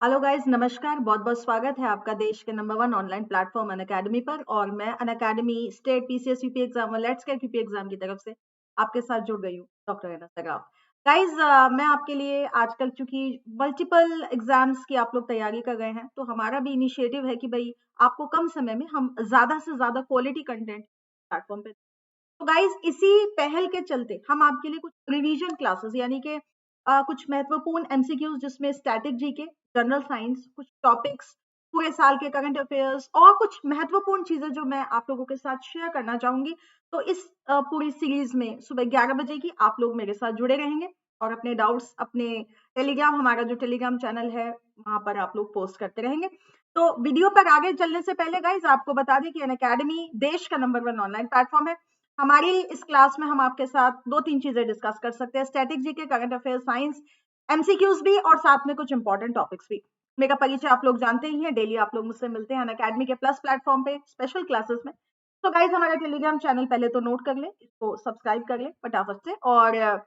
Hello guys, नमस्कार। बहुत बहुत स्वागत है आपका देश के नंबर 1 ऑनलाइन प्लेटफॉर्म अनअकैडमी पर। और मैं Unacademy state PCS UP exam और लेट्स गेट यूपी एग्जाम की तरफ से आपके साथ जुड़ गई हूँ, डॉक्टर रैना सराफ। गाइस, मैं आपके लिए आजकल चूंकि मल्टीपल एग्जाम्स की आप लोग तैयारी कर रहे हैं, तो हमारा भी इनिशिएटिव है कि भाई आपको कम समय में हम ज्यादा से ज्यादा क्वालिटी कंटेंट प्लेटफॉर्म पे। तो गाइस, इसी पहल के चलते हम आपके लिए कुछ रिवीजन क्लासेस यानी कि कुछ महत्वपूर्ण एमसीक्यूज जिसमें स्टैटिक जीके, जनरल साइंस, कुछ टॉपिक्स, पूरे साल के करंट अफेयर्स और कुछ महत्वपूर्ण चीजें जो मैं आप लोगों के साथ शेयर करना चाहूंगी। तो इस पूरी सीरीज में सुबह 11 बजे की आप लोग मेरे साथ जुड़े रहेंगे और अपने डाउट्स अपने टेलीग्राम, हमारा जो टेलीग्राम चैनल है वहां पर आप लोग पोस्ट करते रहेंगे। तो वीडियो पर आगे चलने से पहले गाइज आपको बता दें कि अनअकैडमी देश का नंबर 1 ऑनलाइन प्लेटफॉर्म है। हमारी इस क्लास में हम आपके साथ 2-3 चीजें डिस्कस कर सकते हैं, static GK, current affair, science, MCQs भी और साथ में कुछ इंपॉर्टेंट टॉपिक्स भी। मेरा परिचय आप लोग जानते ही हैं, डेली आप लोग मुझसे मिलते हैं अनअकैडमी के प्लस प्लेटफॉर्म पे स्पेशल क्लासेस में। तो गाइज, हमारा टेलीग्राम चैनल पहले तो नोट कर ले, इसको सब्सक्राइब कर ले फटाफट से। और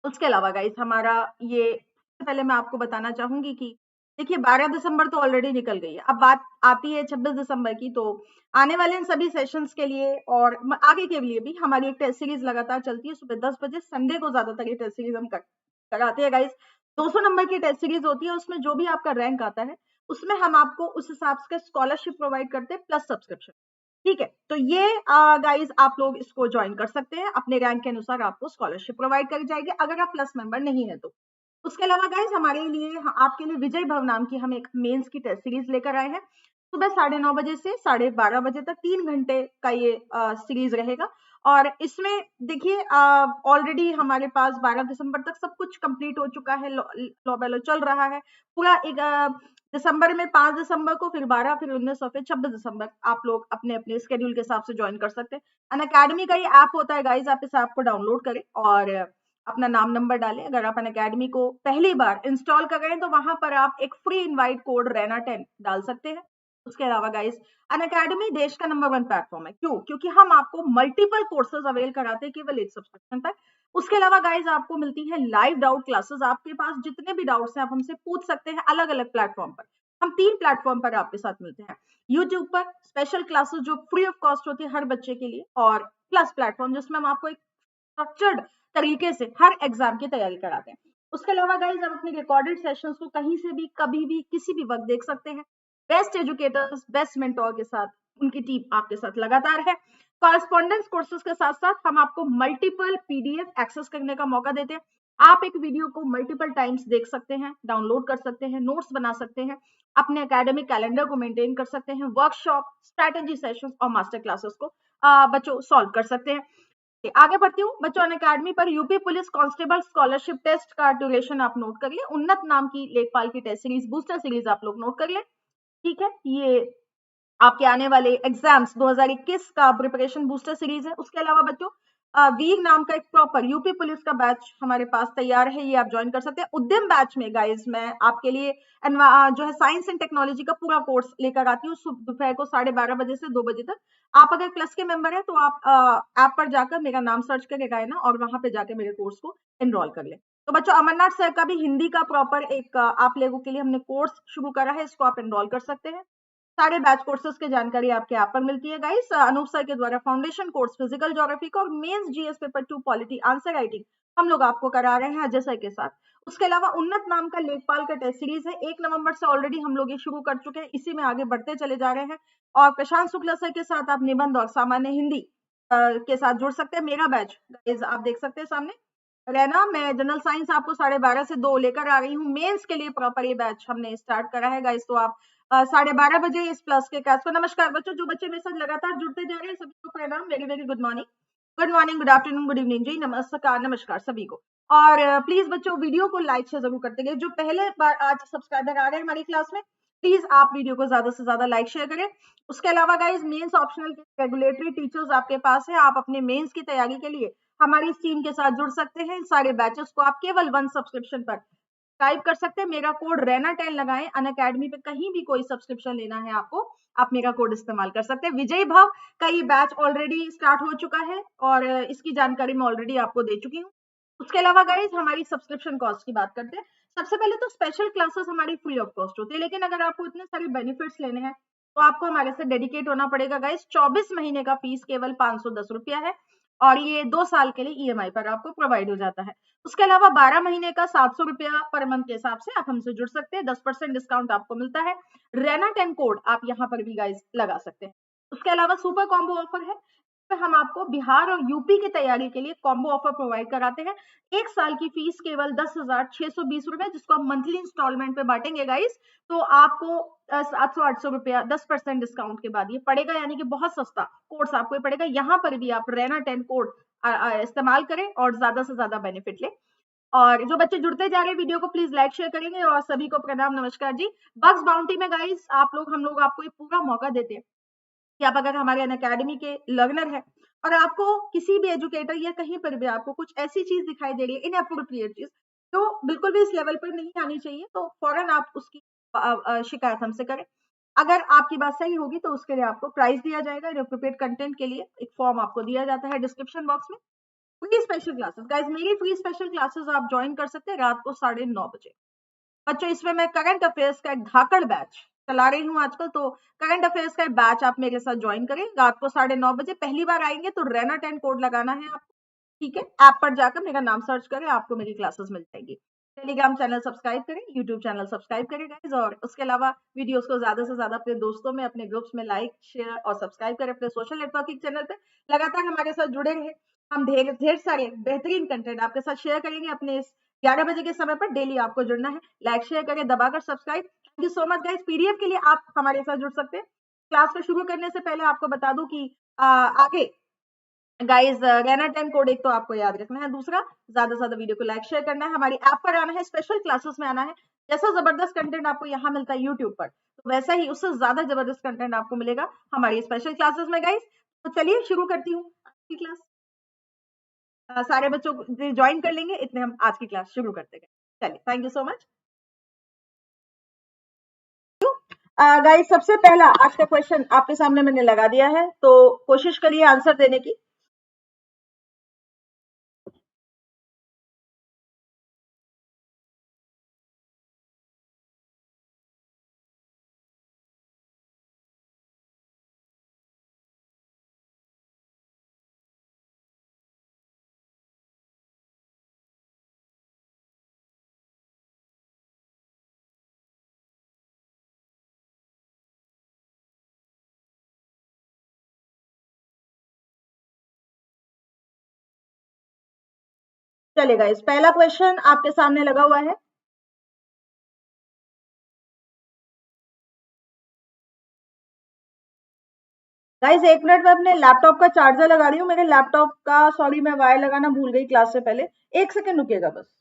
उसके अलावा गाइस हमारा ये, सबसे पहले मैं आपको बताना चाहूंगी कि देखिए 12 दिसंबर तो ऑलरेडी निकल गई है, अब बात आती है 26 दिसंबर की। तो आने वाले इन सभी सेशंस के लिए और आगे के लिए भी हमारी एक टेस्ट सीरीज लगातार चलती है। सुबह 10 बजे संडे को ज्यादातर ये टेस्ट सीरीज हम कराते हैं गाइस। 200 नंबर की टेस्ट सीरीज होती है, उसमें जो भी आपका रैंक आता है उसमें हम आपको उस हिसाब से स्कॉलरशिप प्रोवाइड करते हैं प्लस सब्सक्रिप्शन। ठीक है, तो ये गाइस आप लोग इसको ज्वाइन कर सकते हैं, अपने रैंक के अनुसार आपको स्कॉलरशिप प्रोवाइड कर जाएगी अगर आप प्लस मेंबर नहीं है तो। उसके अलावा गाइस हमारे लिए, आपके लिए विजय भव नाम की हम एक मेंस की टेस्ट सीरीज लेकर आए हैं। सुबह 9:30 बजे से 12:30 बजे तक 3 घंटे का ये सीरीज रहेगा। और इसमें देखिए ऑलरेडी हमारे पास 12 दिसंबर तक सब कुछ कंप्लीट हो चुका है, लॉ बैलो चल रहा है पूरा। एक दिसंबर में 5 दिसंबर को, फिर 12, फिर 19 और फिर 26 दिसंबर आप लोग अपने अपने स्केड्यूल के हिसाब से ज्वाइन कर सकते हैं। अनअकैडमी का ये ऐप होता है गाइज, आप इस ऐप को डाउनलोड करें और अपना नाम नंबर डालें। अगर आप अनअकैडमी को पहली बार इंस्टॉल कर रहे हैं तो वहां पर आप एक फ्री इनवाइट कोड रैना10 डाल सकते हैं। उसके अलावा गाइज अनअकैडमी देश का नंबर 1 प्लेटफॉर्म है। क्यों? क्योंकि हम आपको मल्टीपल कोर्सेज अवेल कराते हैं केवल एक सब्सक्रिप्शन पर। उसके अलावा गाइज आपको मिलती है लाइव डाउट क्लासेस, आपके पास जितने भी डाउट्स हैं आप हमसे पूछ सकते हैं अलग अलग प्लेटफॉर्म पर। हम 3 प्लेटफॉर्म पर आपके साथ मिलते हैं, यूट्यूब पर स्पेशल क्लासेस जो फ्री ऑफ कॉस्ट होती है हर बच्चे के लिए, और प्लस प्लेटफॉर्म जिसमें हम आपको एक स्ट्रक्चर्ड तरीके से हर एग्जाम की तैयारी कराते हैं। उसके अलावा गाइज आप अपने रिकॉर्डेड सेशंस को कहीं से भी कभी भी किसी भी वक्त देख सकते हैं। बेस्ट एजुकेटर्स, बेस्ट मेंटोर के साथ उनकी टीम आपके साथ लगातार है। कॉरेस्पॉन्डेंस कोर्सेज के साथ साथ हम आपको मल्टीपल पीडीएफ एक्सेस करने का मौका देते हैं। आप एक वीडियो को मल्टीपल टाइम्स देख सकते हैं, डाउनलोड कर सकते हैं, नोट्स बना सकते हैं, अपने एकेडमिक कैलेंडर को मेंटेन कर सकते हैं, वर्कशॉप, स्ट्रेटेजी सेशंस और मास्टर क्लासेस को बच्चों सॉल्व कर सकते हैं। आगे बढ़ती हूँ बच्चों, अनअकैडमी पर UP police constable scholarship test का ड्यूरेशन आप नोट कर ले। उन्नत नाम की लेखपाल की टेस्ट सीरीज, बूस्टर सीरीज आप लोग नोट कर ले। ठीक है, ये आपके आने वाले एग्जाम्स 2021 का प्रिपरेशन बूस्टर सीरीज है। उसके अलावा बच्चों वीर नाम का एक प्रॉपर यूपी पुलिस का बैच हमारे पास तैयार है, ये आप ज्वाइन कर सकते हैं। उद्यम बैच में गाइज मैं आपके लिए जो है साइंस एंड टेक्नोलॉजी का पूरा कोर्स लेकर आती हूँ दोपहर को 12:30 बजे से 2 बजे तक। आप अगर प्लस के मेंबर है तो आप ऐप पर जाकर मेरा नाम सर्च करके गायना और वहां पे जाकर मेरे कोर्स को एनरोल कर ले। तो बच्चों अमरनाथ सर का भी हिंदी का प्रॉपर एक आप लोगों के लिए हमने कोर्स शुरू करा है, इसको आप एनरोल कर सकते हैं। सारे बैच कोर्सेज की जानकारी आपके ऐप पर मिलती है गाइस। अनूप सर के द्वारा फाउंडेशन कोर्स फिजिकल ज्योग्राफी का और mains GS paper 2 polity answer writing हम लोग आपको करा रहे हैं अजय सर के साथ। उसके अलावा उन्नत नाम का लेखपाल का टेस्ट सीरीज है, 1 नवंबर से ऑलरेडी हम लोग ये शुरू कर चुके हैं, इसी में आगे बढ़ते चले जा रहे हैं। और प्रशांत शुक्ला सर के साथ आप निबंध और सामान्य हिंदी के साथ जुड़ सकते हैं। मेरा बैच गाइस आप देख सकते हैं सामने रहना, मैं जनरल साइंस आपको 12:30 से 2 लेकर आ रही हूँ। मेंस के लिए प्रॉपर ये बैच हमने स्टार्ट करा है गाइस, तो आप 12:30 बजे इस प्लस के क्लास को। नमस्कार बच्चों, जो बच्चे मेरे साथ लगातार जुड़ते जा रहे हैं सभी को प्रणाम, very very good morning, good morning, good afternoon, good evening जी, नमस्कार नमस्कार सभी को। और प्लीज बच्चों वीडियो को लाइक से जरूर करते गए। जो पहले बार आज सब्सक्राइबर आ रहे हैं हमारी क्लास में, प्लीज आप वीडियो को ज्यादा से ज्यादा लाइक शेयर करें। उसके अलावा गाइज मेंस ऑप्शनल के रेगुलेटरी टीचर्स आपके पास है, आप अपने मेंस की तैयारी के लिए हमारी टीम के साथ जुड़ सकते हैं। सारे बैचेस को आप केवल 1 सब्सक्रिप्शन पर टाइप कर सकते हैं। मेरा कोड रैना10 लगाएं, अनअकैडमी पे कहीं भी कोई सब्सक्रिप्शन लेना है आपको, आप मेरा कोड इस्तेमाल कर सकते हैं। विजय भव का ये बैच ऑलरेडी स्टार्ट हो चुका है और इसकी जानकारी मैं ऑलरेडी आपको दे चुकी हूँ। उसके अलावा गाइज हमारी सब्सक्रिप्शन कॉस्ट की बात करते हैं। सबसे पहले तो स्पेशल क्लासेस हमारी फ्री ऑफ कॉस्ट होती है, लेकिन अगर आपको इतने सारे बेनिफिट्स लेने हैं तो आपको हमारे से डेडिकेट होना पड़ेगा गाइस। 24 महीने का फीस केवल 510 रुपया है और ये 2 साल के लिए ईएमआई पर आपको प्रोवाइड हो जाता है। उसके अलावा 12 महीने का 700 रुपया पर मंथ के हिसाब से आप हमसे जुड़ सकते हैं, 10% डिस्काउंट आपको मिलता है। रेना 10 कोड आप यहाँ पर भी गाइस लगा सकते हैं। उसके अलावा सुपर कॉम्बो ऑफर है, हम आपको बिहार और यूपी की तैयारी के लिए कॉम्बो ऑफर प्रोवाइड कराते हैं। 1 साल की फीस केवल 10,620 रुपए, जिसको आप मंथली इंस्टॉलमेंट पे बांटेंगे गाइस, तो आपको 700-800 रुपया 10% डिस्काउंट के बाद ये पड़ेगा, यानी कि बहुत सस्ता कोर्स आपको ये पड़ेगा। यहाँ पर भी आप रेना 10 कोड इस्तेमाल करें और ज्यादा से ज्यादा बेनिफिट लें। और जो बच्चे जुड़ते जा रहे हैं वीडियो को प्लीज लाइक शेयर करेंगे। और सभी को प्रणाम नमस्कार जी। बग्स बाउंटी में गाइस हम लोग आपको एक पूरा मौका देते हैं कि आप अगर हमारे अनअकैडमी के लर्नर हैं और आपको किसी भी एजुकेटर या कहीं पर भी आपको कुछ ऐसी चीज दिखाई दे रही है, इनअप्रोप्रिएट चीज, जो बिल्कुल भी इस लेवल पर नहीं आनी चाहिए, तो फौरन आप उसकी शिकायत हमसे करें। अगर आपकी बात सही होगी तो उसके लिए आपको प्राइज दिया जाएगा। इनअप्रोप्रिएट कंटेंट के लिए एक फॉर्म आपको दिया जाता है डिस्क्रिप्शन बॉक्स में। फ्री स्पेशल क्लासेस गाइस, मेरी फ्री स्पेशल क्लासेस आप ज्वाइन कर सकते हैं रात को 9:30 बजे। बच्चों, इसमें मैं करंट अफेयर्स का एक धाकड़ बैच चला रही हूँ आजकल, तो करंट अफेयर्स का बैच आप मेरे साथ ज्वाइन करें रात को 9:30 बजे। पहली बार आएंगे तो रेना 10 कोड लगाना है आपको, ठीक है? ऐप पर जाकर मेरा नाम सर्च करें, आपको मेरी क्लासेस मिल जाएगी। टेलीग्राम चैनल सब्सक्राइब करें, यूट्यूब चैनल सब्सक्राइब करें गाइस, और उसके अलावा वीडियोस को ज्यादा से ज्यादा अपने दोस्तों में, अपने ग्रुप्स में लाइक शेयर और सब्सक्राइब करें। अपने सोशल नेटवर्किंग चैनल पे लगातार हमारे साथ जुड़े रहे। हम ढेर ढेर सारे बेहतरीन कंटेंट आपके साथ शेयर करेंगे। अपने इस 11 बजे के समय पर डेली आपको जुड़ना है। लाइक शेयर करें, दबाकर subscribe. Thank you so much guys. PDF के लिए आप हमारे साथ जुड़ सकते हैं। क्लास को शुरू करने से पहले आपको बता दूं कि आगे गाइस रेना 10 कोड एक तो आपको याद रखना है, दूसरा ज्यादा से ज्यादा वीडियो को लाइक शेयर करना है, हमारी ऐप पर आना है, स्पेशल क्लासेस में आना है। जैसा जबरदस्त कंटेंट आपको यहाँ मिलता है यूट्यूब पर, तो वैसा ही उससे ज्यादा जबरदस्त कंटेंट आपको मिलेगा हमारी स्पेशल क्लासेस में गाइस। तो चलिए शुरू करती हूँ आज की क्लास। सारे बच्चों ज्वाइन कर लेंगे, इतने हम आज की क्लास शुरू करते हैं। चलिए, thank you so much guys. सबसे पहला आज का क्वेश्चन आपके सामने मैंने लगा दिया है, तो कोशिश करिए आंसर देने की। चलिए गाइस, पहला क्वेश्चन आपके सामने लगा हुआ है। गाइस, एक मिनट में अपने लैपटॉप का चार्जर लगा रही हूँ। मेरे लैपटॉप का सॉरी मैं वायर लगाना भूल गई क्लास से पहले। एक सेकंड रुकिएगा बस।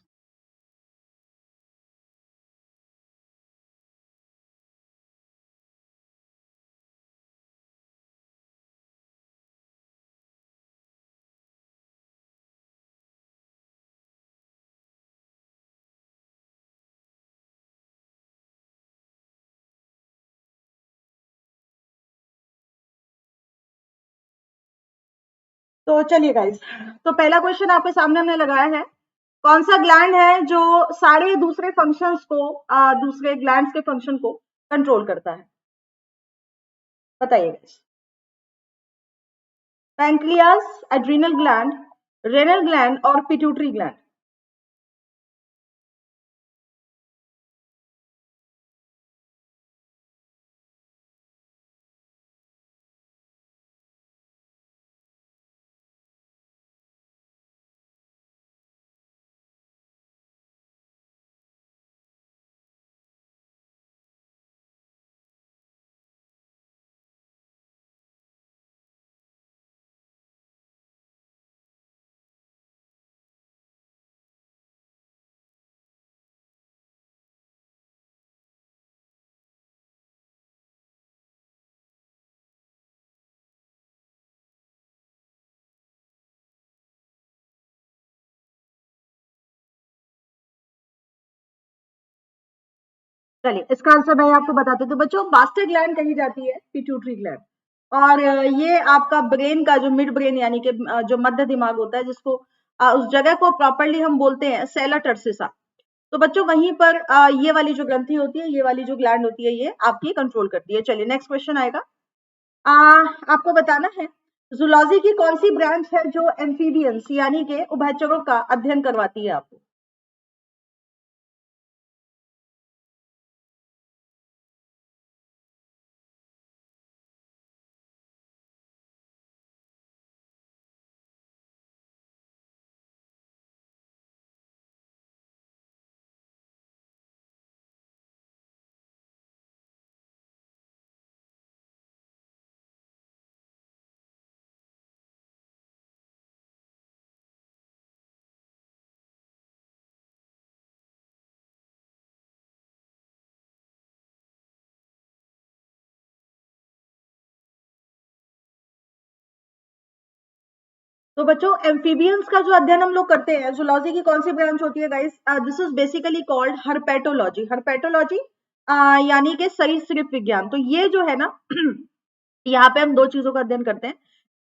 तो चलिए गाइस, तो पहला क्वेश्चन आपके सामने हमने लगाया है। कौन सा ग्लैंड है जो सारे दूसरे फंक्शंस को, दूसरे ग्लैंड्स के फंक्शन को कंट्रोल करता है? बताइए guys. Pancreas, adrenal gland, renal gland और पिट्यूटरी ग्लैंड? चलिए, इसका आंसर मैं आपको बताती हूँ। तो बच्चों, मास्टर ग्लैंड कही जाती है पिट्यूटरी ग्लैंड। और ये आपका ब्रेन का जो मिड ब्रेन यानी कि जो मध्य दिमाग होता है, जिसको उस जगह को प्रॉपरली हम बोलते हैं सेला टर्सिसा। तो बच्चों वहीं पर ये वाली जो ग्रंथि होती है, ये वाली जो ग्लैंड होती है, ये आपकी कंट्रोल करती है। चलिए नेक्स्ट क्वेश्चन आएगा। आ, आपको बताना है जूलॉजी की कौन सी ब्रांच है जो एम्फीबियंस यानी कि उभयचरों का अध्ययन करवाती है आपको। तो बच्चों एम्फीबियंस का जो अध्ययन हम लोग करते हैं, जूलॉजी की कौन सी ब्रांच होती है guys, this is basically called herpetology. Herpetology यानी कि सरीसृप विज्ञान। तो ये जो है ना यहाँ पे हम दो चीजों का अध्ययन करते हैं।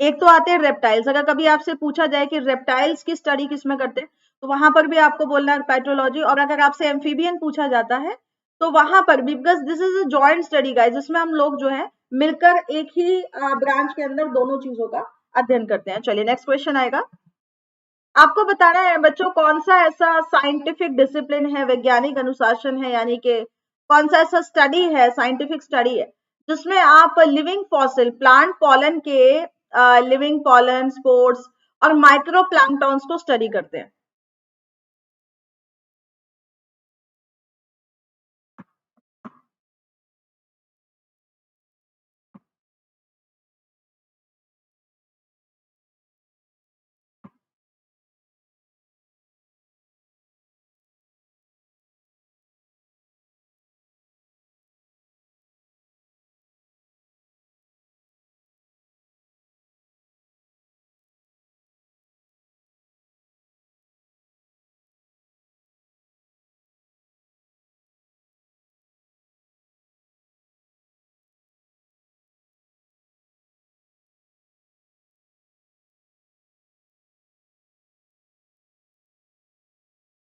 एक तो आते हैं रेप्टाइल्स। अगर कभी आपसे पूछा जाए कि रेप्टाइल्स की स्टडी किसमें करते हैं, तो वहां पर भी आपको बोलना है पैथोलॉजी। और अगर आपसे एम्फीबियन पूछा जाता है तो वहां पर भी, because this is a joint study guys, जिसमें हम लोग जो है मिलकर एक ही ब्रांच के अंदर दोनों चीजों का अध्ययन करते हैं। चलिए नेक्स्ट क्वेश्चन आएगा। आपको बताना है बच्चों कौन सा ऐसा साइंटिफिक डिसिप्लिन है, वैज्ञानिक अनुशासन है, यानी कि कौन सा ऐसा स्टडी है, साइंटिफिक स्टडी है, जिसमें आप लिविंग फॉसिल प्लांट पॉलन के लिविंग पॉलन स्पोर्स और माइक्रो प्लैंक्टॉन्स को स्टडी करते हैं।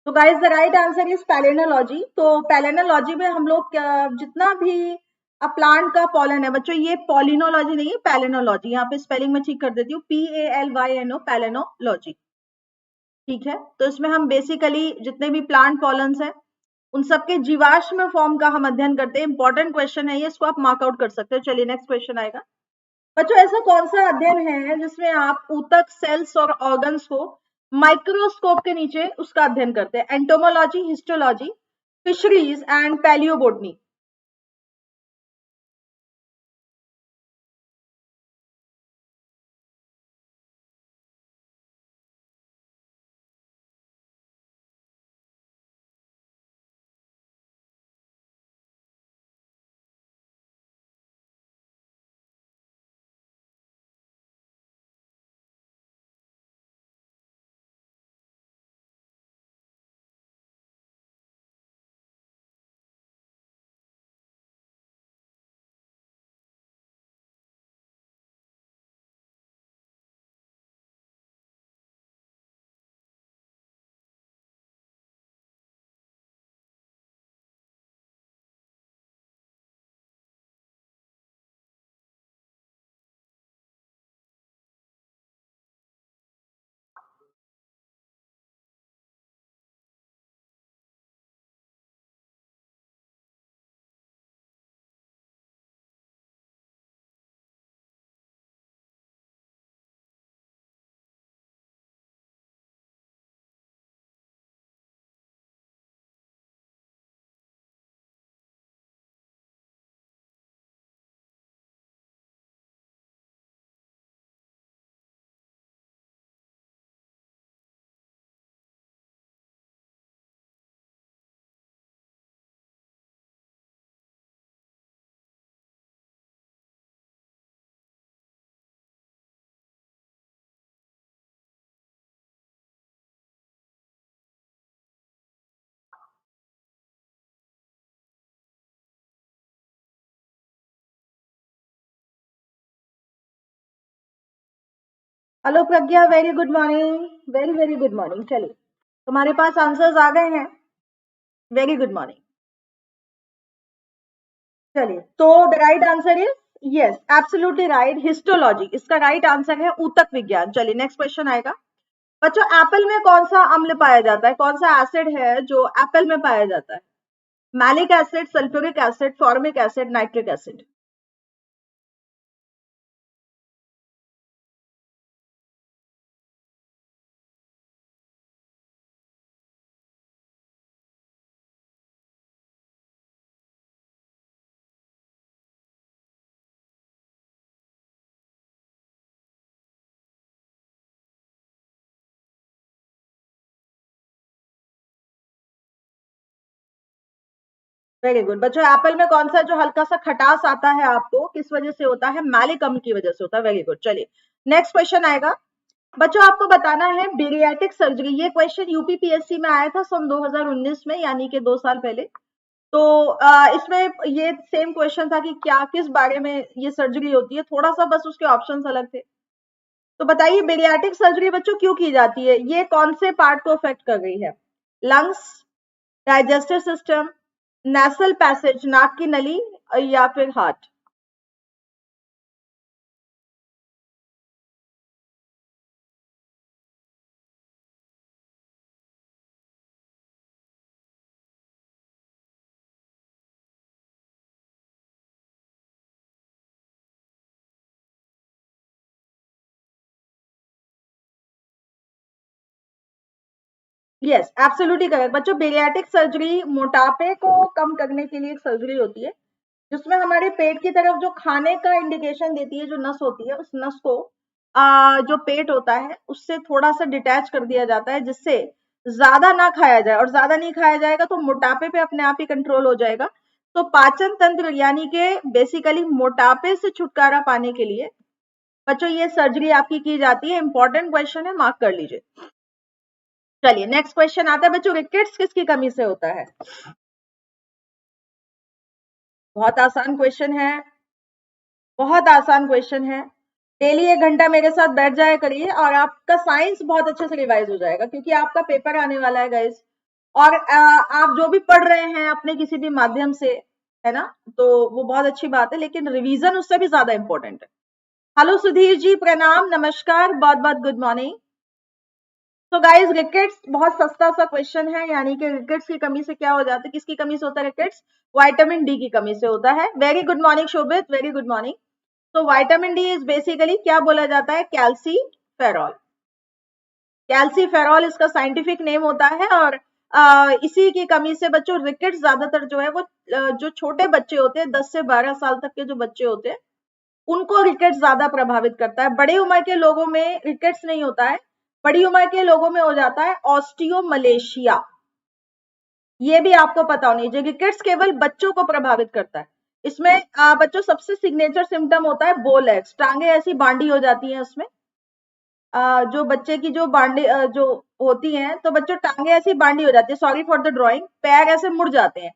तो guys the right answer is palynology. तो पैलिनोलॉजी में हम लोग जितना भी प्लांट का पॉलन है बच्चों, ये पॉलिनोलॉजी नहीं है, पैलिनोलॉजी। यहाँ पे स्पेलिंग में ठीक कर देती हूँ, PALYNO, पैलिनोलॉजी। ठीक है, तो इसमें हम बेसिकली जितने भी प्लांट पॉलन्स हैं उन सबके जीवाश्म फॉर्म का हम अध्ययन करते हैं। इंपॉर्टेंट क्वेश्चन है ये, इसको आप मार्कआउट कर सकते हो। चलिए नेक्स्ट क्वेश्चन आएगा। बच्चों ऐसा कौन सा अध्ययन है जिसमें आप ऊतक, सेल्स और ऑर्गन्स को माइक्रोस्कोप के नीचे उसका अध्ययन करते हैं। Entomology, histology, fisheries and palaeobotany. Hello Pragya, very good morning. Very very good morning. चलिए तुम्हारे पास आंसर्स आ गए हैं। Very good morning. चलिए, तो the right answer is yes, absolutely right, histology इसका राइट आंसर है, ऊतक विज्ञान। चलिए नेक्स्ट क्वेश्चन आएगा। बच्चों, एप्पल में कौन सा अम्ल पाया जाता है, कौन सा एसिड है जो एप्पल में पाया जाता है? Malic acid, sulphuric acid, formic acid, nitric acid? Very good बच्चों, एप्पल में कौन सा जो हल्का सा खटास आता है आपको, किस वजह से होता है? मैलिक अम्ल की वजह से होता है। Very good. चलिए नेक्स्ट क्वेश्चन आएगा। बच्चों, आपको बताना है बेरियाटिक सर्जरी, ये क्वेश्चन यूपीपीएससी में आया था सन 2019 में, यानी कि 2 साल पहले। तो इसमें ये सेम क्वेश्चन था कि क्या किस बारे में ये सर्जरी होती है, थोड़ा सा बस उसके ऑप्शंस अलग थे। तो बताइए, बेरियाटिक सर्जरी बच्चों क्यों की जाती है? ये कौन से पार्ट को अफेक्ट कर रही है? Lungs, digestive system, nasal passage नाक की नली, या फिर हार्ट? यस, एब्सोल्युटली करेक्ट बच्चों। बेरियाटिक सर्जरी मोटापे को कम करने के लिए एक सर्जरी होती है, जिसमें हमारे पेट की तरफ जो खाने का इंडिकेशन देती है, जो नस होती है, उस नस को जो पेट होता है उससे थोड़ा सा डिटैच कर दिया जाता है, जिससे ज्यादा ना खाया जाए, और ज्यादा नहीं खाया जाएगा तो मोटापे पे अपने आप ही कंट्रोल हो जाएगा। तो पाचन तंत्र यानी कि बेसिकली मोटापे से छुटकारा पाने के लिए बच्चों ये सर्जरी आपकी की जाती है। इंपॉर्टेंट क्वेश्चन है, मार्क कर लीजिए। चलिए नेक्स्ट क्वेश्चन आता है बच्चों, रिकेट्स किसकी कमी से होता है? बहुत आसान क्वेश्चन है, बहुत आसान क्वेश्चन है। डेली 1 घंटा मेरे साथ बैठ जाया करिए और आपका साइंस बहुत अच्छे से रिवाइज हो जाएगा, क्योंकि आपका पेपर आने वाला है गाइस। और आप जो भी पढ़ रहे हैं अपने किसी भी माध्यम से, है ना, तो वो बहुत अच्छी बात है, लेकिन रिवीजन उससे भी ज्यादा इंपॉर्टेंट है। हेलो सुधीर जी, प्रणाम, नमस्कार, बहुत बहुत गुड मॉर्निंग। तो गाइस, रिकेट्स बहुत सस्ता सा क्वेश्चन है, यानी कि रिकेट्स की कमी से क्या हो जाता है, किसकी कमी से होता है रिकेट्स? विटामिन डी की कमी से होता है। वेरी गुड मॉर्निंग शोभित, वेरी गुड मॉर्निंग। तो विटामिन डी इज बेसिकली क्या बोला जाता है? कैल्सीफेरॉल। कैल्सीफेरॉल इसका साइंटिफिक नेम होता है। और इसी की कमी से बच्चों रिकेट्स ज्यादातर जो है वो जो छोटे बच्चे होते हैं, 10 से 12 साल तक के जो बच्चे होते हैं, उनको रिकेट्स ज्यादा प्रभावित करता है। बड़ी उम्र के लोगों में रिकेट्स नहीं होता है, बड़ी उम्र के लोगों में हो जाता है ऑस्टियोमलेशिया। ये भी आपको पता होनी चाहिए। रिकेट्स केवल बच्चों को प्रभावित करता है। इसमें बच्चों सबसे सिग्नेचर सिम्टम होता है बो लेग्स, टांगे ऐसी बांडी हो जाती हैं उसमें। जो बच्चे की जो बांडी जो होती हैं, तो बच्चों टांगे ऐसी बांडी हो जाती है, सॉरी फॉर द ड्राइंग, पैर ऐसे मुड़ जाते हैं।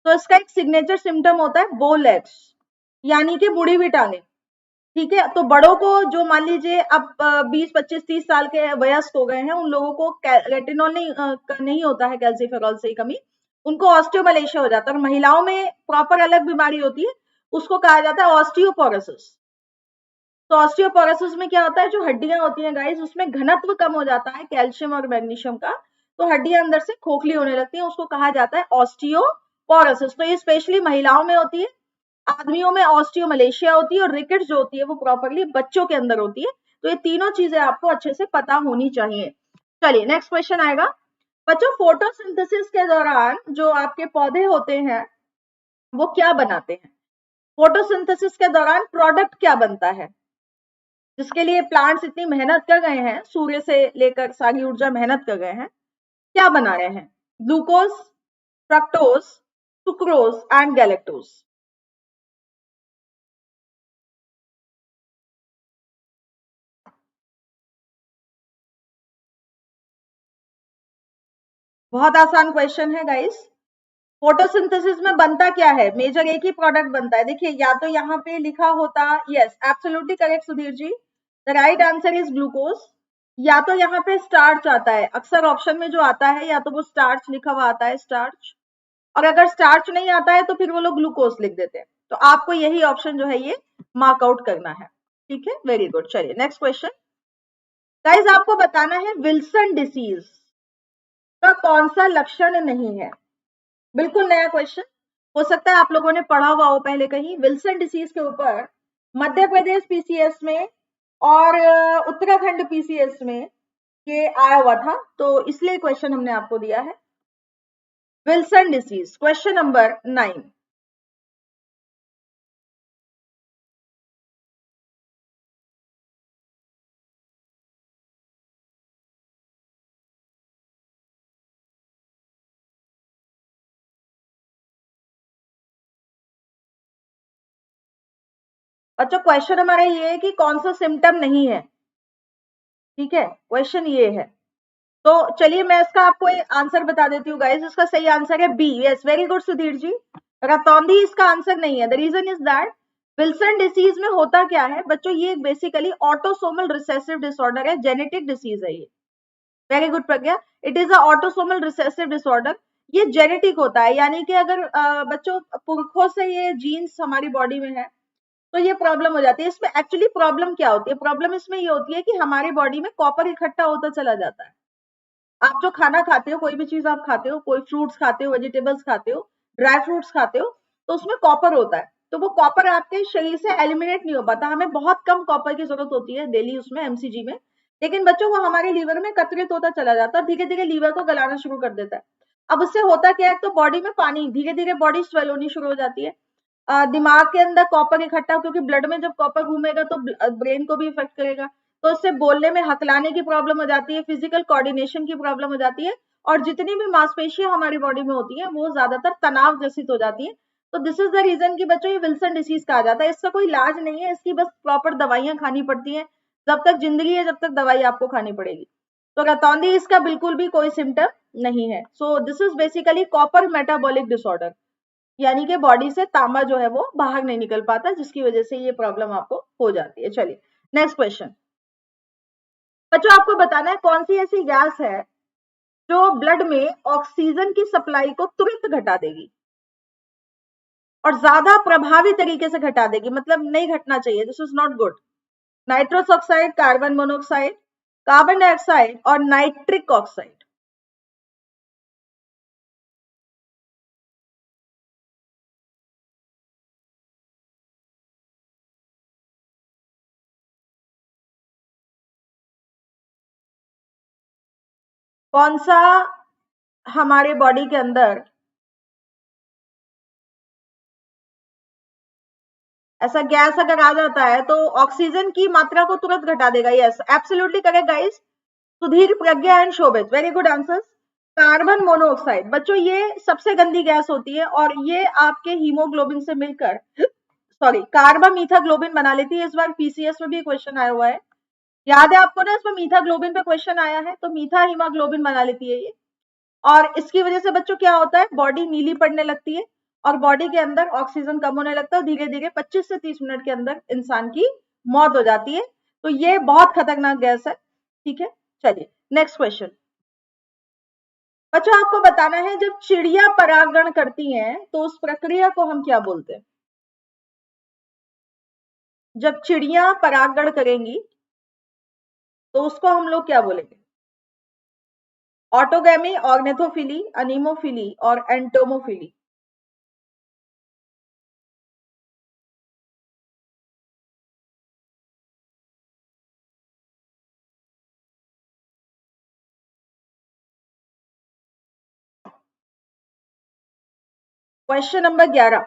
तो इसका एक सिग्नेचर सिम्टम होता है बो लेग्स, यानी कि मुड़ी हुई टांगे। ठीक है, तो बड़ों को जो मान लीजिए अब 20, 25, 30 साल के वयस्क हो गए हैं, उन लोगों को रेटिनॉल नहीं होता है, कैल्सीफेरॉल से ही कमी, उनको ऑस्टियोमलेशिया हो जाता है। और महिलाओं में प्रॉपर अलग बीमारी होती है, उसको कहा जाता है ऑस्टियोपोरोसिस। तो ऑस्टियोपोरोसिस में क्या होता है, जो हड्डियां होती हैं गाइस, उसमें घनत्व कम हो जाता है कैल्शियम और मैग्नीशियम का, तो हड्डियां अंदर से खोखली होने लगती हैं, उसको कहा जाता है ऑस्टियोपोरोसिस। तो ये स्पेशली महिलाओं में होती है। आदमियों में ऑस्टियोमलेशिया होती है, और रिकेट्स जो होती है वो प्रॉपरली बच्चों के अंदर होती है। तो ये तीनों चीजें आपको अच्छे से पता होनी चाहिए। चलिए नेक्स्ट क्वेश्चन आएगा। बच्चों, फोटोसिंथेसिस के दौरान जो आपके पौधे होते हैं वो क्या बनाते हैं? फोटोसिंथेसिस के दौरान प्रोडक्ट क्या बनता है, जिसके लिए प्लांट्स इतनी मेहनत कर गए हैं, सूर्य से लेकर सारी ऊर्जा मेहनत कर गए हैं, क्या बना रहे हैं? Glucose, fructose, sucrose and galactose? बहुत आसान क्वेश्चन है गाइस। फोटोसिंथेसिस में बनता क्या है? मेजर एक ही प्रोडक्ट बनता है। देखिए, या तो यहाँ पे लिखा होता, yes absolutely correct Sudhir ji, the right answer is glucose. या तो यहाँ पे स्टार्च आता है, अक्सर ऑप्शन में जो आता है या तो वो स्टार्च लिखा हुआ आता है, स्टार्च, और अगर स्टार्च नहीं आता है तो फिर वो लोग ग्लूकोज लिख देते हैं। तो आपको यही ऑप्शन जो है ये मार्क आउट करना है। ठीक है, वेरी गुड। चलिए नेक्स्ट क्वेश्चन। गाइस आपको बताना है विल्सन डिसीज का कौन सा लक्षण नहीं है। बिल्कुल नया क्वेश्चन, हो सकता है आप लोगों ने पढ़ा हुआ हो पहले कहीं। विल्सन डिसीज के ऊपर मध्य प्रदेश पीसीएस में और उत्तराखंड पीसीएस में ये आया हुआ था, तो इसलिए क्वेश्चन हमने आपको दिया है। Wilson disease, question number 9। अच्छा, क्वेश्चन हमारा ये है कि कौन सा सिम्टम नहीं है। ठीक है, क्वेश्चन ये है। तो चलिए मैं इसका आपको एक आंसर बता देती हूँ गाइस। इसका सही आंसर है B. Yes, very good Sudhir ji. रतौंधी इसका आंसर नहीं है। The reason is that Wilson disease में होता क्या है बच्चों, ये बेसिकली ऑटोसोमल रिसेसिव डिसऑर्डर है, जेनेटिक डिसीज है ये। Very good Pragya, it is a autosomal recessive disorder. ये जेनेटिक होता है, यानी कि अगर बच्चों पुरखों से ये जीन्स हमारी बॉडी में है तो ये प्रॉब्लम हो जाती है। इसमें एक्चुअली प्रॉब्लम क्या होती है? प्रॉब्लम इसमें ये होती है कि हमारी बॉडी में कॉपर इकट्ठा होता चला जाता है। आप जो खाना खाते हो, कोई भी चीज आप खाते हो, कोई फ्रूट्स खाते हो, वेजिटेबल्स खाते हो, ड्राई फ्रूट्स खाते हो, तो उसमें कॉपर होता है। तो वो कॉपर आपके शरीर से एलिमिनेट नहीं हो पाता। हमें बहुत कम कॉपर की जरूरत होती है डेली उसमें, एमसीजी में। लेकिन बच्चों वो हमारे लीवर में एकत्रित होता चला जाता है और धीरे धीरे लीवर को गलाना शुरू कर देता है। अब उससे होता क्या है, तो बॉडी में पानी, धीरे धीरे बॉडी स्वेल होनी शुरू हो जाती है। दिमाग के अंदर कॉपर इकट्ठा, क्योंकि ब्लड में जब कॉपर घूमेगा तो ब्रेन को भी इफेक्ट करेगा, तो उससे बोलने में हकलाने की प्रॉब्लम हो जाती है, फिजिकल कोऑर्डिनेशन की प्रॉब्लम हो जाती है, और जितनी भी मांसपेशियां हमारी बॉडी में होती हैं वो ज्यादातर तनाव ग्रसित हो जाती है। तो दिस इज द रीजन कि बच्चों ये विल्सन डिसीज कहा जाता है। इसका कोई इलाज नहीं है, इसकी बस प्रॉपर दवाइयां खानी पड़ती हैं। जब तक जिंदगी है जब तक दवाई आपको खानी पड़ेगी। तो रतौंधी इसका बिल्कुल भी कोई सिम्टम नहीं है। So this is basically copper metabolic disorder, यानी कि बॉडी से तांबा जो है वो बाहर नहीं निकल पाता, जिसकी वजह से ये प्रॉब्लम आपको हो जाती है। चलिए नेक्स्ट क्वेश्चन। बच्चों आपको बताना है कौन सी ऐसी गैस है जो ब्लड में ऑक्सीजन की सप्लाई को तुरंत घटा देगी और ज्यादा प्रभावी तरीके से घटा देगी, मतलब नहीं घटना चाहिए, this is not good. Nitrous oxide, carbon monoxide, carbon dioxide और नाइट्रिक ऑक्साइड। कौन सा हमारे बॉडी के अंदर ऐसा गैस अगर आ जाता है तो ऑक्सीजन की मात्रा को तुरंत घटा देगा? Yes, absolutely correct guys. Sudhir, Pragya and Shobhit, very good answer. Carbon monoxide बच्चों ये सबसे गंदी गैस होती है और ये आपके हीमोग्लोबिन से मिलकर सॉरी कार्बन मीथाग्लोबिन बना लेती है। इस बार पीसीएस में भी क्वेश्चन आया हुआ है, याद है आपको ना, इसमें मीथाग्लोबिन पे क्वेश्चन आया है। तो मीथा हीमोग्लोबिन बना लेती है ये, और इसकी वजह से बच्चों क्या होता है, बॉडी नीली पड़ने लगती है और बॉडी के अंदर ऑक्सीजन कम होने लगता है। धीरे धीरे 25 से 30 मिनट के अंदर इंसान की मौत हो जाती है। तो ये बहुत खतरनाक गैस है। ठीक है, चलिए नेक्स्ट क्वेश्चन। अच्छा आपको बताना है जब चिड़िया परागण करती हैं तो उस प्रक्रिया को हम क्या बोलते हैं? जब चिड़िया परागण करेंगी तो उसको हम लोग क्या बोलेंगे? ऑटोगैमी, ऑर्निथोफिली, अनीमोफिली और एंटोमोफिली। Question number 11।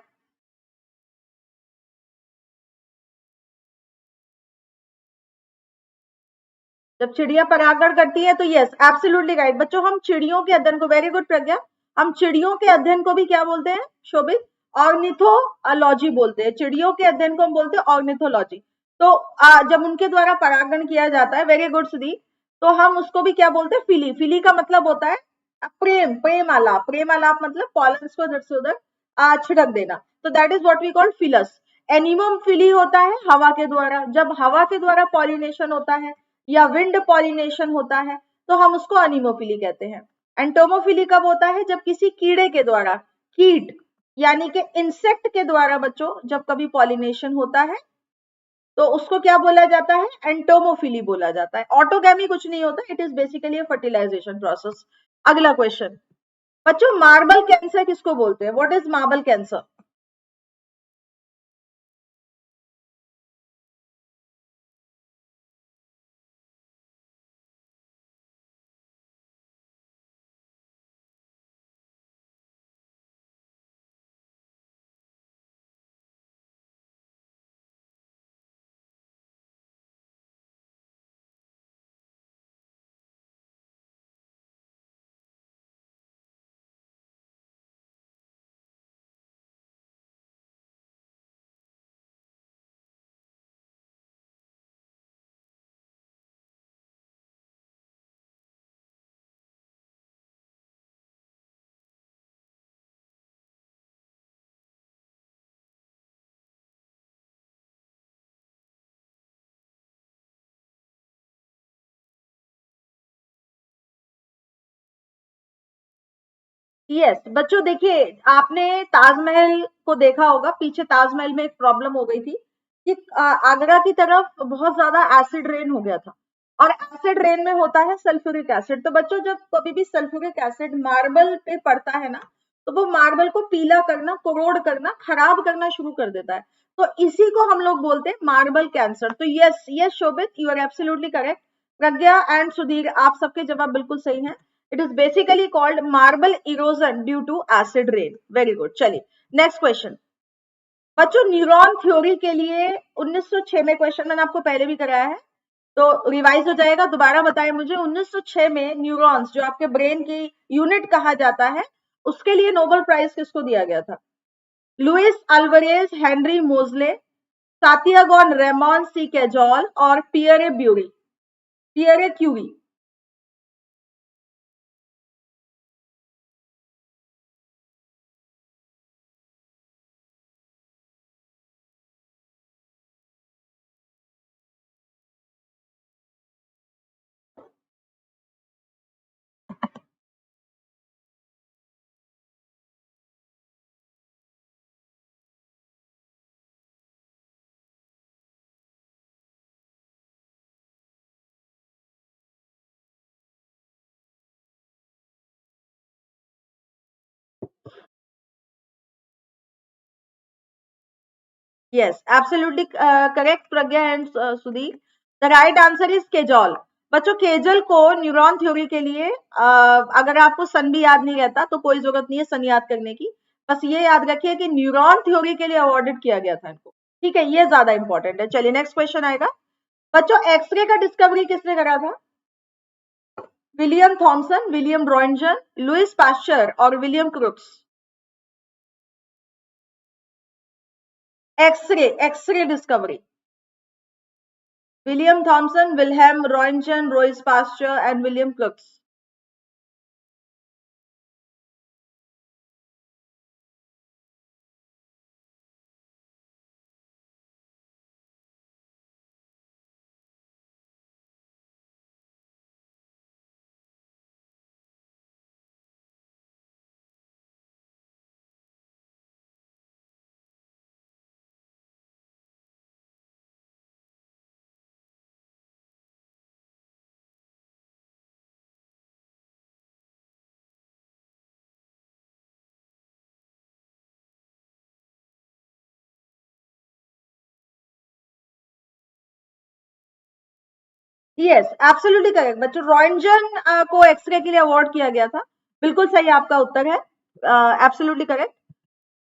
जब चिड़िया परागण करती है तो यस, एब्सोल्युटली राइट बच्चों, हम चिड़ियों के अध्ययन को, वेरी गुड प्रज्ञा, हम चिड़ियों के अध्ययन को भी क्या बोलते हैं शोभित? ऑर्निथोलॉजी बोलते हैं। चिड़ियों के अध्ययन को हम बोलते हैं ऑर्निथोलॉजी। तो जब उनके द्वारा परागण किया जाता है, वेरी गुड सुधीर, तो हम उसको भी क्या बोलते हैं? फिली। फिली का मतलब होता है प्रेम, प्रेम आलाप। प्रेम आलाप मतलब पॉलन को इधर से उधर छिड़क देना। तो that is what we call philus. एनिमम फिली होता है हवा के द्वारा, जब हवा के द्वारा पॉलिनेशन होता है या विंड पॉलिनेशन होता है तो हम उसको अनीमोफिली कहते हैं। एंटोमोफिली कब होता है? जब किसी कीड़े के द्वारा, कीट यानी कि इंसेक्ट के द्वारा बच्चों जब कभी पॉलिनेशन होता है तो उसको क्या बोला जाता है? एंटोमोफिली बोला जाता है। ऑटोगैमी कुछ नहीं होता, it is basically fertilisation process. अगला क्वेश्चन बच्चों, मार्बल कैंसर किसको बोलते हैं? What is marble cancer? Yes बच्चों, देखिए आपने ताजमहल को देखा होगा, पीछे ताजमहल में एक प्रॉब्लम हो गई थी कि आगरा की तरफ बहुत ज्यादा एसिड रेन हो गया था, और एसिड रेन में होता है सल्फ्यूरिक एसिड। तो बच्चों जब कभी भी सल्फ्यूरिक एसिड मार्बल पे पड़ता है ना, तो वो मार्बल को पीला करना, कोरोड करना, खराब करना शुरू कर देता है। तो इसी को हम लोग बोलते हैं मार्बल कैंसर। तो yes yes Shobhit, you are absolutely correct. Pragya and Sudhir, आप सबके जवाब बिल्कुल सही हैं। It is basically called marble erosion due to acid rain. Very good. चलिए नेक्स्ट क्वेश्चन बच्चों, न्यूरॉन थ्योरी के लिए 1906 में क्वेश्चन मैंने आपको पहले भी कराया है, तो रिवाइज हो जाएगा। दोबारा बताएं मुझे, 1906 में न्यूरॉन्स जो आपके ब्रेन की यूनिट कहा जाता है, उसके लिए नोबेल प्राइज किसको दिया गया था? लुइस अल्वारेज, हेनरी मोजले, सातियागोन रेमॉन सी कैजॉल और Pierre Bury, Pierre Curie. Yes, absolutely correct, Pragya and Sudhir. The right answer is केजॉल। बच्चों केजल को न्यूरॉन थ्योरी के लिए अगर आपको सन भी याद नहीं रहता तो कोई जरूरत नहीं है सन याद करने की, बस ये याद रखिए कि न्यूरॉन थ्योरी के लिए अवॉर्डेड किया गया था इनको। ठीक है, ये ज्यादा इंपॉर्टेंट है। चलिए नेक्स्ट क्वेश्चन आएगा बच्चों, एक्सरे का डिस्कवरी किसने करा था? William Thomson, William Roentgen, Louis Pasteur और William Crookes. X ray, X ray discovery, William Thomson, Wilhelm Röntgen, Louis Pasteur and William Crookes. Yes absolutely correct बच्चों, रॉन्जन को एक्सरे के लिए अवार्ड किया गया था। बिल्कुल सही आपका उत्तर है, एब्सोल्युटली करेक्ट।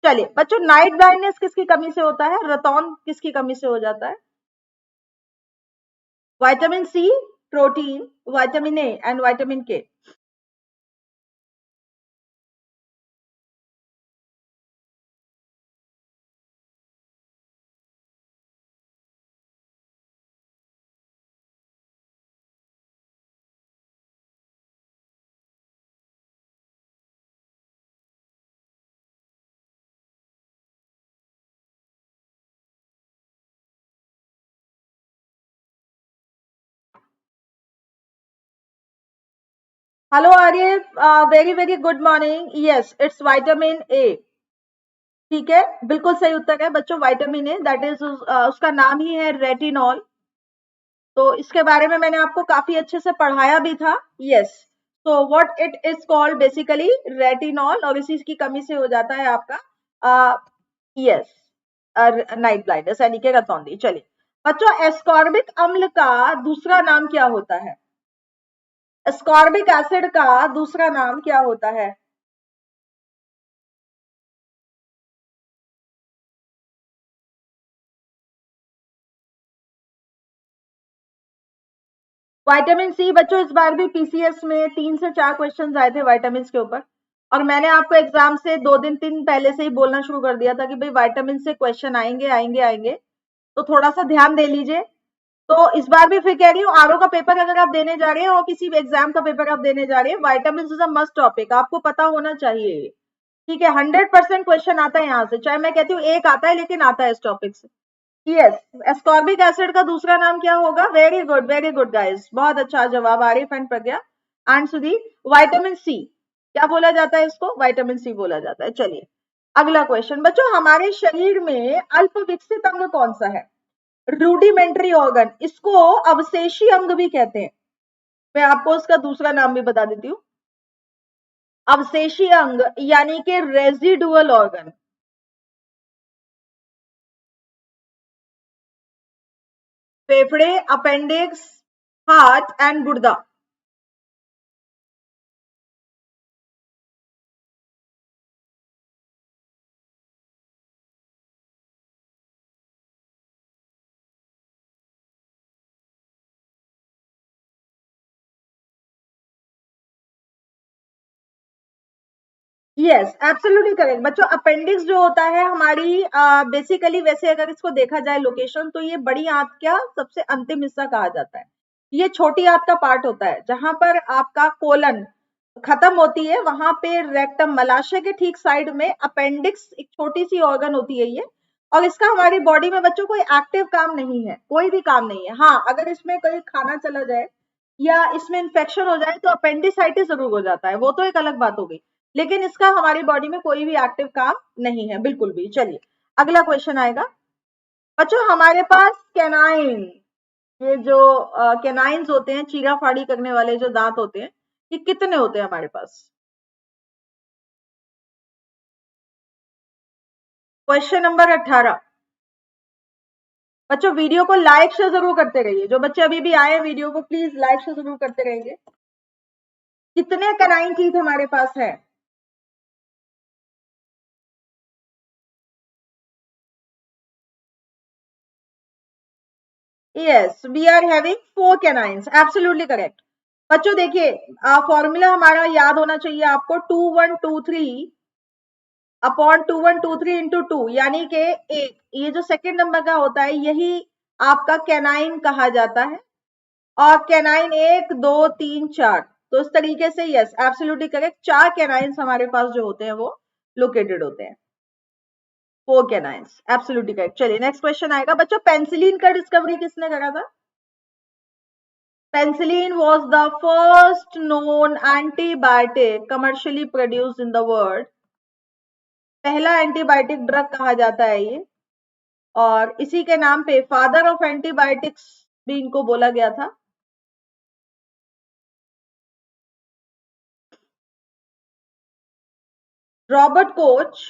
चलिए बच्चों, नाइट ब्लाइंडनेस किसकी कमी से होता है? रतौन किसकी कमी से हो जाता है? Vitamin C, protein, vitamin A and vitamin K. Hello Arya, very very good morning. Yes, it's vitamin A. ठीक है, बिल्कुल सही उत्तर है बच्चों, विटामिन ए, दैट इज उसका नाम ही है रेटिनॉल। तो इसके बारे में मैंने आपको काफी अच्छे से पढ़ाया भी था। यस, तो what it is called basically retinol, और इसी की कमी से हो जाता है आपका यस नाइट ब्लाइंडनेस यानी कि रतौंधी। चलिए बच्चों, एस्कॉर्बिक अम्ल का दूसरा नाम क्या होता है? एस्कॉर्बिक एसिड का दूसरा नाम क्या होता है? विटामिन सी बच्चों, इस बार भी पीसीएस में 3 से 4 क्वेश्चन आए थे विटामिन के ऊपर, और मैंने आपको एग्जाम से 2 दिन 3 पहले से ही बोलना शुरू कर दिया था कि भाई विटामिन से क्वेश्चन आएंगे आएंगे आएंगे, तो थोड़ा सा ध्यान दे लीजिए। तो इस बार भी फिर कह रही हूँ, आरओ का पेपर अगर आप देने जा रहे हैं और किसी भी एग्जाम का पेपर आप देने जा रहे हैं, vitamin is a must topic, आपको पता होना चाहिए। ठीक है, 100% क्वेश्चन आता है यहाँ से, चाहे मैं कहती हूँ एक आता है, लेकिन आता है इस टॉपिक से। यस, एस्कॉर्बिक एसिड का दूसरा नाम क्या होगा? वेरी गुड गाइस, बहुत अच्छा जवाब आरिफ एंड प्रज्ञा एंड सुधी। विटामिन सी, क्या बोला जाता है इसको? विटामिन सी बोला जाता है। चलिए अगला क्वेश्चन बच्चों, हमारे शरीर में अल्प विकसित अंग कौन सा है? रूडिमेंट्री ऑर्गन, इसको अवशेषी अंग भी कहते हैं। मैं आपको उसका दूसरा नाम भी बता देती हूँ, अवशेषी अंग यानी कि रेजिडुअल ऑर्गन। फेफड़े, अपेंडिक्स, हार्ट एंड गुर्दा। यस, एब्सोल्युटली करेक्ट बच्चों। अपेंडिक्स जो होता है हमारी, बेसिकली वैसे अगर इसको देखा जाए लोकेशन, तो ये बड़ी आंत का सबसे अंतिम हिस्सा कहा जाता है। ये छोटी आंत का पार्ट होता है, जहां पर आपका कोलन खत्म होती है, वहां पे रेक्टम, मलाशय के ठीक साइड में अपेंडिक्स एक छोटी सी ऑर्गन होती है ये। और इसका हमारी बॉडी में बच्चों कोई एक्टिव काम नहीं है, कोई भी काम नहीं है। हाँ, अगर इसमें कोई खाना चला जाए या इसमें इंफेक्शन हो जाए तो अपेंडिसाइटिस जरूर हो जाता है, वो तो एक अलग बात हो गई, लेकिन इसका हमारी बॉडी में कोई भी एक्टिव काम नहीं है, बिल्कुल भी। चलिए अगला क्वेश्चन आएगा बच्चों, हमारे पास कैनाइन, ये जो कैनाइन्स होते हैं, चीरा फाड़ी करने वाले जो दांत होते हैं, ये कितने होते हैं हमारे पास? Question number 18। बच्चों वीडियो को लाइक शेयर जरूर करते रहिए, जो बच्चे अभी भी आए वीडियो को प्लीज लाइक शेयर जरूर करते रहिए। कितने कैनाइन टीथ हमारे पास है? Yes, we are having 4 canines, absolutely correct. बच्चों देखिए, फॉर्मूला हमारा याद होना चाहिए आपको, 2123 अपॉन 2123 इंटू 2, यानी कि एक, ये जो सेकंड नंबर का होता है यही आपका कैनाइन कहा जाता है। और कैनाइन 1 2 3 4, तो इस तरीके से यस एब्सोल्युटली करेक्ट, 4 कैनाइन्स हमारे पास जो होते हैं वो लोकेटेड होते हैं। 4 कैनाइन्स, एब्सोल्युटली करेक्ट। चलिए नेक्स्ट क्वेश्चन आएगा बच्चों, पेंसिलिन का डिस्कवरी किसने करा था? Penicillin was the first known antibiotic commercially produced in the world. पहला एंटीबायोटिक ड्रग कहा जाता है ये, और इसी के नाम पे फादर ऑफ एंटीबायोटिक्स भी इनको बोला गया था। Robert Koch,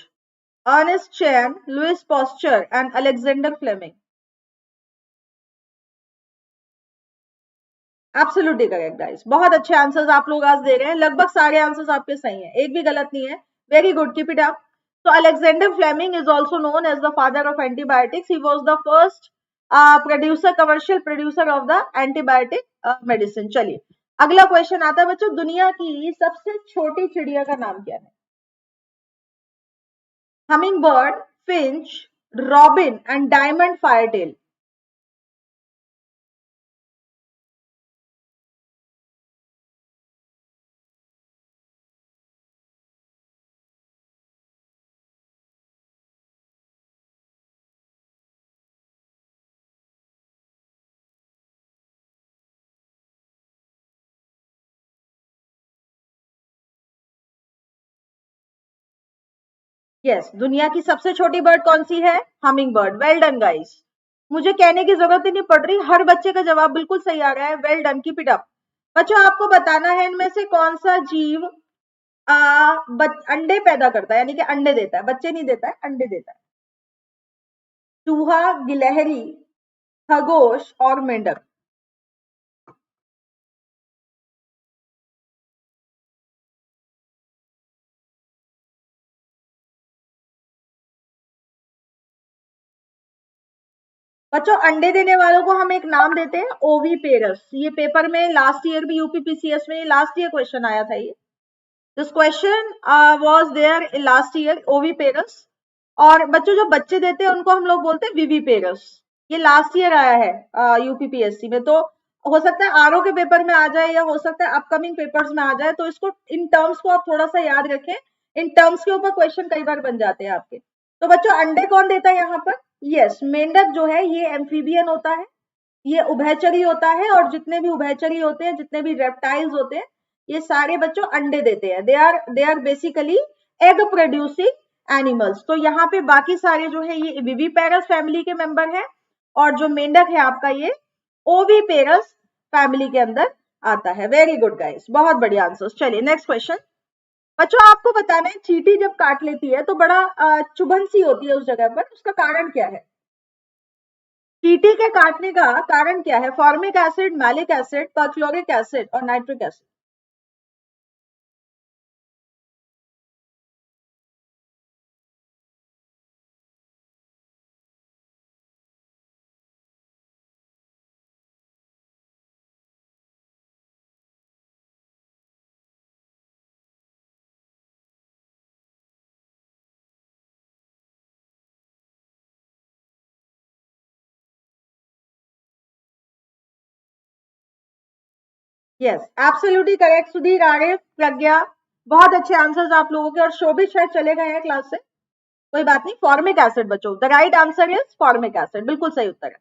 Ernest Chain, Louis Pasteur and Alexander Fleming. Absolutely correct guys, बहुत अच्छे आंसर्स आप लोग आज दे रहे हैं, लगभग सारे आंसर्स आपके सही हैं, एक भी गलत नहीं है। Very good, keep it up. So Alexander Fleming is also known as the father of antibiotics. He was the first commercial producer of the antibiotic medicine. चलिए अगला क्वेश्चन आता है बच्चों, दुनिया की सबसे छोटी चिड़िया का नाम क्या है? Hummingbird, finch, robin and diamond firetail. Yes, दुनिया की सबसे छोटी बर्ड कौन सी है? Hummingbird. Well done guys, मुझे कहने की जरूरत ही नहीं पड़ रही, हर बच्चे का जवाब बिल्कुल सही आ रहा है। Well done, keep it up. बच्चों आपको बताना है इनमें से कौन सा जीव अंडे पैदा करता है, यानी कि अंडे देता है, बच्चे नहीं देता है, अंडे देता है। चूहा, गिलहरी, खरगोश और मेंढक। बच्चों अंडे देने वालों को हम एक नाम देते हैं, ओवीपेरस। ये पेपर में लास्ट ईयर भी यूपीपीसीएस में लास्ट ईयर क्वेश्चन आया था ये। This question was there in last year, oviparous. और बच्चों जो बच्चे देते हैं उनको हम लोग बोलते हैं विवीपेरस। ये लास्ट ईयर आया है यूपीपीएससी में, तो हो सकता है आरओ के पेपर में आ जाए या हो सकता है अपकमिंग पेपर्स में आ जाए, तो इसको इन टर्म्स को आप थोड़ा सा याद रखें। इन टर्म्स के ऊपर क्वेश्चन कई बार बन जाते हैं आपके। तो बच्चों अंडे कौन देता है यहाँ पर? यस, मेंढक जो है ये एम्फीबियन होता है, ये उभयचरी होता है, और जितने भी उभयचरी होते हैं, जितने भी रेप्टाइल्स होते हैं, ये सारे बच्चों अंडे देते हैं। They are basically egg producing animals. तो यहाँ पे बाकी सारे जो है ये विवीपेरस फैमिली के मेंबर है, और जो मेंढक है आपका ये ओवीपेरस फैमिली के अंदर आता है। वेरी गुड गाइस, बहुत बढ़िया आंसर्स। चलिए नेक्स्ट क्वेश्चन। बच्चों आपको बताना है चींटी जब काट लेती है तो बड़ा चुभन सी होती है उस जगह पर, उसका कारण क्या है? चींटी के काटने का कारण क्या है? Formic acid, malic acid, perchloric acid और nitric acid. Yes, absolutely correct. Sudhir, Arif, Pragya, बहुत अच्छे आंसर्स आप लोगों के। और शोभित शायद चले गए हैं क्लास से, कोई बात नहीं। फॉर्मिक एसिड बच्चों, the right answer is formic acid, बिल्कुल सही उत्तर है।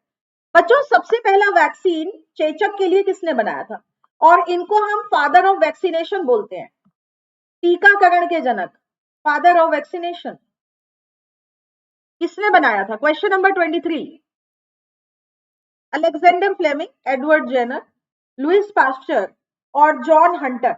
बच्चों सबसे पहला वैक्सीन चेचक के लिए किसने बनाया था? और इनको हम फादर ऑफ वैक्सीनेशन बोलते हैं, टीकाकरण के जनक, फादर ऑफ वैक्सीनेशन। किसने बनाया था? Question number 23। Alexander Fleming, Edward Jenner, Louis Pasteur और John Hunter.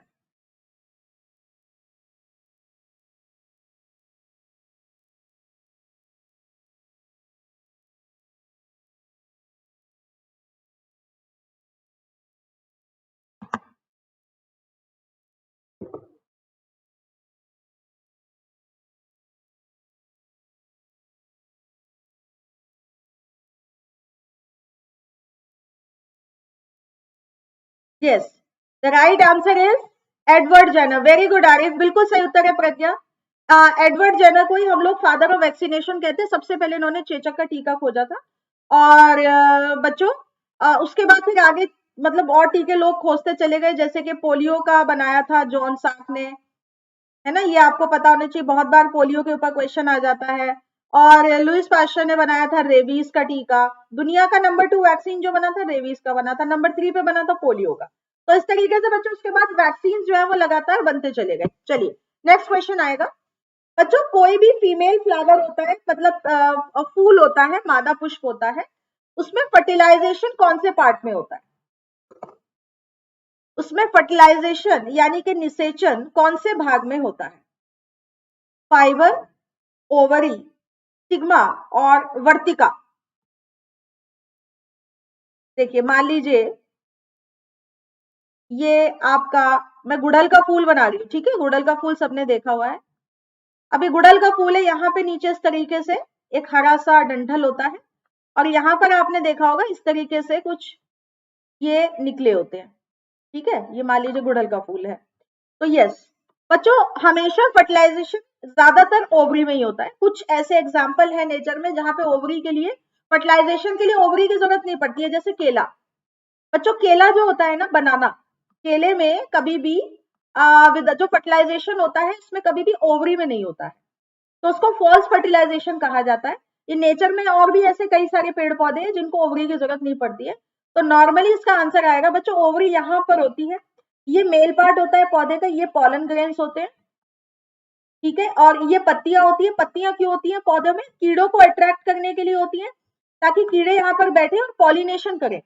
Yes, the right answer is Edward Jenner. Very good Arif, बिल्कुल सही उत्तर है प्रज्ञा। एडवर्ड जेनर को ही हम लोग फादर ऑफ वैक्सीनेशन कहते हैं। सबसे पहले इन्होंने चेचक का टीका खोजा था। और बच्चों उसके बाद फिर आगे मतलब और टीके लोग खोजते चले गए, जैसे कि पोलियो का बनाया था जॉन साक ने, है ना, ये आपको पता होना चाहिए, बहुत बार पोलियो के ऊपर क्वेश्चन आ जाता है। और लुइस पास्चर ने बनाया था रेबीज का टीका। दुनिया का नंबर 2 वैक्सीन जो बना था रेबीज का बना था, नंबर 3 पे बना था पोलियो का। तो इस तरीके से बच्चों उसके बाद वैक्सीन जो है वो लगातार बनते चले गए। चलिए नेक्स्ट क्वेश्चन आएगा। बच्चों कोई भी फीमेल फ्लावर होता है, मतलब फूल होता है, मादा पुष्प होता है, उसमें फर्टिलाइजेशन कौन से पार्ट में होता है? उसमें फर्टिलाइजेशन यानी कि निषेचन कौन से भाग में होता है? फाइबर, ओवरी, सिग्मा और वर्तिका। देखिए मान लीजिए ये आपका, मैं गुड़हल का फूल बना रही हूँ, ठीक है, गुड़हल का फूल सबने देखा हुआ है। अभी गुड़हल का फूल है, यहाँ पे नीचे इस तरीके से एक हरा सा डंठल होता है, और यहाँ पर आपने देखा होगा इस तरीके से कुछ ये निकले होते हैं, ठीक है, ये मान लीजिए गुड़हल का फूल है। तो यस बच्चों, हमेशा फर्टिलाइजेशन ज्यादातर ओवरी में ही होता है। कुछ ऐसे एग्जाम्पल है नेचर में जहां पे ओवरी के लिए, फर्टिलाइजेशन के लिए ओवरी की जरूरत नहीं पड़ती है, जैसे केला। बच्चों केला जो होता है ना, बनाना, केले में कभी भी जो फर्टिलाइजेशन होता है इसमें कभी भी ओवरी में नहीं होता है, तो उसको फॉल्स फर्टिलाइजेशन कहा जाता है। ये नेचर में और भी ऐसे कई सारे पेड़ पौधे हैं जिनको ओवरी की जरूरत नहीं पड़ती है। तो नॉर्मली इसका आंसर आएगा बच्चों, ओवरी यहाँ पर होती है। ये मेल पार्ट होता है पौधे का, ये पॉलन ग्रेन्स होते हैं, ठीक है। और ये पत्तियां होती है, पत्तियां क्यों होती हैं पौधों में? कीड़ों को अट्रैक्ट करने के लिए होती हैं, ताकि कीड़े यहाँ पर बैठे और पॉलिनेशन करें,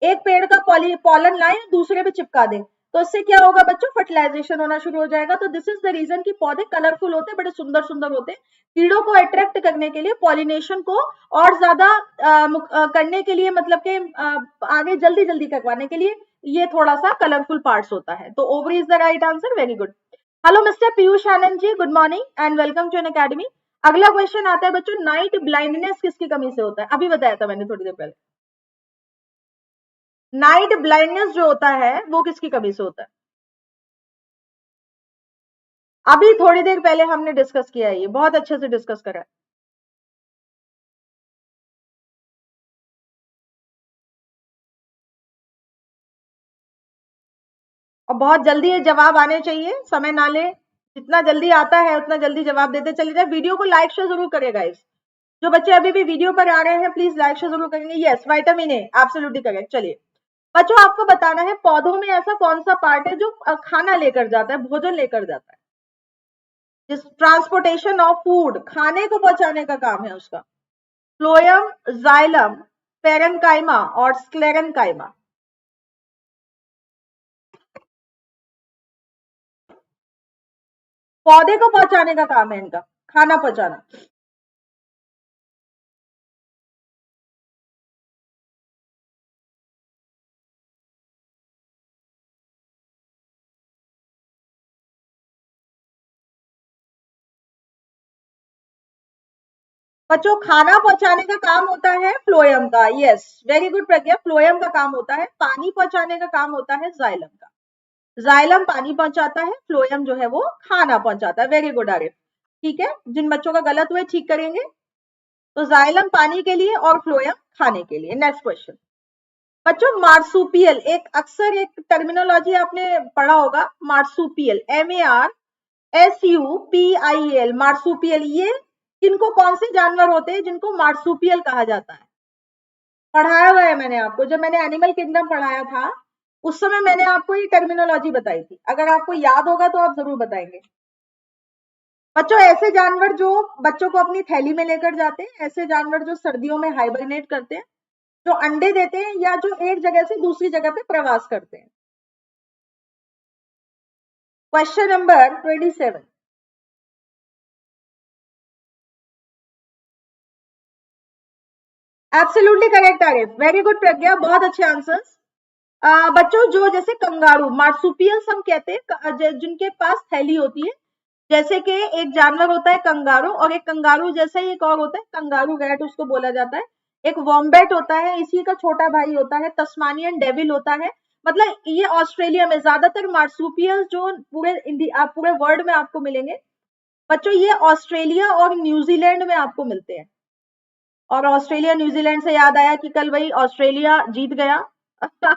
एक पेड़ का पॉलन लाए दूसरे पे चिपका दें, तो इससे क्या होगा बच्चों? फर्टिलाइजेशन होना शुरू हो जाएगा। तो दिस इज द रीजन कि पौधे कलरफुल होते हैं, बड़े सुंदर सुंदर होते हैं। कीड़ों को अट्रैक्ट करने के लिए, पॉलिनेशन को और ज्यादा करने के लिए, मतलब कि आगे जल्दी जल्दी करवाने के लिए ये थोड़ा सा कलरफुल पार्ट्स होता है। तो ovary is the right answer, very good. Hello mister Piyush Anand ji, good morning and welcome to Unacademy. अगला क्वेश्चन आता है बच्चों, नाइट ब्लाइंडनेस किसकी कमी से होता है? अभी बताया था मैंने थोड़ी देर पहले। नाइट ब्लाइंडनेस जो होता है वो किसकी कमी से होता है? अभी थोड़ी देर पहले हमने डिस्कस किया है, ये बहुत अच्छे से डिस्कस करा है। और बहुत जल्दी ये जवाब आने चाहिए, समय ना ले, जितना जल्दी आता है उतना जल्दी जवाब देते चले जाए। वीडियो को लाइक शेयर जरूर करेगा इस, जो बच्चे अभी भी वीडियो पर आ रहे हैं प्लीज लाइक शेयर जरूर करेंगे। Yes, vitamin A, absolutely correct. चलिए बच्चों, आपको बताना है पौधों में ऐसा कौन सा पार्ट है जो खाना लेकर जाता है, भोजन लेकर जाता है, जिस ट्रांसपोर्टेशन ऑफ फूड, खाने को पहुंचाने का काम है उसका। फ्लोएम, जाइलम, पेरेन्काइमा और स्क्लेरेन्काइमा। पौधे को पहुंचाने का काम है इनका, खाना पहुंचाना। बच्चों, खाना पहुंचाने का काम होता है फ्लोएम का। यस, वेरी गुड प्रज्ञा, फ्लोएम का काम होता है। पानी पहुंचाने का काम होता है जाइलम का। जाइलम पानी पहुंचाता है, फ्लोएम जो है वो खाना पहुंचाता है। Very good Arif. ठीक है, जिन बच्चों का गलत हुए ठीक करेंगे। तो जाइलम पानी के लिए और फ्लोएम खाने के लिए। नेक्स्ट क्वेश्चन बच्चों, मार्सुपियल, एक अक्सर एक टर्मिनोलॉजी आपने पढ़ा होगा, मार्सुपियल, MARSUPIEL, मार्सुपियल, ये किनको, कौन से जानवर होते हैं जिनको मार्सुपियल कहा जाता है? पढ़ाया हुआ है मैंने आपको, जब मैंने एनिमल किंगडम पढ़ाया था उस समय मैंने आपको ये टर्मिनोलॉजी बताई थी। अगर आपको याद होगा तो आप जरूर बताएंगे। बच्चों, ऐसे जानवर जो बच्चों को अपनी थैली में लेकर जाते हैं, ऐसे जानवर जो सर्दियों में हाइबरनेट करते हैं, जो अंडे देते हैं या जो एक जगह से दूसरी जगह पे प्रवास करते हैं। Question number 27। Absolutely correct Arif, very good Pragya, बहुत अच्छे आंसर्स। बच्चों, जो जैसे कंगारू, मार्सुपियल्स हम कहते हैं जिनके पास थैली होती है, जैसे कि एक जानवर होता है कंगारू, और एक कंगारू जैसा ही एक और होता है कंगारू रैट, उसको बोला जाता है। एक वॉम्बैट होता है, इसी का छोटा भाई होता है तस्मानियन डेविल होता है। मतलब ये ऑस्ट्रेलिया में ज्यादातर मार्सुपियल्स जो पूरे इंडिया, पूरे वर्ल्ड में आपको मिलेंगे बच्चों, ये ऑस्ट्रेलिया और न्यूजीलैंड में आपको मिलते हैं। और ऑस्ट्रेलिया न्यूजीलैंड से याद आया कि कल वही ऑस्ट्रेलिया जीत गया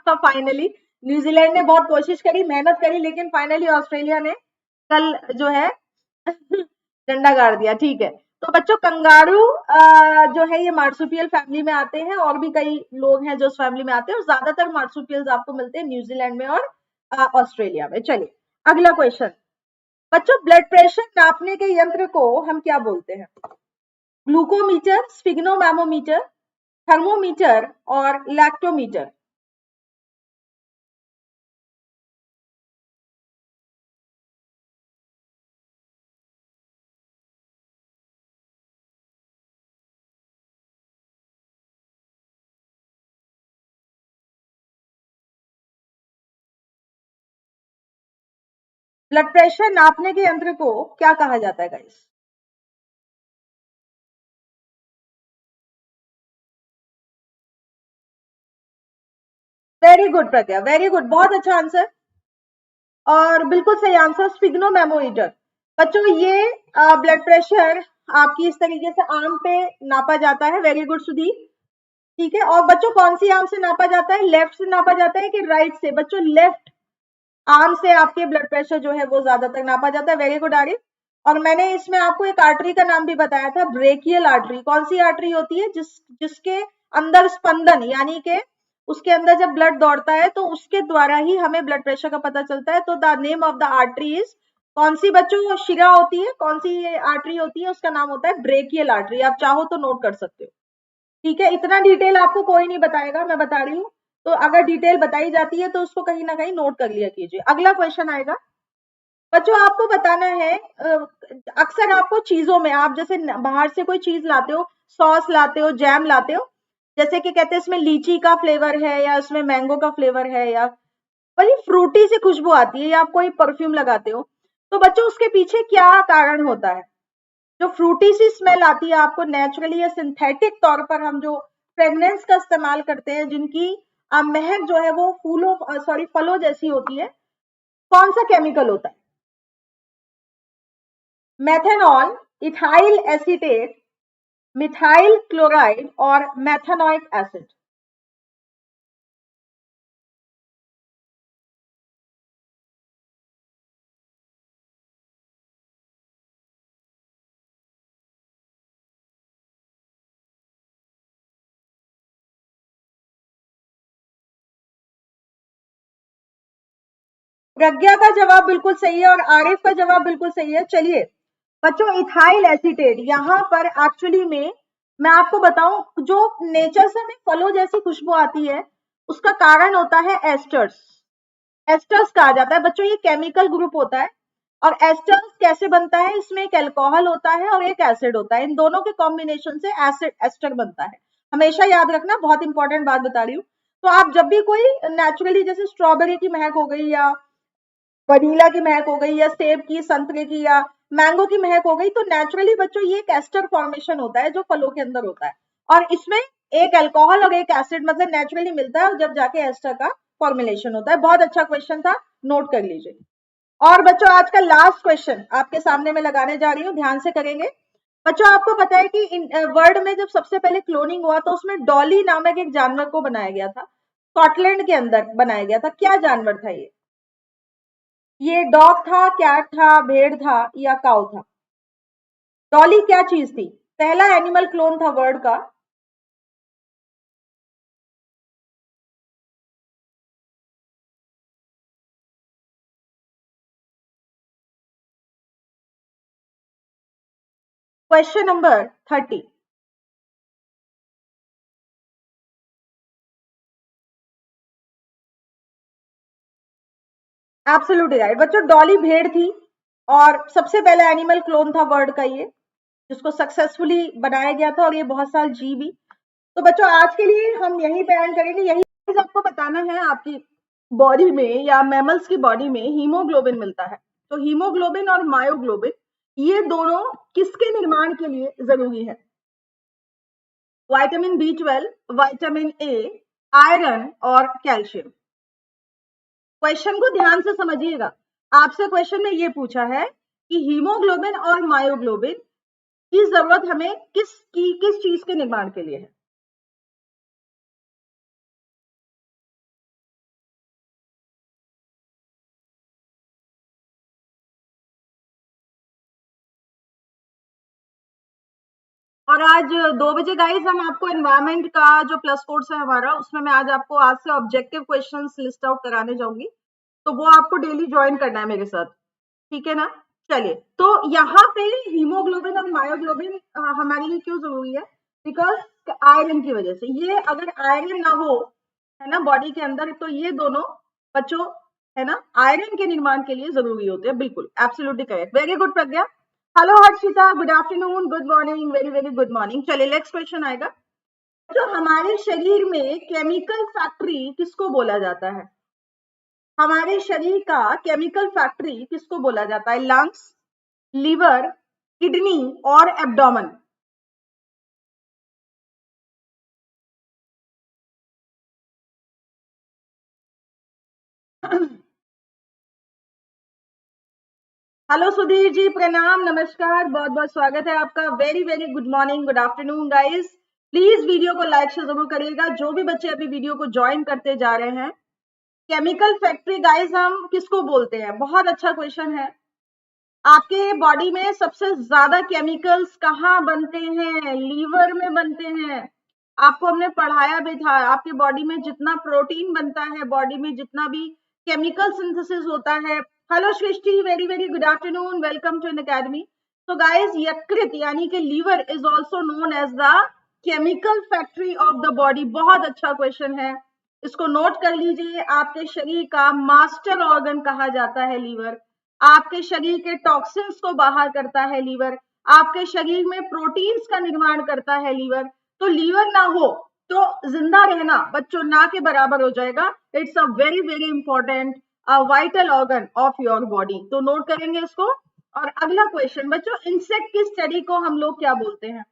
फाइनली। न्यूजीलैंड ने बहुत कोशिश करी, मेहनत करी, लेकिन फाइनली ऑस्ट्रेलिया ने कल जो है डंडा गाड़ दिया। ठीक है, तो बच्चों कंगारू जो है ये मार्सुपियल फैमिली में आते हैं, और भी कई लोग हैं जो उस फैमिली में आते हैं, और ज्यादातर मार्सुपियल्स आपको मिलते हैं न्यूजीलैंड में और ऑस्ट्रेलिया में। चलिए अगला क्वेश्चन बच्चों, ब्लड प्रेशर नापने के यंत्र को हम क्या बोलते हैं? ग्लूकोमीटर, स्फिग्नोमैमोमीटर, थर्मोमीटर और लैक्टोमीटर। ब्लड प्रेशर नापने के यंत्र को क्या कहा जाता है guys? Very good Pragya, very good, बहुत अच्छा आंसर, और बिल्कुल सही आंसर स्फिग्नोमेमोमीटर। बच्चों, ये ब्लड प्रेशर आपकी इस तरीके से आर्म पे नापा जाता है। Very good Sudeep. ठीक है, और बच्चों कौन सी आर्म से नापा जाता है? लेफ्ट से नापा जाता है कि राइट से? बच्चों लेफ्ट आर्म से आपके ब्लड प्रेशर जो है वो ज्यादातर नापा जाता है। Very good Arif. और मैंने इसमें आपको एक आर्टरी का नाम भी बताया था, ब्रेकियल आर्टरी। कौन सी आर्टरी होती है? जिसके अंदर स्पंदन, यानी कि उसके अंदर जब ब्लड दौड़ता है तो उसके द्वारा ही हमें ब्लड प्रेशर का पता चलता है। तो the name of the artery is कौन सी बच्चों शिरा होती है, कौन सी आर्टरी होती है, उसका नाम होता है ब्रेकियल आर्टरी। आप चाहो तो नोट कर सकते हो। ठीक है, इतना डिटेल आपको कोई नहीं बताएगा, मैं बता रही हूँ। तो अगर डिटेल बताई जाती है तो उसको कहीं ना कहीं नोट कर लिया कीजिए। अगला क्वेश्चन आएगा बच्चों, आपको बताना है अक्सर आपको चीजों में, आप जैसे बाहर से कोई चीज लाते हो, सॉस लाते हो, जैम लाते हो, जैसे कि कहते हैं इसमें लीची का फ्लेवर है या इसमें मैंगो का फ्लेवर है या बड़ी फ्रूटी सी खुशबू आती है, या आप कोई परफ्यूम लगाते हो, तो बच्चों उसके पीछे क्या कारण होता है? जो फ्रूटी सी स्मेल आती है आपको नेचुरली या सिंथेटिक तौर पर, हम जो फ्रेगनेंस का इस्तेमाल करते हैं, जिनकी महक जो है वो फूलों सॉरी फलों जैसी होती है, कौन सा केमिकल होता है? Methanol, ethyl acetate, methyl chloride और मेथेनोइक एसिड। प्रज्ञा का जवाब बिल्कुल सही है और आरिफ का जवाब बिल्कुल सही है। चलिए बच्चों, इथाइल एसीटेट यहाँ पर एक्चुअली में मैं आपको बताऊं, जो नेचर से हमें फलों जैसी खुशबू आती है, उसका कारण होता है एस्टर्स। एस्टर्स कहा जाता है बच्चों, ये केमिकल ग्रुप होता है। और एस्टर्स कैसे बनता है? इसमें एक अल्कोहल होता है और एक एसिड होता है, इन दोनों के कॉम्बिनेशन से एसिड एस्टर बनता है। हमेशा याद रखना, बहुत इंपॉर्टेंट बात बता रही हूँ। तो आप जब भी कोई नेचुरली, जैसे स्ट्रॉबेरी की महक हो गई या वनीला की महक हो गई या सेब की, संतरे की या मैंगो की महक हो गई, तो नेचुरली बच्चों ये एक एस्टर फॉर्मेशन होता है जो फलों के अंदर होता है। और इसमें एक अल्कोहल और एक एसिड मतलब नेचुरली मिलता है, और जब जाके एस्टर का फॉर्मुलेशन होता है। बहुत अच्छा क्वेश्चन था, नोट कर लीजिए। और बच्चों आज का लास्ट क्वेश्चन आपके सामने मैं लगाने जा रही हूँ, ध्यान से करेंगे। बच्चों आपको पता है कि वर्ल्ड में जब सबसे पहले क्लोनिंग हुआ तो उसमें डॉली नामक एक जानवर को बनाया गया था, स्कॉटलैंड के अंदर बनाया गया था। क्या जानवर था ये डॉग था, कैट था, भेड़ था या काउ था? डॉली क्या चीज थी? पहला एनिमल क्लोन था वर्ल्ड का। Question number 30। एब्सोल्युटली राइट बच्चों, डॉली भेड़ थी और सबसे पहला एनिमल क्लोन था वर्ल्ड का ये, जिसको सक्सेसफुली बनाया गया था, और ये बहुत साल जी भी। तो बच्चों आज के लिए हम यही पे एंड करेंगे। यही चीज आपको बताना है, आपकी बॉडी में या मैमल्स की बॉडी में हीमोग्लोबिन मिलता है। तो हीमोग्लोबिन और मायोग्लोबिन ये दोनों किसके निर्माण के लिए जरूरी है? Vitamin B12, vitamin A, iron और कैल्शियम। क्वेश्चन को ध्यान से समझिएगा। आपसे क्वेश्चन में ये पूछा है कि हीमोग्लोबिन और मायोग्लोबिन की जरूरत हमें किस चीज के निर्माण के लिए है? और आज 2 बजे गाइस हम आपको एनवायरमेंट का जो प्लस कोर्स है हमारा, उसमें मैं आज आपको आज से ऑब्जेक्टिव क्वेश्चंस लिस्ट आउट कराने जाऊंगी। तो वो आपको डेली ज्वाइन करना है मेरे साथ, ठीक है ना? चलिए, तो यहाँ पे हीमोग्लोबिन और मायोग्लोबिन हमारे लिए क्यों जरूरी है? बिकॉज आयरन की वजह से। ये अगर आयरन ना हो, है ना, बॉडी के अंदर, तो ये दोनों बच्चों, है ना, आयरन के निर्माण के लिए जरूरी होते हैं। बिल्कुल absolutely correct, very good Pragya. Hello Harshita, good afternoon, good morning, very very good morning. चलिए नेक्स्ट क्वेश्चन आएगा। जो हमारे शरीर में केमिकल फैक्ट्री किसको बोला जाता है? हमारे शरीर का केमिकल फैक्ट्री किसको बोला जाता है? लंग्स, लीवर, किडनी और एब्डोमेन। हेलो सुधीर जी, प्रणाम, नमस्कार, बहुत बहुत स्वागत है आपका। Very very good morning, good afternoon guys. Please video को लाइक से जरूर करिएगा, जो भी बच्चे अभी वीडियो को ज्वाइन करते जा रहे हैं। केमिकल फैक्ट्री गाइस हम किसको बोलते हैं? बहुत अच्छा क्वेश्चन है। आपके बॉडी में सबसे ज्यादा केमिकल्स कहाँ बनते हैं? लीवर में बनते हैं। आपको हमने पढ़ाया भी था, आपके बॉडी में जितना प्रोटीन बनता है, बॉडी में जितना भी केमिकल सिंथेसिस होता है, hello Srishti, very very good afternoon, welcome to Unacademy. तो गाइस, यकृत यानी कि liver is also known as the chemical factory of the body. बहुत अच्छा क्वेश्चन है, इसको नोट कर लीजिए। आपके शरीर का मास्टर ऑर्गन कहा जाता है लीवर। आपके शरीर के टॉक्सिन्स को बाहर करता है लीवर। आपके शरीर में प्रोटीन्स का निर्माण करता है लीवर। तो लीवर ना हो तो जिंदा रहना बच्चों ना के बराबर हो जाएगा। It's a very very important vital organ of your body. तो नोट करेंगे इसको। और अगला क्वेश्चन बच्चों, इंसेक्ट की स्टडी को हम लोग क्या बोलते हैं?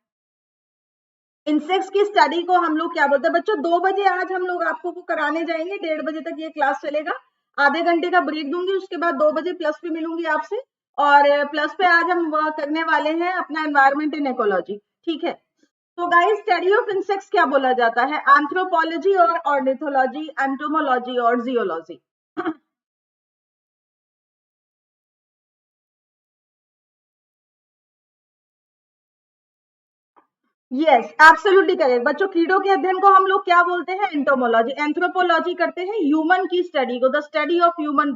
इंसेक्ट्स की स्टडी को हम लोग क्या बोलते हैं बच्चों? 2 बजे आज हम लोग आपको को कराने जाएंगे, 1:30 बजे तक ये क्लास चलेगा। आधे घंटे का ब्रेक दूंगी, उसके बाद 2 बजे प्लस पे मिलूंगी आपसे। और प्लस पे आज हम करने वाले हैं अपना एनवायरमेंट इन इकोलॉजी, ठीक है? तो गाइस, स्टडी ऑफ इंसेक्ट्स क्या बोला जाता है? एंथ्रोपोलॉजी और ऑर्निथोलॉजी, एंटोमोलॉजी और जियोलॉजी। यस, एब्सोल्युटली करेक्ट बच्चों। कीड़ों के अध्ययन को हम लोग क्या बोलते हैं? एंटोमोलॉजी। एंथ्रोपोलॉजी करते हैं ह्यूमन की स्टडी को, the study of human.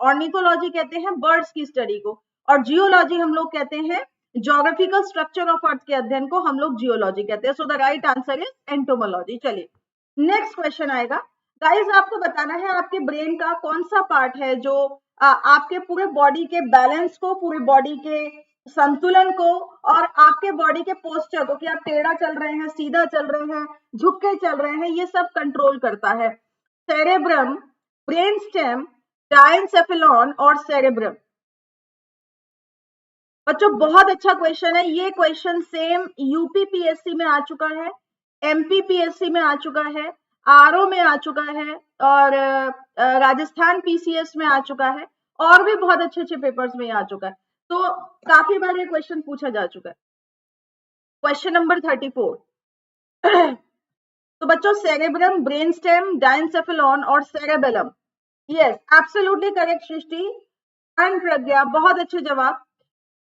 Ornithology कहते हैं बर्ड्स की स्टडी को। और जियोलॉजी हम लोग कहते हैं ज्योग्राफिकल स्ट्रक्चर ऑफ अर्थ के अध्ययन को हम लोग जियोलॉजी कहते हैं। So the right answer is entomology. चलिए नेक्स्ट क्वेश्चन आएगा। गाइस, आपको बताना है आपके ब्रेन का कौन सा पार्ट है जो आपके पूरे बॉडी के बैलेंस को, पूरे बॉडी के संतुलन को और आपके बॉडी के पोस्चर को, कि आप टेढ़ा चल रहे हैं, सीधा चल रहे हैं, झुक के चल रहे हैं, ये सब कंट्रोल करता है। सेरेब्रम, ब्रेन स्टेम, डायनसेफेलॉन और सेरेब्रम। बच्चों बहुत अच्छा क्वेश्चन है ये। क्वेश्चन सेम यूपीपीएससी में आ चुका है, एमपीपीएससी में आ चुका है, आरओ में आ चुका है और राजस्थान पीसीएस में आ चुका है और भी बहुत अच्छे अच्छे पेपर्स में आ चुका है। तो काफी बार ये क्वेश्चन पूछा जा चुका है। Question number 34। तो बच्चों, सेरेब्रम, ब्रेन स्टेम, डायनसेफेलॉन और cerebellum. Yes, absolutely correct Srishti and Pragya, बहुत अच्छे जवाब।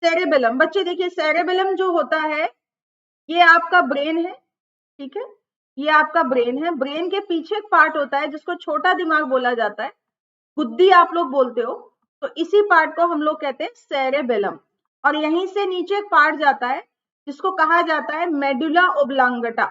सेरेबेलम बच्चे देखिए, सेरेबेलम जो होता है ये आपका ब्रेन है, ठीक है? ये आपका ब्रेन है। ब्रेन के पीछे एक पार्ट होता है जिसको छोटा दिमाग बोला जाता है, बुद्धि आप लोग बोलते हो। तो इसी पार्ट को हम लोग कहते हैं सेरेबेलम। और यहीं से नीचे एक पार्ट जाता है जिसको कहा जाता है मेडुला ओब्लांगटा,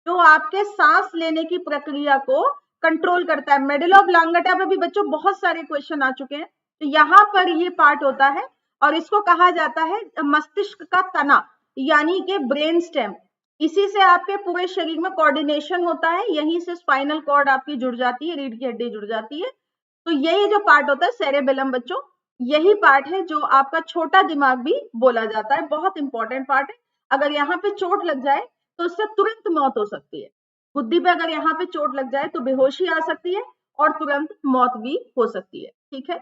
जो आपके सांस लेने की प्रक्रिया को कंट्रोल करता है। मेडुला ओब्लांगटा पे भी बच्चों बहुत सारे क्वेश्चन आ चुके हैं। तो यहाँ पर ये पार्ट होता है और इसको कहा जाता है मस्तिष्क का तना, यानी कि ब्रेन स्टेम। इसी से आपके पूरे शरीर में कोऑर्डिनेशन होता है, यहीं से स्पाइनल कॉर्ड आपकी जुड़ जाती है, रीढ़ की हड्डी जुड़ जाती है। तो यही जो पार्ट होता है सेरेबेलम बच्चों, यही पार्ट है जो आपका छोटा दिमाग भी बोला जाता है। बहुत इंपॉर्टेंट पार्ट है। अगर यहाँ पे चोट लग जाए तो उससे तुरंत मौत हो सकती है। बुद्धि पे अगर यहाँ पे चोट लग जाए तो बेहोशी आ सकती है और तुरंत मौत भी हो सकती है, ठीक है?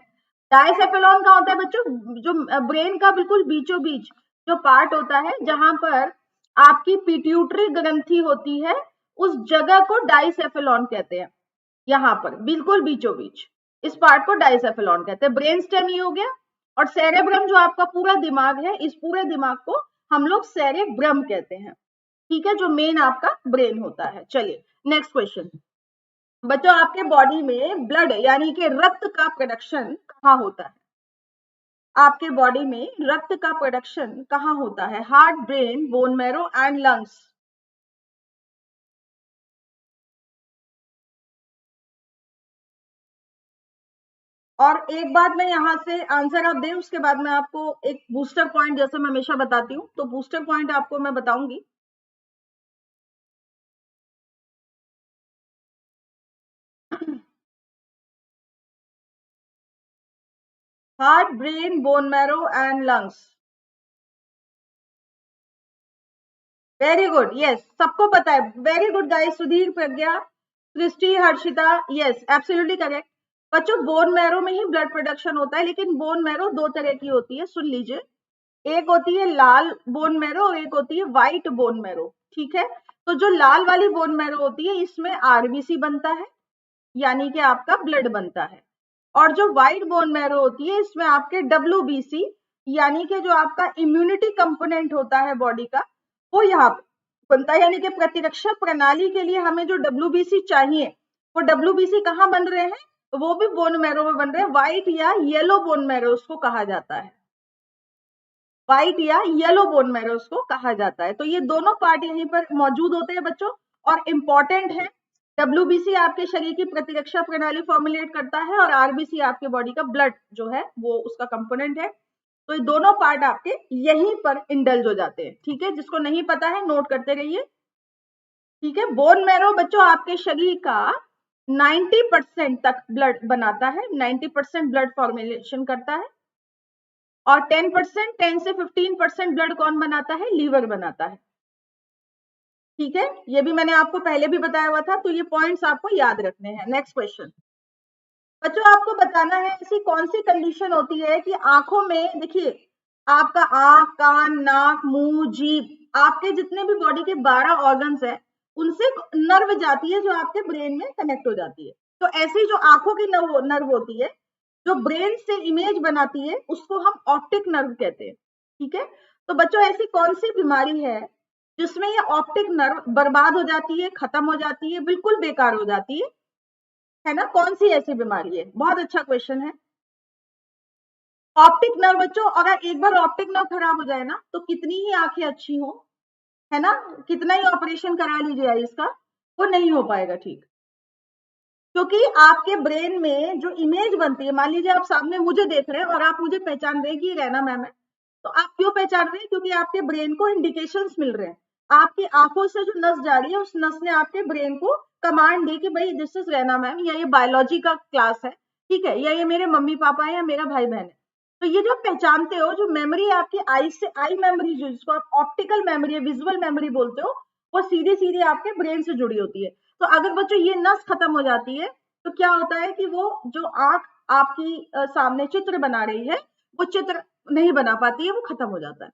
डायसेफेलॉन का होता है बच्चों, जो ब्रेन का बिल्कुल बीचों बीच जो पार्ट होता है जहां पर आपकी पिट्यूटरी ग्रंथि होती है, उस जगह को डाइसेफेलॉन कहते हैं। यहाँ पर बिल्कुल बीचों बीच इस पार्ट को डाइसेफेलॉन कहते हैं। ब्रेन स्टेम ये हो गया। और सेरेब्रम जो आपका पूरा दिमाग है, इस पूरे दिमाग को हम लोग सेरेब्रम कहते हैं, ठीक है? जो मेन आपका ब्रेन होता है। चलिए नेक्स्ट क्वेश्चन। बच्चों, आपके बॉडी में ब्लड यानी कि रक्त का प्रोडक्शन कहाँ होता है? आपके बॉडी में रक्त का प्रोडक्शन कहाँ होता है? Heart, brain, bone marrow and lungs. और एक बात मैं यहाँ से आंसर आप दें, उसके बाद मैं आपको एक बूस्टर पॉइंट, जैसे मैं हमेशा बताती हूँ, तो बूस्टर पॉइंट आपको मैं बताऊंगी। Heart, brain, bone marrow and lungs. Very good, yes, सबको पता है। वेरी गुड गाइस, सुधीर, प्रज्ञा, सृष्टि, हर्षिता, यस एब्सोल्युटली करेक्ट। बच्चों, बोन मैरो में ही ब्लड प्रोडक्शन होता है, लेकिन बोन मैरो दो तरह की होती है, सुन लीजिए। एक होती है लाल बोन मैरो और एक होती है व्हाइट बोन मैरो, ठीक है? तो जो लाल वाली बोन मैरो होती है, इसमें आरबीसी बनता है, यानी कि आपका ब्लड बनता है। और जो व्हाइट बोन मैरो होती है, इसमें आपके डब्ल्यूबीसी, यानी कि जो आपका इम्यूनिटी कंपोनेंट होता है बॉडी का, वो यहाँ बनता है। यानी कि प्रतिरक्षा प्रणाली के लिए हमें जो डब्ल्यूबीसी चाहिए, वो डब्ल्यूबीसी कहाँ बन रहे हैं? वो भी बोन मैरो में बन रहे हैं, व्हाइट या येलो बोन मैरो उसको कहा जाता है, व्हाइट या येलो बोन मैरो उसको कहा जाता है। तो ये दोनों पार्ट यहीं पर मौजूद होते हैं बच्चों, और इंपॉर्टेंट है। डब्ल्यूबीसी आपके शरीर की प्रतिरक्षा प्रणाली फॉर्मुलेट करता है, और आरबीसी आपके बॉडी का ब्लड जो है वो उसका कंपोनेंट है। तो ये दोनों पार्ट आपके यहीं पर इंडल्ज हो जाते हैं, ठीक है। जिसको नहीं पता है नोट करते रहिए, ठीक है। बोन मैरो बच्चों आपके शरीर का 90% तक ब्लड बनाता है, 90% ब्लड फॉर्मुलेशन करता है, और 10%, 10 से 15% ब्लड कौन बनाता है, लीवर बनाता है, ठीक है। ये भी मैंने आपको पहले भी बताया हुआ था, तो ये पॉइंट्स आपको याद रखने हैं। नेक्स्ट क्वेश्चन बच्चों, आपको बताना है ऐसी कौन सी कंडीशन होती है कि आंखों में, देखिए आपका आंख, कान, नाक, मुंह, जीभ, आपके जितने भी बॉडी के 12 ऑर्गन्स है उनसे नर्व जाती है जो आपके ब्रेन में कनेक्ट हो जाती है। तो ऐसी जो आंखों की नर्व होती है जो ब्रेन से इमेज बनाती है उसको हम ऑप्टिक नर्व कहते हैं, ठीक है। तो बच्चों ऐसी कौन सी बीमारी है जिसमें ये ऑप्टिक नर्व बर्बाद हो जाती है, खत्म हो जाती है, बिल्कुल बेकार हो जाती है ना। कौन सी ऐसी बीमारी है, बहुत अच्छा क्वेश्चन है। ऑप्टिक नर्व बच्चों, अगर एक बार ऑप्टिक नर्व खराब हो जाए ना तो कितनी ही आंखें अच्छी हो, है ना, कितना ही ऑपरेशन करा लीजिए इसका, वो नहीं हो पाएगा ठीक। क्योंकि आपके ब्रेन में जो इमेज बनती है, मान लीजिए आप सामने मुझे देख रहे हैं और आप मुझे पहचान रहे हैं कि रैना मैम है, तो आप क्यों पहचान रहे हैं, क्योंकि आपके ब्रेन को इंडिकेशंस मिल रहे हैं। आपकी आंखों से जो नस जा रही है उस नस ने आपके ब्रेन को कमांड दी कि भाई दिस इज रैना मैम, या ये बायोलॉजी का क्लास है, ठीक है, या ये मेरे मम्मी पापा है या मेरा भाई बहन है। तो ये जो पहचानते हो, जो मेमोरी आपकी आई से, आई मेमोरी जिसको आप ऑप्टिकल मेमोरी, विजुअल मेमोरी बोलते हो, वो सीधी सीधी आपके ब्रेन से जुड़ी होती है। तो अगर बच्चों ये नस खत्म हो जाती है तो क्या होता है कि वो जो आंख आपकी सामने चित्र बना रही है वो चित्र नहीं बना पाती है, वो खत्म हो जाता है।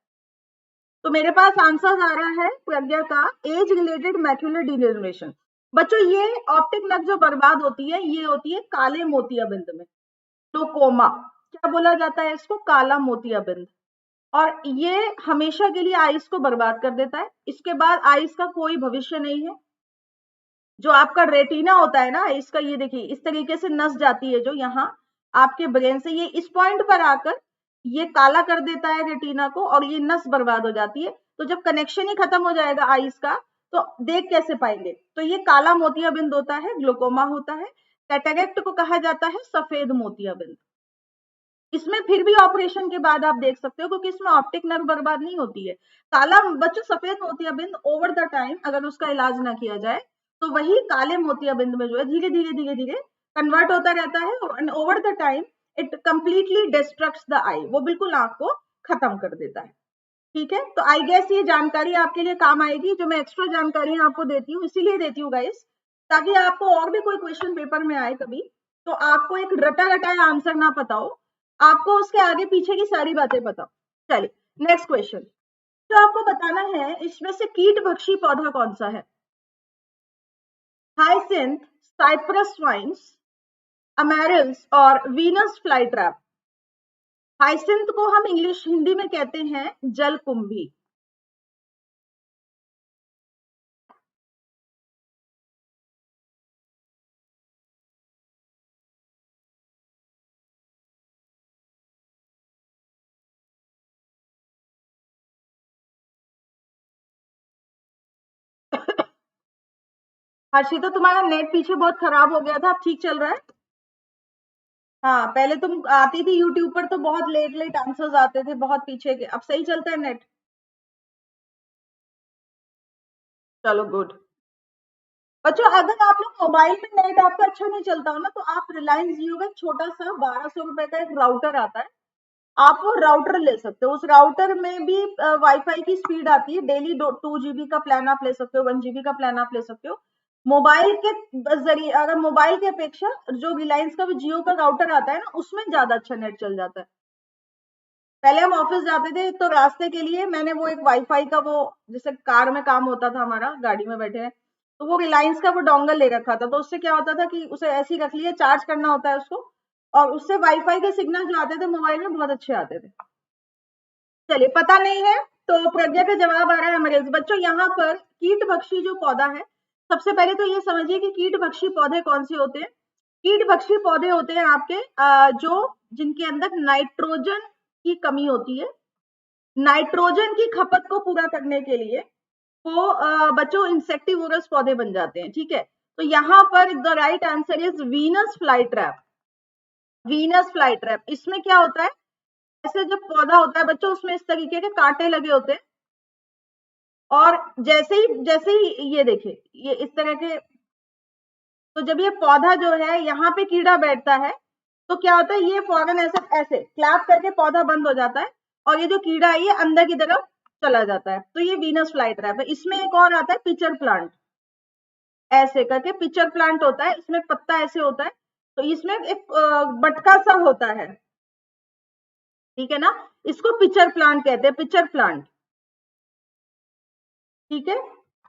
तो मेरे पास आंसर आ रहा है प्रज्ञा का, एज रिलेटेड मैक्यूलर डिजेनरेशन। बच्चों ये ऑप्टिक नर्व जो बर्बाद होती है ये होती है काले मोतियाबिंद में, ग्लूकोमा, क्या बोला जाता है इसको, काला मोतियाबिंद। और ये हमेशा के लिए आइस को बर्बाद कर देता है, इसके बाद आइस का कोई भविष्य नहीं है। जो आपका रेटिना होता है ना इसका, ये देखिए इस तरीके से नस जाती है जो यहाँ आपके ब्रेन से, ये इस पॉइंट पर आकर ये काला कर देता है रेटिना को और ये नस बर्बाद हो जाती है। तो जब कनेक्शन ही खत्म हो जाएगा आईज का तो देख कैसे पाएंगे। तो ये काला मोतियाबिंद होता है, ग्लूकोमा होता है। कैटरेक्ट को कहा जाता है सफेद मोतियाबिंद। इसमें फिर भी ऑपरेशन के बाद आप देख सकते हो क्योंकि इसमें ऑप्टिक नर्व बर्बाद नहीं होती है। काला बच्चों सफेद मोतियाबिंद ओवर द टाइम अगर उसका इलाज ना किया जाए तो वही काले मोतियाबिंद में जो है धीरे धीरे धीरे धीरे कन्वर्ट होता रहता है, और over the time it completely destructs the eye, वो बिल्कुल आंख को खत्म कर देता है, ठीक है। तो आई गेस ये जानकारी आपके लिए काम आएगी, जो मैं एक्स्ट्रा जानकारी आपको देती हूँ इसीलिए देती हूँ गाइस, ताकि आपको और भी कोई क्वेश्चन पेपर में आए कभी तो आपको एक रटा रटाया आंसर ना पता हो, आपको उसके आगे पीछे की सारी बातें पता हो। चलिए नेक्स्ट क्वेश्चन, तो आपको बताना है इसमें से कीट भक्षी पौधा कौन सा है। हाइसिंथ, साइप्रस वाइन्स, अमेरिल्स और वीनस फ्लाईट्रैप। हाइसिंथ को हम इंग्लिश हिंदी में कहते हैं जलकुंभी। हर्षिता तुम्हारा नेट पीछे बहुत खराब हो गया था, अब ठीक चल रहा है। हाँ पहले तुम आती थी यूट्यूब पर तो बहुत लेट लेट आंसर्स आते थे, बहुत पीछे के, अब सही चलता है नेट। चलो गुड। बच्चों अगर आप लोग मोबाइल में नेट आपका अच्छा नहीं चलता हो ना तो आप रिलायंस जियो का छोटा सा 1200 रुपए का एक राउटर आता है, आप वो राउटर ले सकते हो। उस राउटर में भी वाईफाई की स्पीड आती है, डेली 2 GB का प्लान आप ले सकते हो, 1 GB का प्लान आप ले सकते हो। मोबाइल के जरिए, अगर मोबाइल के अपेक्षा जो रिलायंस का भी जियो का राउटर आता है ना उसमें ज्यादा अच्छा नेट चल जाता है। पहले हम ऑफिस जाते थे तो रास्ते के लिए मैंने वो एक वाईफाई का, वो जैसे कार में काम होता था हमारा, गाड़ी में बैठे हैं तो वो रिलायंस का वो डोंगल ले रखा था, तो उससे क्या होता था कि उसे ऐसे ही रख लिया, चार्ज करना होता है उसको, और उससे वाईफाई के सिग्नल जो आते थे मोबाइल में बहुत अच्छे आते थे। चलिए पता नहीं है तो प्रज्ञा का जवाब आ रहा है अमरेश। बच्चों यहाँ पर कीट भक्षी जो पौधा है, सबसे पहले तो ये समझिए कि कीट भक्षी पौधे कौन से होते हैं। कीट भक्षी पौधे होते हैं आपके जो जिनके अंदर नाइट्रोजन की कमी होती है। नाइट्रोजन की खपत को पूरा करने के लिए वो बच्चों इंसेक्टिवोरस पौधे बन जाते हैं। ठीक है, तो यहाँ पर the right answer is Venus fly trap. Venus fly trap, इसमें क्या होता है, ऐसे जब पौधा होता है बच्चों उसमें इस तरीके के कांटे लगे होते हैं, और जैसे ही ये देखिए ये इस तरह के, तो जब ये पौधा जो है यहाँ पे कीड़ा बैठता है तो क्या होता है, ये फौरन ऐसे ऐसे क्लैप करके पौधा बंद हो जाता है और ये जो कीड़ा है ये अंदर की तरफ चला जाता है। तो ये वीनस फ्लाई ट्रैप है। इसमें एक और आता है पिचर प्लांट, ऐसे करके पिचर प्लांट होता है, इसमें पत्ता ऐसे होता है, तो इसमें एक बटका सा होता है। ठीक है ना, इसको पिचर प्लांट कहते हैं, पिचर प्लांट। ठीक है,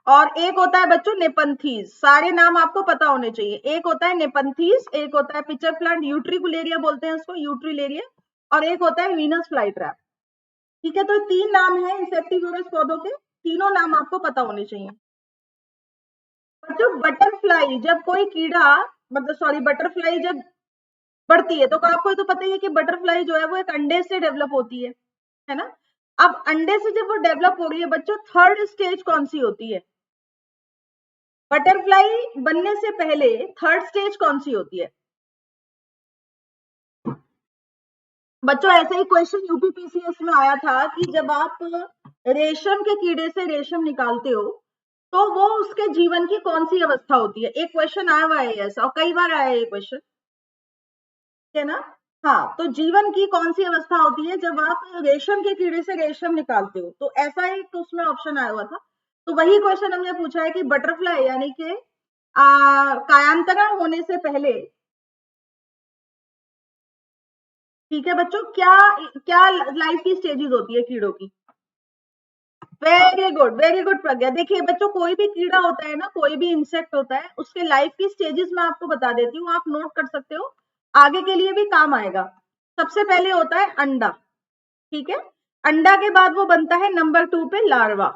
और एक होता है बच्चों नेपंथीज, सारे नाम आपको पता होने चाहिए। एक होता है नेपंथीज, एक होता है पिचर प्लांट, यूट्रिकुलेरिया बोलते हैं उसको, यूट्रिलेरिया, और एक होता है वीनस फ्लाई ट्रैप। ठीक है, तो तीन नाम है इंसेक्टिवोरस पौधों के, तीनों नाम आपको पता होने चाहिए। बच्चों बटरफ्लाई, जब कोई कीड़ा, मतलब सॉरी बटरफ्लाई जब बढ़ती है तो आपको तो पता ही है कि बटरफ्लाई जो है वो एक अंडे से डेवलप होती है ना। अब अंडे से जब वो डेवलप हो रही है बच्चों, थर्ड स्टेज कौन सी होती है, बटरफ्लाई बनने से पहले थर्ड स्टेज कौन सी होती है बच्चों? ऐसे ही क्वेश्चन यूपीपीसीएस में आया था कि जब आप रेशम के कीड़े से रेशम निकालते हो तो वो उसके जीवन की कौन सी अवस्था होती है। एक क्वेश्चन आया हुआ है ऐसा, और कई बार आया है ये क्वेश्चन, है ना। हाँ, तो जीवन की कौन सी अवस्था होती है जब आप रेशम के कीड़े से रेशम निकालते हो, तो ऐसा एक तो उसमें ऑप्शन आया हुआ था। तो वही क्वेश्चन हमने पूछा है कि बटरफ्लाई यानी कि कायांतरण होने से पहले, ठीक है बच्चों, क्या क्या लाइफ की स्टेजेस होती है कीड़ों की। वेरी गुड प्रज्ञा। देखिए बच्चों, कोई भी कीड़ा होता है ना, कोई भी इंसेक्ट होता है, उसके लाइफ की स्टेजेस मैं आपको बता देती हूँ, आप नोट कर सकते हो, आगे के लिए भी काम आएगा। सबसे पहले होता है अंडा, ठीक है, अंडा के बाद वो बनता है नंबर 2 पे लार्वा,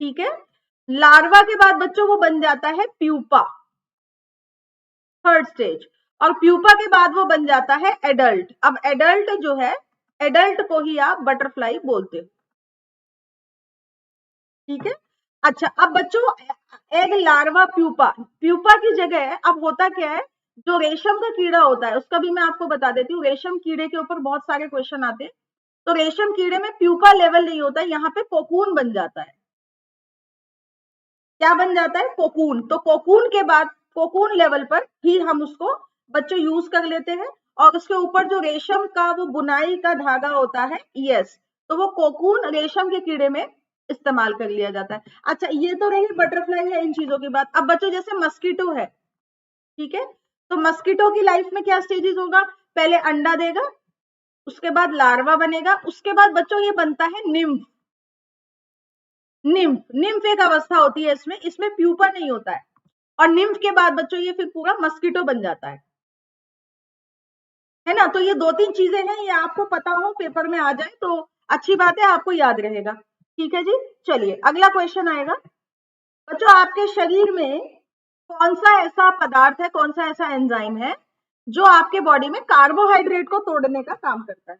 ठीक है, लार्वा के बाद बच्चों वो बन जाता है प्यूपा, थर्ड स्टेज, और प्यूपा के बाद वो बन जाता है एडल्ट। अब एडल्ट जो है, एडल्ट को ही आप बटरफ्लाई बोलते हो। ठीक है, अच्छा अब बच्चों, एग लार्वा प्यूपा, प्यूपा की जगह अब होता क्या है, जो रेशम का कीड़ा होता है उसका भी मैं आपको बता देती हूँ, रेशम कीड़े के ऊपर बहुत सारे क्वेश्चन आते हैं। तो रेशम कीड़े में प्यूपा लेवल नहीं होता, यहाँ पे कोकून बन जाता है। क्या बन जाता है, कोकून। तो कोकून के बाद, कोकून लेवल पर ही हम उसको बच्चों यूज कर लेते हैं, और उसके ऊपर जो रेशम का वो बुनाई का धागा होता है, यस, तो वो कोकून रेशम के कीड़े में इस्तेमाल कर लिया जाता है। अच्छा, ये तो रही बटरफ्लाई है इन चीजों की बात। अब बच्चों जैसे मस्कीटो है, ठीक है, तो मस्कीटो की लाइफ में क्या स्टेजेस होगा, पहले अंडा देगा, उसके बाद लार्वा बनेगा, उसके बाद बच्चों ये बनता है निम्फ। निम्फ, निम्फ एक अवस्था होती है इसमें, इसमें प्यूपा नहीं होता है, और निम्फ के बाद बच्चों ये फिर पूरा मस्कीटो बन जाता है ना। तो ये दो तीन चीजें हैं, ये आपको पता हो, पेपर में आ जाए तो अच्छी बात है, आपको याद रहेगा। ठीक है जी, चलिए अगला क्वेश्चन आएगा। बच्चों आपके शरीर में कौन सा ऐसा पदार्थ है, कौन सा ऐसा एंजाइम है जो आपके बॉडी में कार्बोहाइड्रेट को तोड़ने का काम करता है।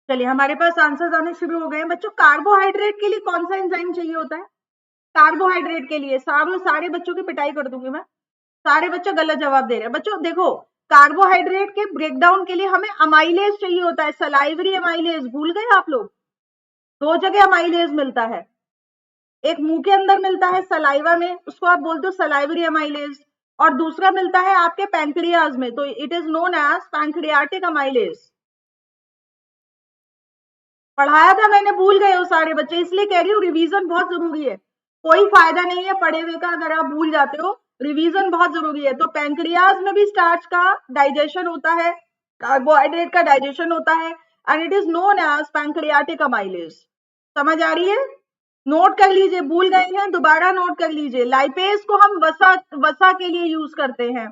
चलिए हमारे पास आंसर्स आने शुरू हो गए हैं बच्चों। कार्बोहाइड्रेट के लिए कौन सा एंजाइम चाहिए होता है? कार्बोहाइड्रेट के लिए सारे बच्चों की पिटाई कर दूंगी मैं। सारे बच्चे गलत जवाब दे रहे हैं। बच्चों देखो, कार्बोहाइड्रेट के ब्रेकडाउन के लिए हमें अमाइलेज चाहिए होता है, सलाइवरी अमाइलेज। भूल गए आप लोग? दो जगह अमाइलेज मिलता है, एक मुंह के अंदर मिलता है सलाइवा में, उसको आप बोलते हो सलाइवरी अमाइलेज, और दूसरा मिलता है आपके पैंक्रियाज में, तो it is known as pancreatic amylase. पढ़ाया था मैंने, भूल गए हो सारे बच्चे, इसलिए कह रही हूँ रिवीजन बहुत जरूरी है। कोई फायदा नहीं है पढ़े हुए का अगर आप भूल जाते हो, रिवीजन बहुत जरूरी है। तो पैंक्रियाज में भी स्टार्च का डाइजेशन होता है, कार्बोहाइड्रेट का डाइजेशन होता है, and it is known as pancreatic amylase. समझ आ रही है? नोट कर लीजिए, भूल गए हैं दोबारा नोट कर लीजिए। लाइपेज को हम वसा वसा के लिए यूज करते हैं,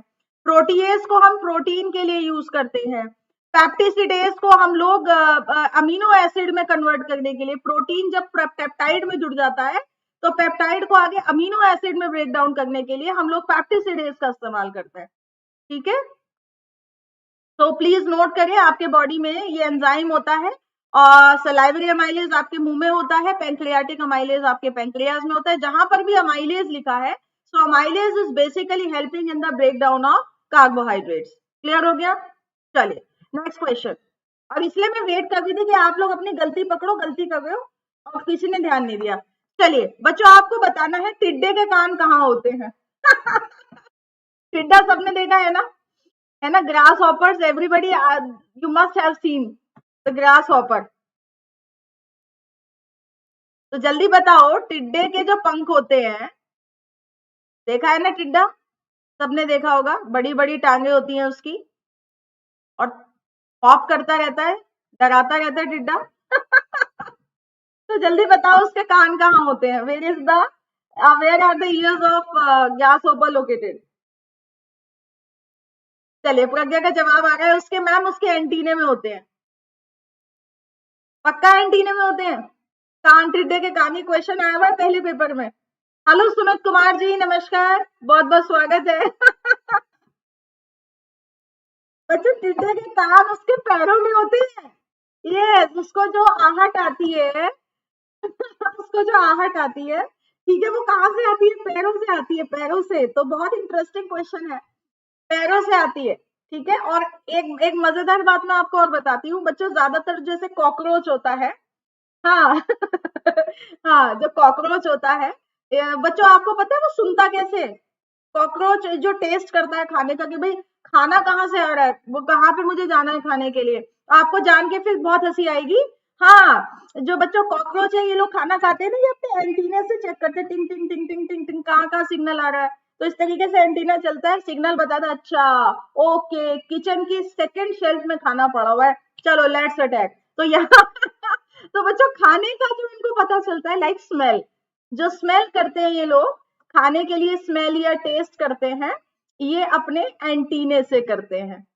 प्रोटीएज को हम प्रोटीन के लिए यूज करते हैं, पैप्टिसिडेज को हम लोग अमीनो एसिड में कन्वर्ट करने के लिए, प्रोटीन जब पेप्टाइड में जुड़ जाता है तो पेप्टाइड को आगे अमीनो एसिड में ब्रेक डाउन करने के लिए हम लोग पैप्टिसिडेज का इस्तेमाल करते हैं। ठीक है, तो प्लीज नोट करें, आपके बॉडी में ये एंजाइम होता है, और सलाइवरी अमाइलेज आपके मुंह में होता है, पैंक्रियाटिक अमाइलेज आपके पैंक्रियाज में होता है। जहां पर भी अमाइलेज लिखा है, so amylase is basically helping in the break down of carbohydrates. Clear हो गया? चलिए नेक्स्ट क्वेश्चन। और इसलिए मैं वेट कर रही थी कि आप लोग अपनी गलती पकड़ो, गलती कर रहे हो और किसी ने ध्यान नहीं दिया। चलिए बच्चों, आपको बताना है टिड्डे के कान कहाँ होते हैं। टिड्डा सबने देखा है ना, grass hoppers, everybody you must have seen the grass hopper. तो जल्दी बताओ, टिड्डे के जो पंख होते हैं, देखा है ना टिड्डा, सबने देखा होगा, बड़ी बड़ी टांगे होती हैं उसकी, और हॉप करता रहता है, डराता रहता है टिड्डा। तो जल्दी बताओ उसके कान कहाँ होते हैं? Where is the where are the ears of grasshopper located? चलिए प्रज्ञा का जवाब आ गया है, उसके मैम उसके एंटीने में होते हैं। पक्का एंटीने में होते हैं कान, टिड्डे के कान। ही क्वेश्चन आया हुआ है पहले पेपर में। हेलो सुमित कुमार जी, नमस्कार, बहुत बहुत स्वागत है। बच्चों टिड्डे के कान उसके पैरों में होते हैं। ये उसको जो आहट आती है, उसको जो आहट आती है, ठीक है, वो कहाँ से आती है? पैरों से आती है, पैरों से। तो बहुत इंटरेस्टिंग क्वेश्चन है, पैरों से आती है। ठीक है, और एक एक मजेदार बात मैं आपको और बताती हूँ बच्चों, ज्यादातर जैसे कॉकरोच होता है, हाँ हाँ, जो कॉकरोच होता है, बच्चों आपको पता है वो सुनता कैसे है? कॉकरोच जो टेस्ट करता है खाने का, कि भाई खाना कहाँ से आ रहा है, वो कहाँ पे मुझे जाना है खाने के लिए, आपको जान के फिर बहुत हंसी आएगी। हाँ, जो बच्चों कॉकरोच है, ये लोग खाना खाते हैं ना, ये अपने एंटीना से चेक करते हैं, टिंग टिंग टिंग टिंग टिंग टिंग, कहाँ कहाँ सिग्नल आ रहा है। तो इस तरीके से एंटीना चलता है, सिग्नल बताता है, अच्छा ओके किचन की सेकंड शेल्फ में खाना पड़ा हुआ है, चलो लेट्स अटैक। तो यहाँ तो बच्चों खाने का जो इनको पता चलता है, लाइक स्मेल, जो स्मेल करते हैं ये लोग खाने के लिए, स्मेल या टेस्ट करते हैं, ये अपने एंटीने से करते हैं।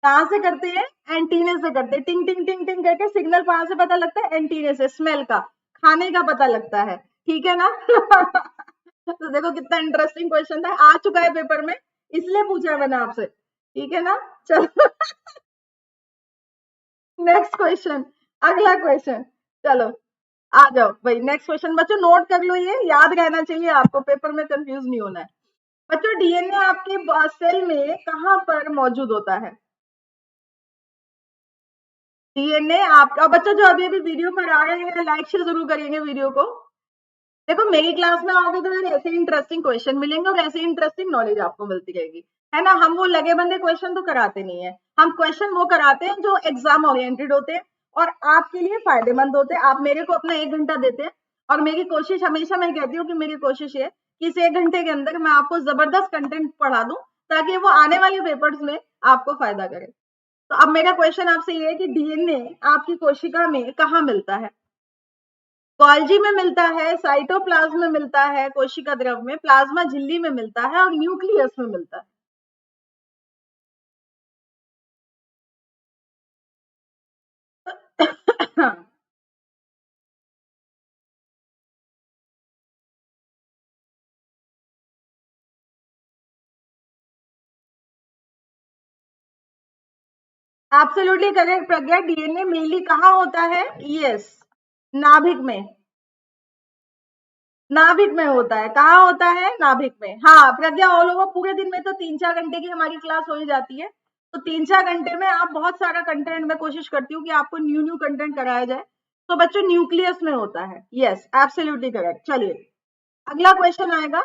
कहाँ से करते हैं? एंटीने से करते हैं, टिंग टिंग टिंग टिंग करके सिग्नल कहाँ से पता लगता है? एंटीने से, स्मेल का, खाने का पता लगता है। ठीक है ना? तो देखो कितना इंटरेस्टिंग क्वेश्चन था, आ चुका है पेपर में, इसलिए पूछा है मैंने आपसे। ठीक है ना? चलो नेक्स्ट क्वेश्चन, अगला क्वेश्चन। चलो आ जाओ भाई, नेक्स्ट क्वेश्चन। बच्चों नोट कर लो, ये याद रहना चाहिए आपको, पेपर में कंफ्यूज नहीं होना है। बच्चों डीएनए आपके सेल में कहाँ पर मौजूद होता है? डीएनए आपका, बच्चों जो अभी अभी वीडियो पर आ रहे हैं, लाइक शेयर जरूर करेंगे वीडियो को। देखो मेरी क्लास में आओगे तो यार ऐसे इंटरेस्टिंग क्वेश्चन मिलेंगे, और ऐसे इंटरेस्टिंग नॉलेज आपको मिलती रहेगी, है ना? हम वो लगे बंदे क्वेश्चन तो कराते नहीं है, हम क्वेश्चन वो कराते हैं जो एग्जाम ओरिएंटेड होते हैं और आपके लिए फायदेमंद होते हैं। आप मेरे को अपना 1 घंटा देते हैं, और मेरी कोशिश हमेशा, मैं कहती हूँ कि मेरी कोशिश ये कि इस 1 घंटे के अंदर मैं आपको जबरदस्त कंटेंट पढ़ा दूं, ताकि वो आने वाले पेपर्स में आपको फायदा करे। तो अब मेरा क्वेश्चन आपसे ये है कि डीएनए आपकी कोशिका में कहाँ मिलता है? गोल्जी में मिलता है, साइटोप्लाज्म में मिलता है, कोशिका द्रव में, प्लाज्मा झिल्ली में मिलता है, और न्यूक्लियस में मिलता है। एब्सोल्युटली करेक्ट प्रज्ञा। डीएनए मेनली कहाँ होता है? यस, नाभिक में। नाभिक में होता है। कहाँ होता है? नाभिक में। हाँ प्रज्ञा, ऑल ओवर पूरे दिन में तो 3-4 घंटे की हमारी क्लास हो ही जाती है, तो 3-4 घंटे में आप बहुत सारा कंटेंट, मैं कोशिश करती हूँ कि आपको न्यू न्यू कंटेंट कराया जाए। तो बच्चों न्यूक्लियस में होता है। Yes absolutely correct. चलिए अगला क्वेश्चन आएगा।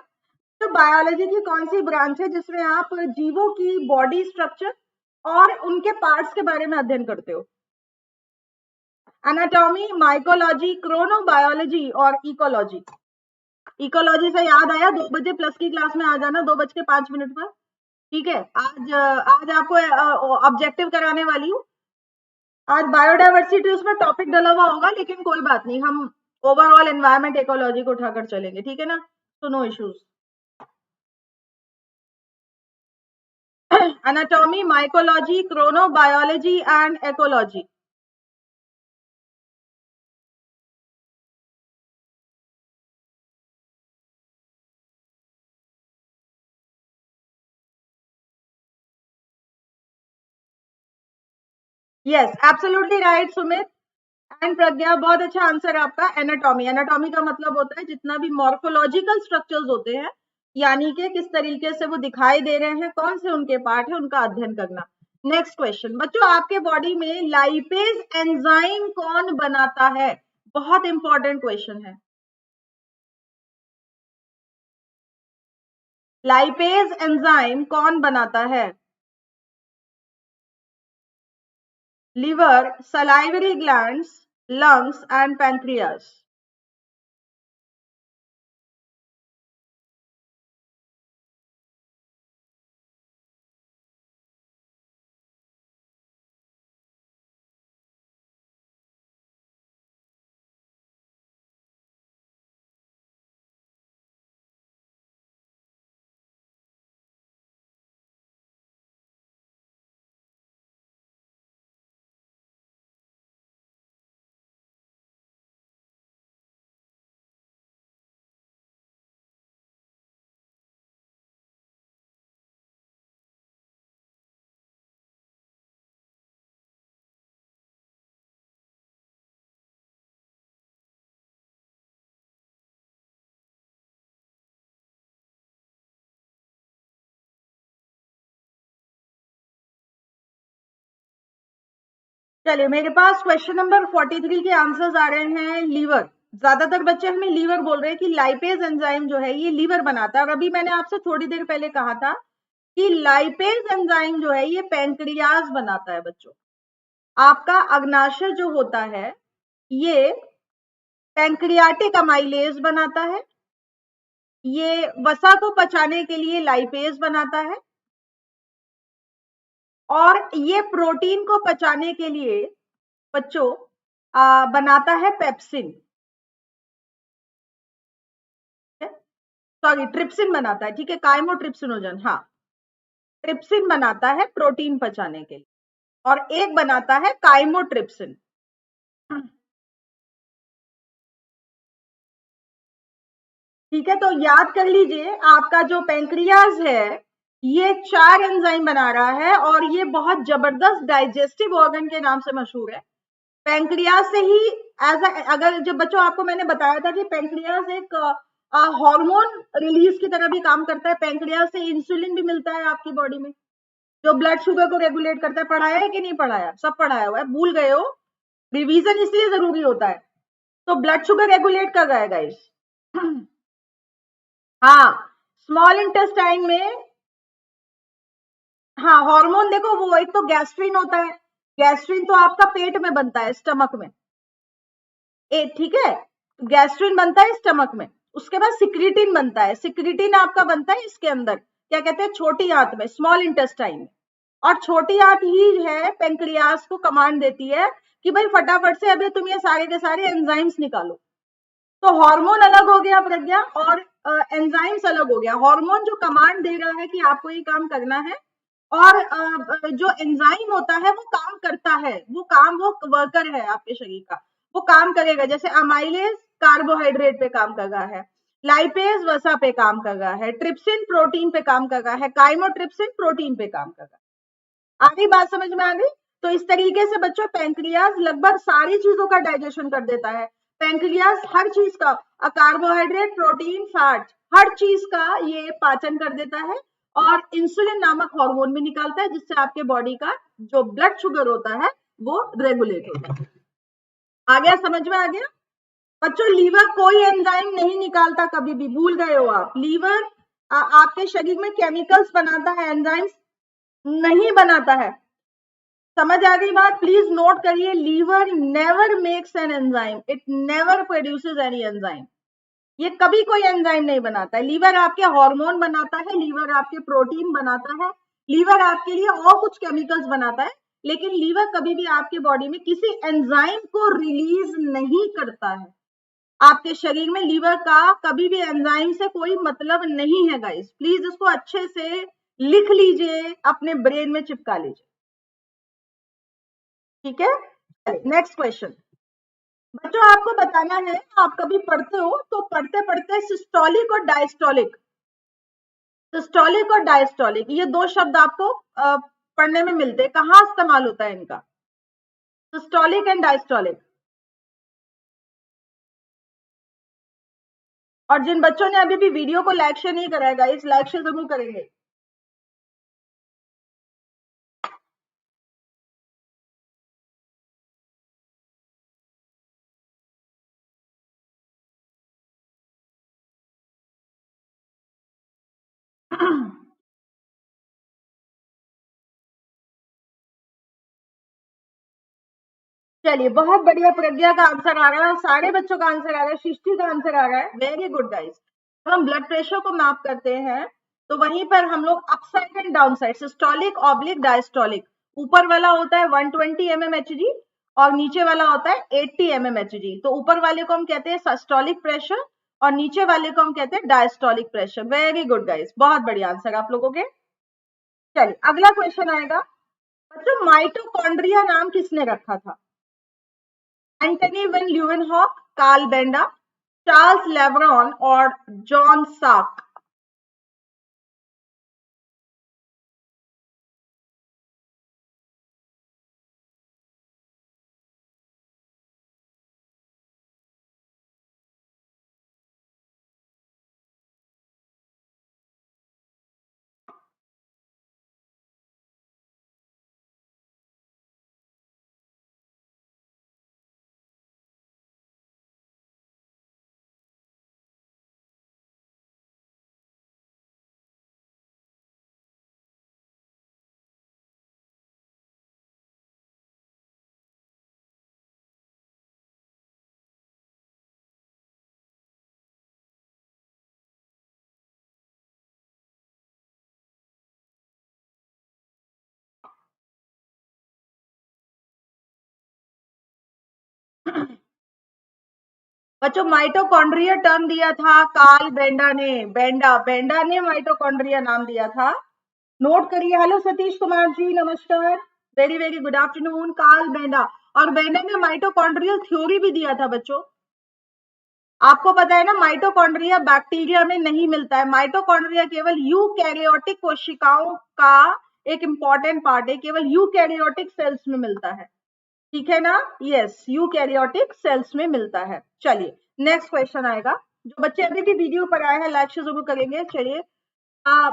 तो बायोलॉजी की कौन सी ब्रांच है जिसमें आप जीवों की बॉडी स्ट्रक्चर और उनके पार्ट्स के बारे में अध्ययन करते हो? एनाटॉमी, माइकोलॉजी, क्रोनोबायोलॉजी और इकोलॉजी। इकोलॉजी से याद आया, 2 बजे प्लस की क्लास में आ जाना, 2:05 पर। ठीक है, आज आपको ऑब्जेक्टिव कराने वाली हूँ। आज बायोडाइवर्सिटी उसमें टॉपिक डला हुआ होगा, लेकिन कोई बात नहीं, हम ओवरऑल एनवायरमेंट इकोलॉजी को उठाकर चलेंगे, ठीक है ना? तो no issues. Anatomy, mycology, chronobiology and ecology. Yes absolutely right Sumit and Pragya, बहुत अच्छा आंसर आपका। एनाटॉमी, एनाटॉमी का मतलब होता है जितना भी मॉर्फोलॉजिकल स्ट्रक्चर्स होते हैं, यानी कि किस तरीके से वो दिखाई दे रहे हैं, कौन से उनके पार्ट है, उनका अध्ययन करना। नेक्स्ट क्वेश्चन बच्चों, आपके बॉडी में लाइपेज एंजाइम कौन बनाता है? बहुत इंपॉर्टेंट क्वेश्चन है। लाइपेज एंजाइम कौन बनाता है? Liver, salivary glands, lungs and pancreas. चलिए मेरे पास क्वेश्चन नंबर 43 के आंसर्स आ रहे हैं। लीवर, ज्यादातर बच्चे हमें लीवर बोल रहे हैं कि लाइपेज एंजाइम जो है ये लीवर बनाता है, और अभी मैंने आपसे थोड़ी देर पहले कहा था कि लाइपेज एंजाइम जो है ये पैंक्रियाज बनाता है। बच्चों आपका अग्नाशय जो होता है ये पैंक्रियाटिक अमाइलेज बनाता है, ये वसा को पचाने के लिए लाइपेज बनाता है, और ये प्रोटीन को पचाने के लिए बच्चों बनाता है पेप्सिन। सॉरी ट्रिप्सिन बनाता है, ठीक है, काइमोट्रिप्सिनोजन। हाँ, ट्रिप्सिन बनाता है प्रोटीन पचाने के लिए, और एक बनाता है काइमोट्रिप्सिन। ठीक है, तो याद कर लीजिए आपका जो पैंक्रियाज है ये 4 एंजाइम बना रहा है, और ये बहुत जबरदस्त डाइजेस्टिव ऑर्गन के नाम से मशहूर है। पैंक्रियाज से ही अगर जब बच्चों आपको मैंने बताया था कि पैंक्रियाज एक हार्मोन रिलीज की तरह भी काम करता है। पैंक्रियाज से इंसुलिन भी मिलता है आपकी बॉडी में, जो ब्लड शुगर को रेगुलेट करता है। पढ़ाया है कि नहीं पढ़ाया? सब पढ़ाया हुआ है, भूल गए हो? रिवीजन इसलिए जरूरी होता है। तो ब्लड शुगर रेगुलेट कर रहा है गाइस। हाँ, स्मॉल इंटेस्टाइन में, हाँ हार्मोन देखो, वो एक तो गैस्ट्रिन होता है, गैस्ट्रिन तो आपका पेट में बनता है, स्टमक में। ठीक है, गैस्ट्रिन बनता है स्टमक में। उसके बाद सिक्रीटिन बनता है, सिक्रीटिन आपका बनता है इसके अंदर, क्या कहते हैं, छोटी आंत में, स्मॉल इंटेस्टाइन में। और छोटी आंत ही है पेंक्रियास को कमांड देती है कि भाई फटाफट से अभी तुम ये सारे के सारे एंजाइम्स निकालो। तो हार्मोन अलग हो गया प्रज्ञा, और एंजाइम्स अलग हो गया। हार्मोन जो कमांड दे रहा है कि आपको ये काम करना है, और जो एंजाइम होता है वो काम करता है, वो काम, वो वर्कर है आपके शरीर का, वो काम करेगा। जैसे अमाइलेज कार्बोहाइड्रेट पे काम कर रहा है, लाइपेज वसा पे काम कर रहा है, ट्रिप्सिन प्रोटीन पे काम कर रहा है, काइमोट्रिप्सिन प्रोटीन पे काम कर रहा है। आगे बात समझ में आ गई? तो इस तरीके से बच्चों पैंक्रियाज लगभग सारी चीजों का डाइजेशन कर देता है। पैंक्रियाज हर चीज का, कार्बोहाइड्रेट, प्रोटीन, फैट, हर चीज का ये पाचन कर देता है और इंसुलिन नामक हार्मोन भी निकालता है, जिससे आपके बॉडी का जो ब्लड शुगर होता है वो रेगुलेट होता है। आ गया, समझ में आ गया बच्चों? लीवर कोई एंजाइम नहीं निकालता, कभी भी भूल गए हो आप। लीवर आपके शरीर में केमिकल्स बनाता है, एंजाइम्स नहीं बनाता है। समझ आ गई बात? प्लीज नोट करिए, liver never makes an enzyme, it never produces any enzyme. ये कभी कोई एंजाइम नहीं बनाता है। लीवर आपके हार्मोन बनाता है, लीवर आपके प्रोटीन बनाता है, लीवर आपके लिए और कुछ केमिकल्स बनाता है, लेकिन लीवर कभी भी आपके बॉडी में किसी एंजाइम को रिलीज नहीं करता है। आपके शरीर में लीवर का कभी भी एंजाइम से कोई मतलब नहीं है गाइस। प्लीज इसको अच्छे से लिख लीजिए, अपने ब्रेन में चिपका लीजिए, ठीक है? नेक्स्ट क्वेश्चन बच्चों, आपको बताना है, आप कभी पढ़ते हो तो पढ़ते पढ़ते सिस्टोलिक और डायस्टोलिक, सिस्टोलिक और डायस्टोलिक ये दो शब्द आपको पढ़ने में मिलते हैं। कहाँ इस्तेमाल होता है इनका? Systolic and diastolic. और जिन बच्चों ने अभी भी वीडियो को लाइक शेयर नहीं कराएगा, इस लाइक शेयर जरूर करेंगे। चलिए, बहुत बढ़िया, प्रज्ञा का आंसर आ रहा है और सारे बच्चों का आंसर आ रहा है, सृष्टि का आंसर आ रहा है। Very good guys. जब हम ब्लड प्रेशर को माप करते हैं तो वहीं पर हम लोग up side and down side, systolic oblique diastolic, ऊपर वाला होता है 120 mmHg और नीचे वाला होता है 80 mmHg। तो ऊपर वाले को हम कहते हैं सिस्टोलिक प्रेशर और नीचे वाले को हम कहते हैं diastolic pressure. Very good guys, बहुत बढ़िया आंसर आप लोगों के। चलिए, अगला क्वेश्चन आएगा बच्चों, माइटोकॉन्ड्रिया नाम किसने रखा था? Antony van Leeuwenhoek, Karl Benda, Charles Lebrun और जॉन साक। बच्चों, माइटोकॉन्ड्रिया टर्म दिया था कार्ल बेंडा ने, बेंडा ने माइटोकॉन्ड्रिया नाम दिया था। नोट करिए। हेलो सतीश कुमार जी, नमस्कार, very very good afternoon. Karl Benda, और बेंडा ने माइटोकॉन्ड्रियल थ्योरी भी दिया था बच्चों। आपको पता है ना, माइटोकॉन्ड्रिया बैक्टीरिया में नहीं मिलता है, माइटोकॉन्ड्रिया केवल यूकैरियोटिक कोशिकाओं का एक इंपॉर्टेंट पार्ट है, केवल यूकैरियोटिक सेल्स में मिलता है, ठीक है ना? यस, यूकैरियोटिक सेल्स में मिलता है। चलिए, नेक्स्ट क्वेश्चन आएगा। जो बच्चे अभी भी वीडियो पर आए हैं लाइक जरूर करेंगे। चलिए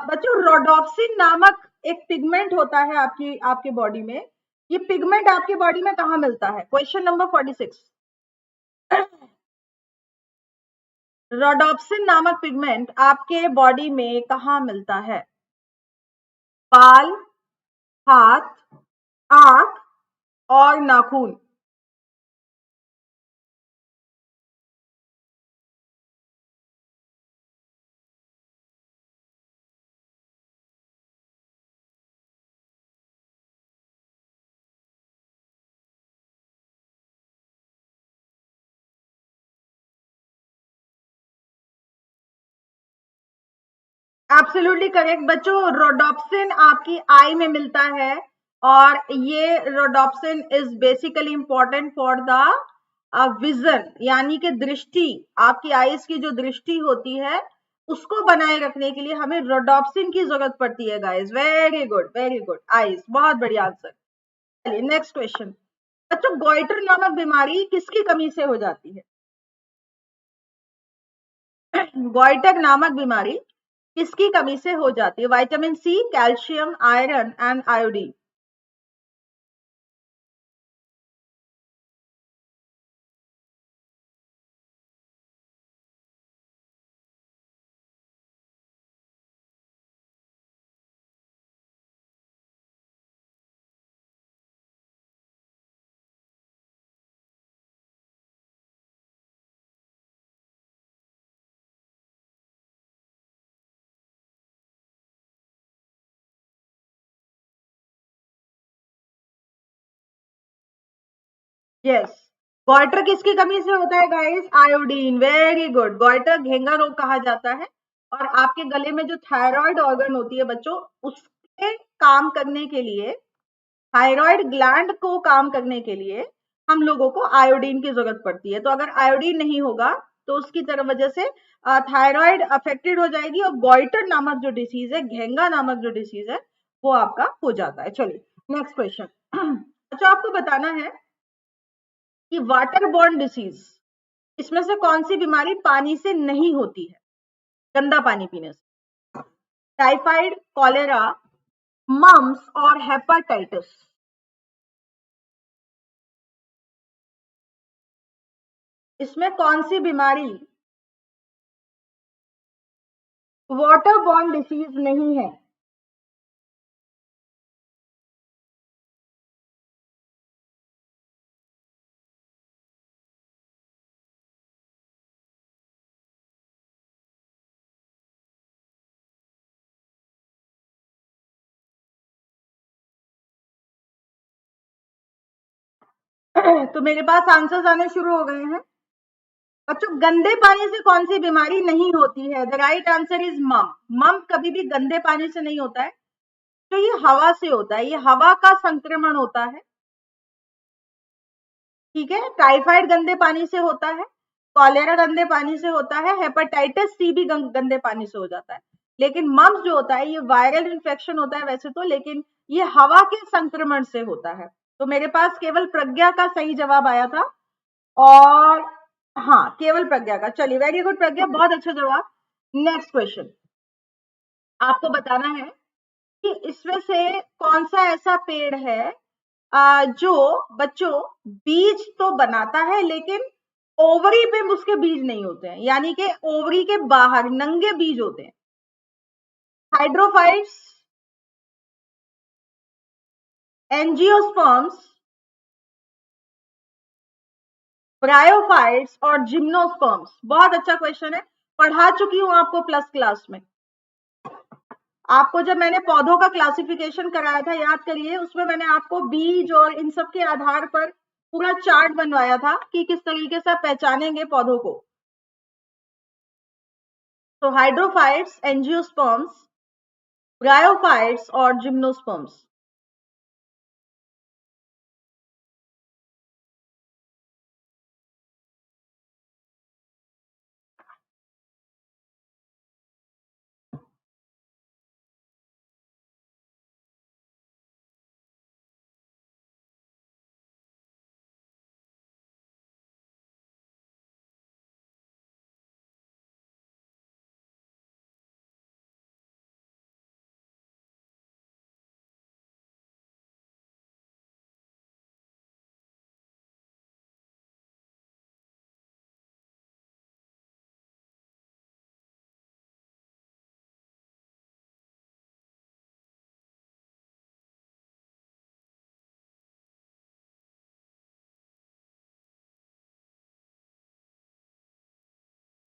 बच्चों, रोडोप्सिन नामक एक पिगमेंट होता है आपके बॉडी में। ये पिगमेंट आपके बॉडी में कहाँ मिलता है? Question number 46। रोडोप्सिन नामक पिगमेंट आपके बॉडी में कहाँ मिलता है? बाल, हाथ, आंख और नाखून। एब्सोल्युटली करेक्ट बच्चों, रोडोप्सिन आपकी आई में मिलता है और ये rhodopsin is basically important for the vision, यानी कि दृष्टि, आपकी आईज की जो दृष्टि होती है उसको बनाए रखने के लिए हमें रोडोप्सिन की जरूरत पड़ती है guys. Very good, very good eyes, बहुत बढ़िया आंसर। चलिए नेक्स्ट क्वेश्चन। बच्चों गॉइटर नामक बीमारी किसकी कमी से हो जाती है? गॉइटर नामक बीमारी किसकी कमी से हो जाती है? Vitamin C, calcium, iron and iodine. Yes, goitre किसकी कमी से होता है guys? Iodine. Very good. Goitre घेंगा रोग कहा जाता है। और आपके गले में जो थायराइड ऑर्गन होती है बच्चों, उसके काम करने के लिए, थायराइड ग्लैंड को काम करने के लिए हम लोगों को आयोडीन की जरूरत पड़ती है। तो अगर आयोडीन नहीं होगा तो उसकी तरह वजह से थायराइड अफेक्टेड हो जाएगी और गॉइटर नामक जो डिसीज है, घेंगा नामक जो डिसीज है, वो आपका हो जाता है। चलिए नेक्स्ट क्वेश्चन। अच्छा, आपको बताना है कि वाटर बॉर्न डिसीज, इसमें से कौन सी बीमारी पानी से नहीं होती है, गंदा पानी पीने से? टाइफाइड, कॉलेरा, मम्स और हेपाटाइटिस। इसमें कौन सी बीमारी वाटर बॉर्न डिसीज नहीं है? तो मेरे पास आंसर्स आने शुरू हो गए हैं बच्चों। गंदे पानी से कौन सी बीमारी नहीं होती है? द राइट आंसर इज मम। मम कभी भी गंदे पानी से नहीं होता है, तो ये हवा से होता है, ये हवा का संक्रमण होता है। ठीक है, टाइफाइड गंदे पानी से होता है, कॉलेरा गंदे पानी से होता है, हेपेटाइटिस सी भी गंदे पानी से हो जाता है। लेकिन मम्स जो होता है ये वायरल इन्फेक्शन होता है वैसे तो, लेकिन ये हवा के संक्रमण से होता है। तो मेरे पास केवल प्रज्ञा का सही जवाब आया था। और हाँ, केवल प्रज्ञा का। चलिए वेरी गुड प्रज्ञा, बहुत अच्छा जवाब। Next question. आपको बताना है कि इसमें से कौन सा ऐसा पेड़ है जो बच्चों बीज तो बनाता है लेकिन ओवरी पे उसके बीज नहीं होते हैं, यानी कि ओवरी के बाहर नंगे बीज होते हैं। हाइड्रोफाइट्स, एंजियोस्पर्म्स, ब्रायोफाइट्स और जिम्नोस्पर्म्स। बहुत अच्छा क्वेश्चन है, पढ़ा चुकी हूं आपको प्लस क्लास में। आपको जब मैंने पौधों का क्लासिफिकेशन कराया था, याद करिए, उसमें मैंने आपको बीज और इन सब के आधार पर पूरा चार्ट बनवाया था कि किस तरीके से आप पहचानेंगे पौधों को। तो हाइड्रोफाइट्स, एंजियोस्पर्म्स, ब्रायोफाइट्स और जिम्नोस्पर्म्स।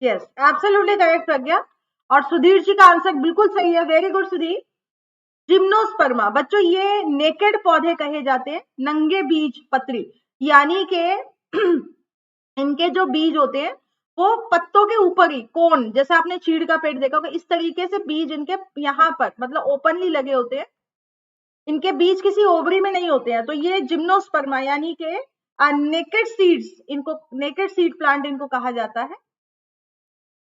यस, एब्सोल्युटली करेक्ट प्रज्ञा। और सुधीर जी का आंसर बिल्कुल सही है। Very good Sudhir. जिम्नोस्पर्मा बच्चों, ये नेकेड पौधे कहे जाते हैं, नंगे बीज पत्री, यानी कि इनके जो बीज होते हैं वो पत्तों के ऊपर ही, कोन जैसे आपने चीड़ का पेड़ देखा होगा, इस तरीके से बीज इनके यहाँ पर मतलब ओपनली लगे होते हैं। इनके बीज किसी ओवरी में नहीं होते हैं। तो ये जिम्नोस्पर्मा यानी कि नेकेड सीड्स, इनको नेकेड सीड प्लांट इनको कहा जाता है।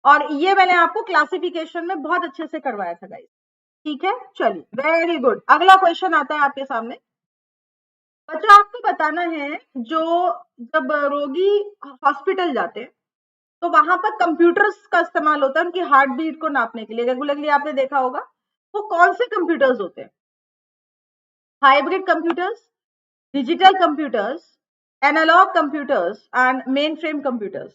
और ये मैंने आपको क्लासिफिकेशन में बहुत अच्छे से करवाया था गाइस। ठीक है, चलिए वेरी गुड। अगला क्वेश्चन आता है आपके सामने। बच्चों आपको बताना है, जो जब रोगी हॉस्पिटल जाते हैं तो वहां पर कंप्यूटर्स का इस्तेमाल होता है उनकी हार्ट बीट को नापने के लिए। रेगुलरली आपने देखा होगा। वो कौन से कंप्यूटर्स होते हैं? Hybrid computers, digital computers, analogue computers and mainframe computers.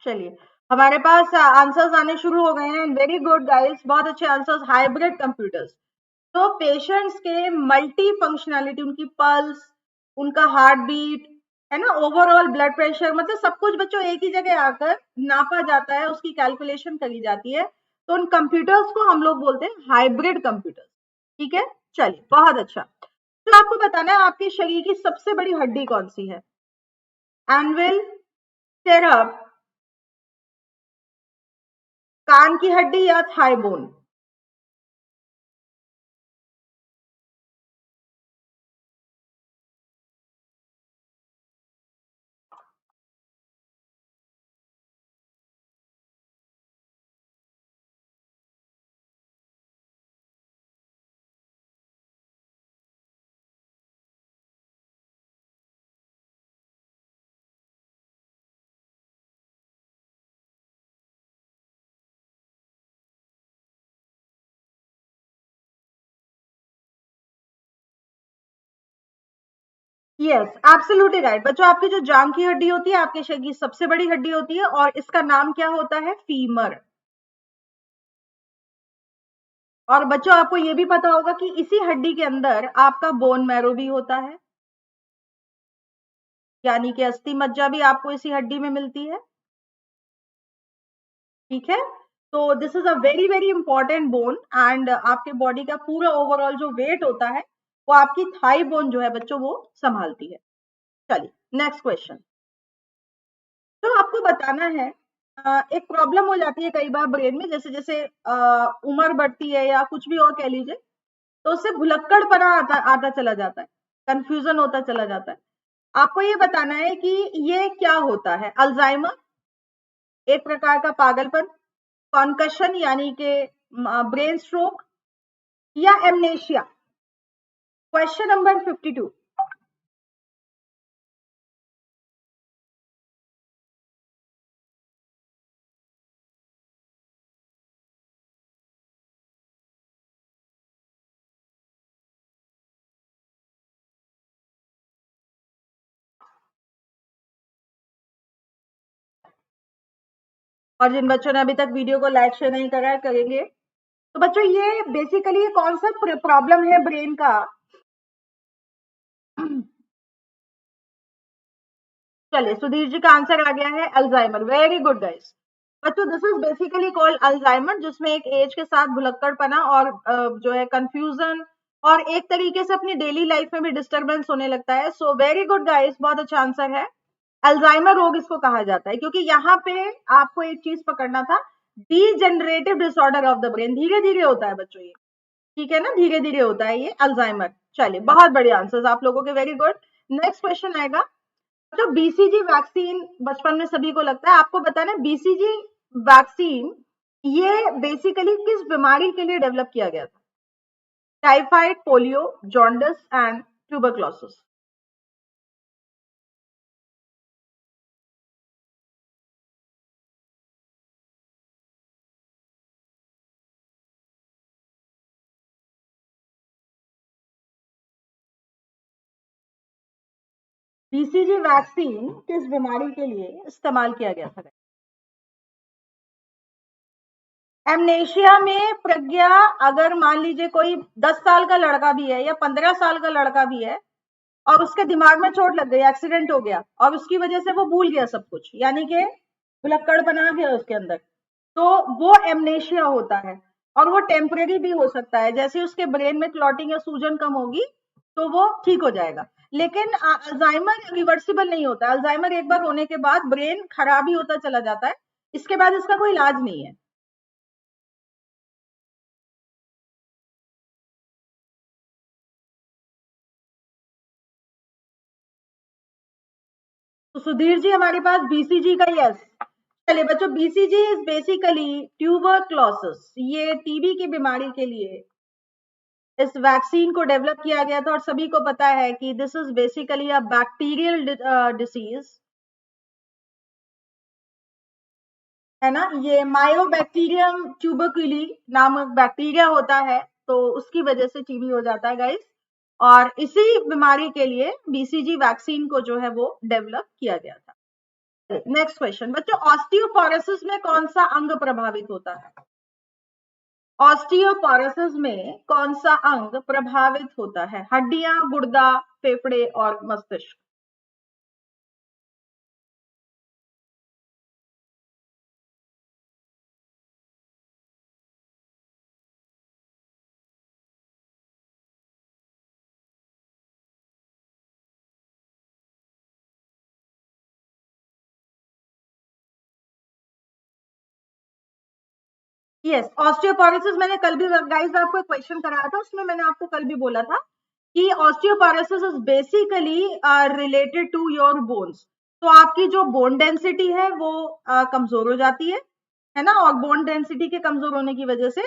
चलिए, हमारे पास आंसर्स आने शुरू हो गए हैं। वेरी गुड गाइस, बहुत अच्छे आंसर्स। हाइब्रिड कंप्यूटर्स, तो पेशेंट्स के मल्टी फंक्शनैलिटी, उनकी पल्स, उनका हार्ट बीट, है ना, ओवरऑल ब्लड प्रेशर, मतलब सब कुछ बच्चों एक ही जगह आकर नापा जाता है, उसकी कैलकुलेशन करी जाती है। तो उन कंप्यूटर्स को हम लोग बोलते हैं हाइब्रिड कंप्यूटर्स। ठीक है, चलिए, बहुत अच्छा। तो आपको बताना है आपके शरीर की सबसे बड़ी हड्डी कौन सी है? एनविल, स्टेरप, कान की हड्डी या thigh bone? Yes, absolutely right. बच्चों आपकी जो जांग की हड्डी होती है आपके शरीर की सबसे बड़ी हड्डी होती है और इसका नाम क्या होता है? फीमर। और बच्चों आपको ये भी पता होगा कि इसी हड्डी के अंदर आपका बोन मैरो भी होता है, यानी कि अस्थि मज्जा भी आपको इसी हड्डी में मिलती है। ठीक है, तो this is a very very important bone and आपके बॉडी का पूरा ओवरऑल जो वेट होता है वो आपकी थाई बोन जो है बच्चों वो संभालती है। चलिए, नेक्स्ट क्वेश्चन। तो आपको बताना है, एक प्रॉब्लम हो जाती है कई बार ब्रेन में, जैसे जैसे उम्र बढ़ती है या कुछ भी और कह लीजिए, तो उससे भुलक्कड़पना आता आता चला जाता है, कंफ्यूजन होता चला जाता है। आपको ये बताना है कि ये क्या होता है? अल्जाइमर, एक प्रकार का पागलपन, कॉन्कशन यानी कि ब्रेन स्ट्रोक, या एमनेशिया? Question number 52। और जिन बच्चों ने अभी तक वीडियो को लाइक शेयर नहीं करा है करेंगे। तो बच्चों ये बेसिकली कौन सा प्रॉब्लम है ब्रेन का? चलिए, सुधीर जी का आंसर आ गया है अल्जाइमर। Very good guys. बच्चों this is basically called Alzheimer, जिसमें एक एज के साथ भुलक्कड़पना और जो है कंफ्यूजन और एक तरीके से अपनी डेली लाइफ में भी डिस्टरबेंस होने लगता है। सो वेरी गुड गाइस, बहुत अच्छा आंसर है। अल्जाइमर रोग इसको कहा जाता है, क्योंकि यहाँ पे आपको एक चीज पकड़ना था, degenerative disorder of the brain. धीरे धीरे होता है बच्चों ये, ठीक है ना, धीरे धीरे होता है ये अल्जाइमर। चलिए, बहुत बढ़िया आंसर्स आप लोगों के, वेरी गुड। नेक्स्ट क्वेश्चन आएगा। जो बीसीजी वैक्सीन बचपन में सभी को लगता है, आपको बताना है बीसीजी वैक्सीन ये बेसिकली किस बीमारी के लिए डेवलप किया गया था? Typhoid, polio, jaundice and tuberculosis. BCG vaccine किस बीमारी के लिए इस्तेमाल किया गया था? एमनेशिया में प्रज्ञा, अगर मान लीजिए कोई 10 साल का लड़का भी है या 15 साल का लड़का भी है, और उसके दिमाग में चोट लग गई, एक्सीडेंट हो गया और उसकी वजह से वो भूल गया सब कुछ, यानी कि भुलक्कड़ बना गया उसके अंदर, तो वो एमनेशिया होता है और वो टेम्परेरी भी हो सकता है। जैसे उसके ब्रेन में क्लॉटिंग या सूजन कम होगी तो वो ठीक हो जाएगा। लेकिन अल्जाइमर रिवर्सिबल नहीं होता। अल्जाइमर एक बार होने के बाद ब्रेन खराब ही होता चला जाता है, इसके बाद इसका कोई इलाज नहीं है। तो सुधीर जी हमारे पास बीसीजी का यस। चलिए बच्चों, बीसीजी इज बेसिकली ट्यूबरक्लोसिस। ये टीबी की बीमारी के लिए इस वैक्सीन को डेवलप किया गया था और सभी को पता है कि this is basically a bacterial disease, है ना। ये मायोबैक्टीरियम ट्यूबरक्यूली नामक बैक्टीरिया होता है, तो उसकी वजह से टीबी हो जाता है गाइस। और इसी बीमारी के लिए बीसीजी वैक्सीन को जो है वो डेवलप किया गया था। नेक्स्ट क्वेश्चन बच्चों, ऑस्टियोपोरोसिस में कौन सा अंग प्रभावित होता है? ऑस्टियोपोरोसिस में कौन सा अंग प्रभावित होता है? हड्डियां, गुर्दा, फेफड़े और मस्तिष्क? यस, ऑस्टियोपोरोसिस मैंने कल भी गाइस आपको एक क्वेश्चन कराया था, उसमें मैंने आपको कल भी बोला था कि osteoporosis is basically related to your bones. तो आपकी जो बोन डेंसिटी है वो कमजोर हो जाती है ना। और बोन डेंसिटी के कमजोर होने की वजह से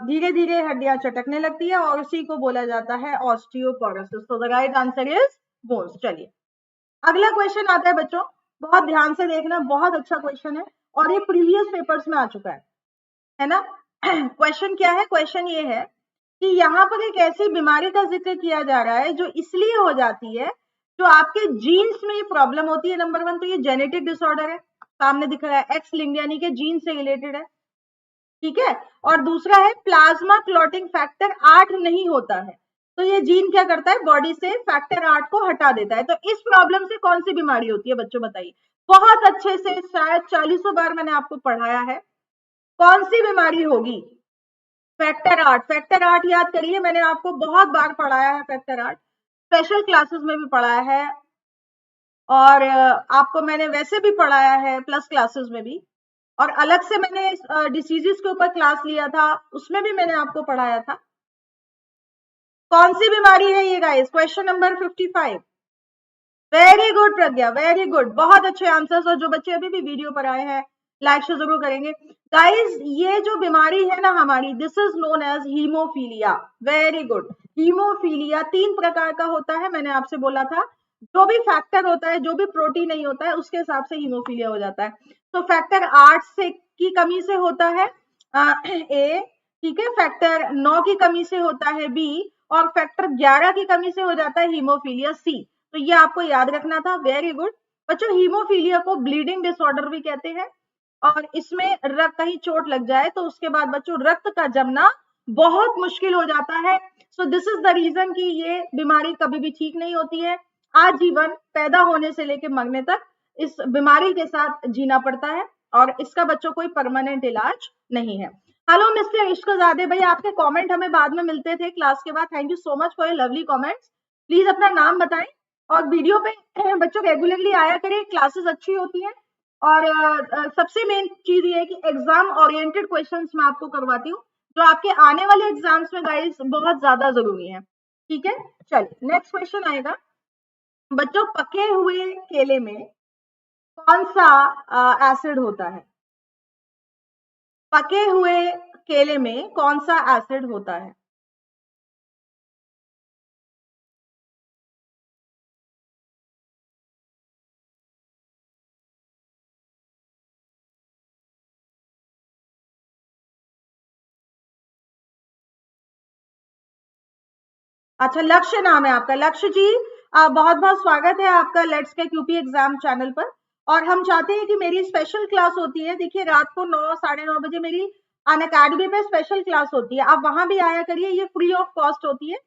धीरे धीरे हड्डियां चटकने लगती है और उसी को बोला जाता है ऑस्टियोपोरोसिस। तो the right answer is bones. चलिए अगला क्वेश्चन आता है बच्चों, बहुत ध्यान से देखना, बहुत अच्छा क्वेश्चन है और ये प्रीवियस पेपर्स में आ चुका है ना। क्वेश्चन क्या है? क्वेश्चन ये है कि यहाँ पर एक ऐसी बीमारी का जिक्र किया जा रहा है जो इसलिए हो जाती है, जो आपके जीन्स में ये प्रॉब्लम होती है। नंबर वन तो ये जेनेटिक डिसऑर्डर है, सामने दिख रहा है एक्स लिंक्ड, यानी कि जीन से रिलेटेड है, ठीक है। और दूसरा है प्लाज्मा क्लॉटिंग फैक्टर 8 नहीं होता है, तो ये जीन क्या करता है, बॉडी से फैक्टर 8 को हटा देता है। तो इस प्रॉब्लम से कौन सी बीमारी होती है बच्चों, बताइए। बहुत अच्छे से, शायद 40 बार मैंने आपको पढ़ाया है, कौन सी बीमारी होगी? फैक्टर 8। फैक्टर 8 याद करिए, मैंने आपको बहुत बार पढ़ाया है फैक्टर 8, स्पेशल क्लासेस में भी पढ़ाया है और आपको मैंने वैसे भी पढ़ाया है प्लस क्लासेस में भी, और अलग से मैंने डिसीजेस के ऊपर क्लास लिया था, उसमें भी मैंने आपको पढ़ाया था। कौन सी बीमारी है ये guys? Question number 55। Very good Pragya, very good, बहुत अच्छे आंसर्स। और जो बच्चे अभी भी वीडियो पर आए हैं लाइक शो जरूर करेंगे गाइस। ये जो बीमारी है ना हमारी, this is known as haemophilia. Very good. Haemophilia 3 प्रकार का होता है, मैंने आपसे बोला था। जो भी फैक्टर होता है, जो भी प्रोटीन नहीं होता है, उसके हिसाब से हीमोफीलिया हो जाता है। तो फैक्टर 8 से की कमी से होता है ए, ठीक है। फैक्टर 9 की कमी से होता है बी, और फैक्टर 11 की कमी से हो जाता है हीमोफीलिया सी। तो ये आपको याद रखना था। वेरी गुड बच्चों। हीमोफीलिया को ब्लीडिंग डिसऑर्डर भी कहते हैं और इसमें रक्त कहीं चोट लग जाए तो उसके बाद बच्चों रक्त का जमना बहुत मुश्किल हो जाता है। So this is the reason कि ये बीमारी कभी भी ठीक नहीं होती है। आजीवन पैदा होने से लेकर मरने तक इस बीमारी के साथ जीना पड़ता है और इसका बच्चों कोई परमानेंट इलाज नहीं है। हेलो मिस्टर इश्कजादे भाई, आपके कमेंट हमें बाद में मिलते थे क्लास के बाद। Thank you so much for your lovely comments. Please अपना नाम बताएं और वीडियो पे बच्चों रेगुलरली आया करें, क्लासेस अच्छी होती हैं। और सबसे मेन चीज ये है कि एग्जाम ओरिएंटेड क्वेश्चंस मैं आपको करवाती हूँ, जो आपके आने वाले एग्जाम्स में गाइस बहुत ज्यादा जरूरी है, ठीक है। चलिए नेक्स्ट क्वेश्चन आएगा बच्चों, पके हुए केले में कौन सा एसिड होता है? पके हुए केले में कौन सा एसिड होता है? अच्छा, लक्ष्य नाम है आपका। लक्ष्य जी बहुत बहुत स्वागत है आपका लेट्स के क्यूपी एग्जाम चैनल पर। और हम चाहते हैं कि मेरी स्पेशल क्लास होती है, देखिए रात को 9 साढ़े 9 बजे मेरी अन अकेडमी पे स्पेशल क्लास होती है, आप वहां भी आया करिए, ये फ्री ऑफ कॉस्ट होती है।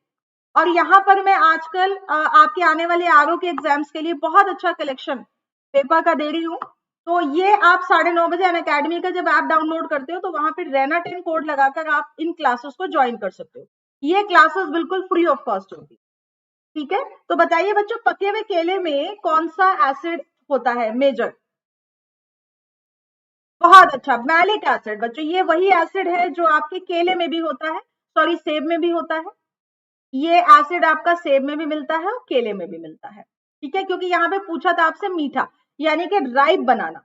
और यहाँ पर मैं आजकल आपके आने वाले आरओ के एग्जाम्स के लिए बहुत अच्छा कलेक्शन पेपर का दे रही हूँ। तो ये आप 9:30 बजे अनअकैडमी का जब ऐप डाउनलोड करते हो तो वहां पे रेना 10 कोड लगाकर आप इन क्लासेस को ज्वाइन कर सकते हो। ये क्लासेस बिल्कुल फ्री ऑफ कॉस्ट होगी। ठीक है, तो बताइए बच्चों, पके हुए केले में कौन सा एसिड होता है मेजर? बहुत अच्छा, मैलिक एसिड। बच्चों ये वही एसिड है जो आपके केले में भी होता है, सॉरी सेब में भी होता है। ये एसिड आपका सेब में भी मिलता है और केले में भी मिलता है। ठीक है, क्योंकि यहाँ पे पूछा था आपसे मीठा, यानी कि राइप बनाना,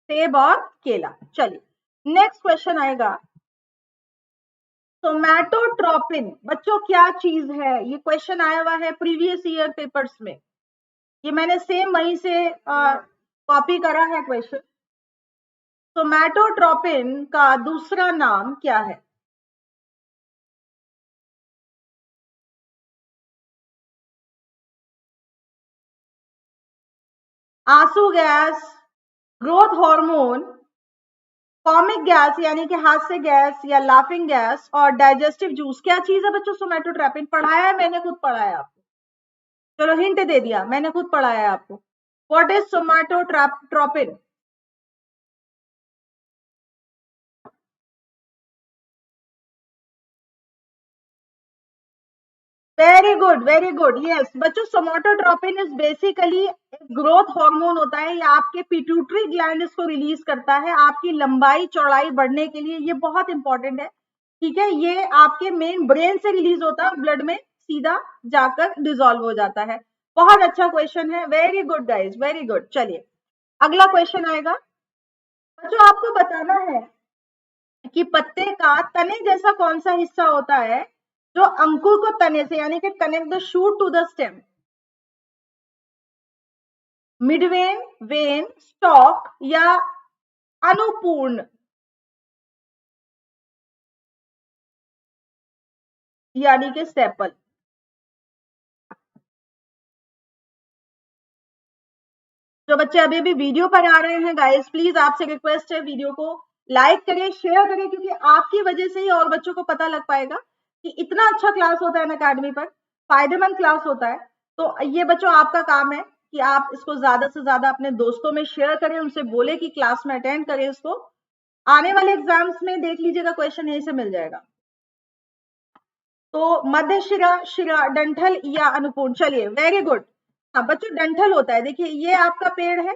सेब और केला। चलिए नेक्स्ट क्वेश्चन आएगा, सोमैटोट्रोपिन बच्चों क्या चीज है? ये क्वेश्चन आया हुआ है प्रीवियस ईयर पेपर्स में, ये मैंने सेम वहीं से कॉपी करा है क्वेश्चन। सोमैटोट्रोपिन का दूसरा नाम क्या है? आंसू gas, growth hormone, comic gas यानी कि हास्य गैस या लाफिंग गैस, और डाइजेस्टिव जूस। क्या चीज है बच्चों सोमैटोट्रोपिन? पढ़ाया है मैंने, खुद पढ़ाया है आपको। चलो हिंट दे दिया, मैंने खुद पढ़ाया है आपको। What is somatotropin? Very good, very good, yes बच्चों, somatotropin is basically growth hormone होता है। ये आपके पिट्यूटरी ग्लैंड इसको रिलीज करता है आपकी लंबाई चौड़ाई बढ़ने के लिए। ये बहुत इंपॉर्टेंट है। ठीक है, ये आपके मेन ब्रेन से रिलीज होता है, ब्लड में सीधा जाकर डिसॉल्व हो जाता है। बहुत अच्छा क्वेश्चन है, very good guys, very good. चलिए अगला क्वेश्चन आएगा। बच्चों आपको बताना है कि पत्ते का तने जैसा कौन सा हिस्सा होता है जो अंकुर को तने से यानी कि connect the shoot to the stem? Midvein, vein, stalk या अनुपूर्ण यानी कि स्टेपल? जो बच्चे अभी भी वीडियो पर आ रहे हैं गाइस, प्लीज आपसे रिक्वेस्ट है वीडियो को लाइक करें, शेयर करें, क्योंकि आपकी वजह से ही और बच्चों को पता लग पाएगा कि इतना अच्छा क्लास होता है अकेडमी पर, फायदेमंद क्लास होता है। तो ये बच्चों आपका काम है कि आप इसको ज्यादा से ज्यादा अपने दोस्तों में शेयर करें, उनसे बोले कि क्लास में अटेंड करें इसको। आने वाले एग्जाम्स में देख लीजिएगा क्वेश्चन यहीं से मिल जाएगा। तो मध्य शिरा, शिरा, डंठल या अनुपूर्ण? चलिए वेरी गुड। हाँ बच्चों डंठल होता है। देखिए ये आपका पेड़ है,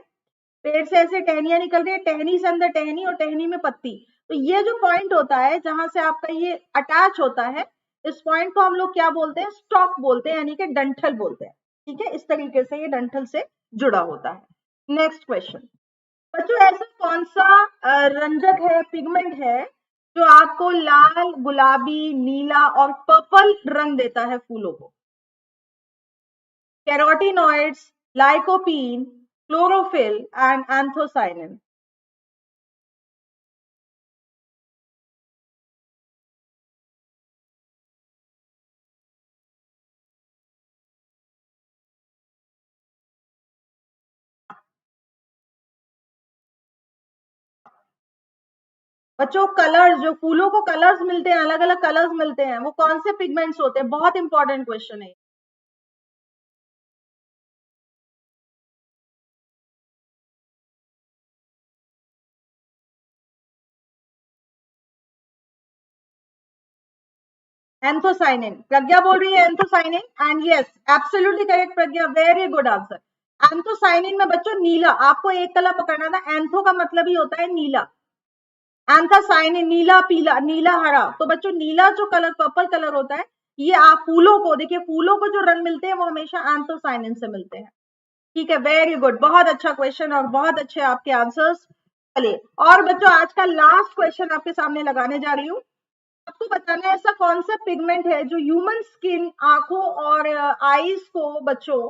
पेड़ से ऐसे टहनियां निकल रही है, टहनी से अंदर टहनी और टहनी में पत्ती। तो ये जो पॉइंट होता है जहां से आपका ये अटैच होता है, इस पॉइंट को हम लोग क्या बोलते हैं? स्टॉक बोलते हैं, यानी कि डंठल बोलते हैं। ठीक है, इस तरीके से ये डंठल से जुड़ा होता है। Next question. बच्चों ऐसा कौन सा रंजक है, पिगमेंट है, जो आपको लाल, गुलाबी, नीला और पर्पल रंग देता है फूलों को? Carotenoids, lycopene, chlorophyll and anthocyanin. बच्चों कलर्स, जो फूलों को कलर्स मिलते हैं, अलग अलग कलर्स मिलते हैं, वो कौन से पिगमेंट्स होते हैं? बहुत इंपॉर्टेंट क्वेश्चन है। एंथोसाइनिन, प्रज्ञा बोल रही है anthocyanin, and yes absolutely correct Pragya, very good answer. Anthocyanin में बच्चों नीला, आपको एक कलर पकड़ना था, एंथो का मतलब ही होता है नीला, एंथोसाइनिन नीला, पीला, नीला, हरा। तो बच्चों नीला जो कलर पर्पल कलर होता है, ये आप फूलों को देखिए, फूलों को जो रंग मिलते हैं वो हमेशा एंथोसाइनिन से मिलते हैं। ठीक है, वेरी गुड, बहुत अच्छा क्वेश्चन और बहुत अच्छे आपके आंसर्स। चलिए और बच्चों आज का लास्ट क्वेश्चन आपके सामने लगाने जा रही हूँ। आपको बताना है ऐसा कौन सा पिगमेंट है जो ह्यूमन स्किन, आंखों और आईज को बच्चों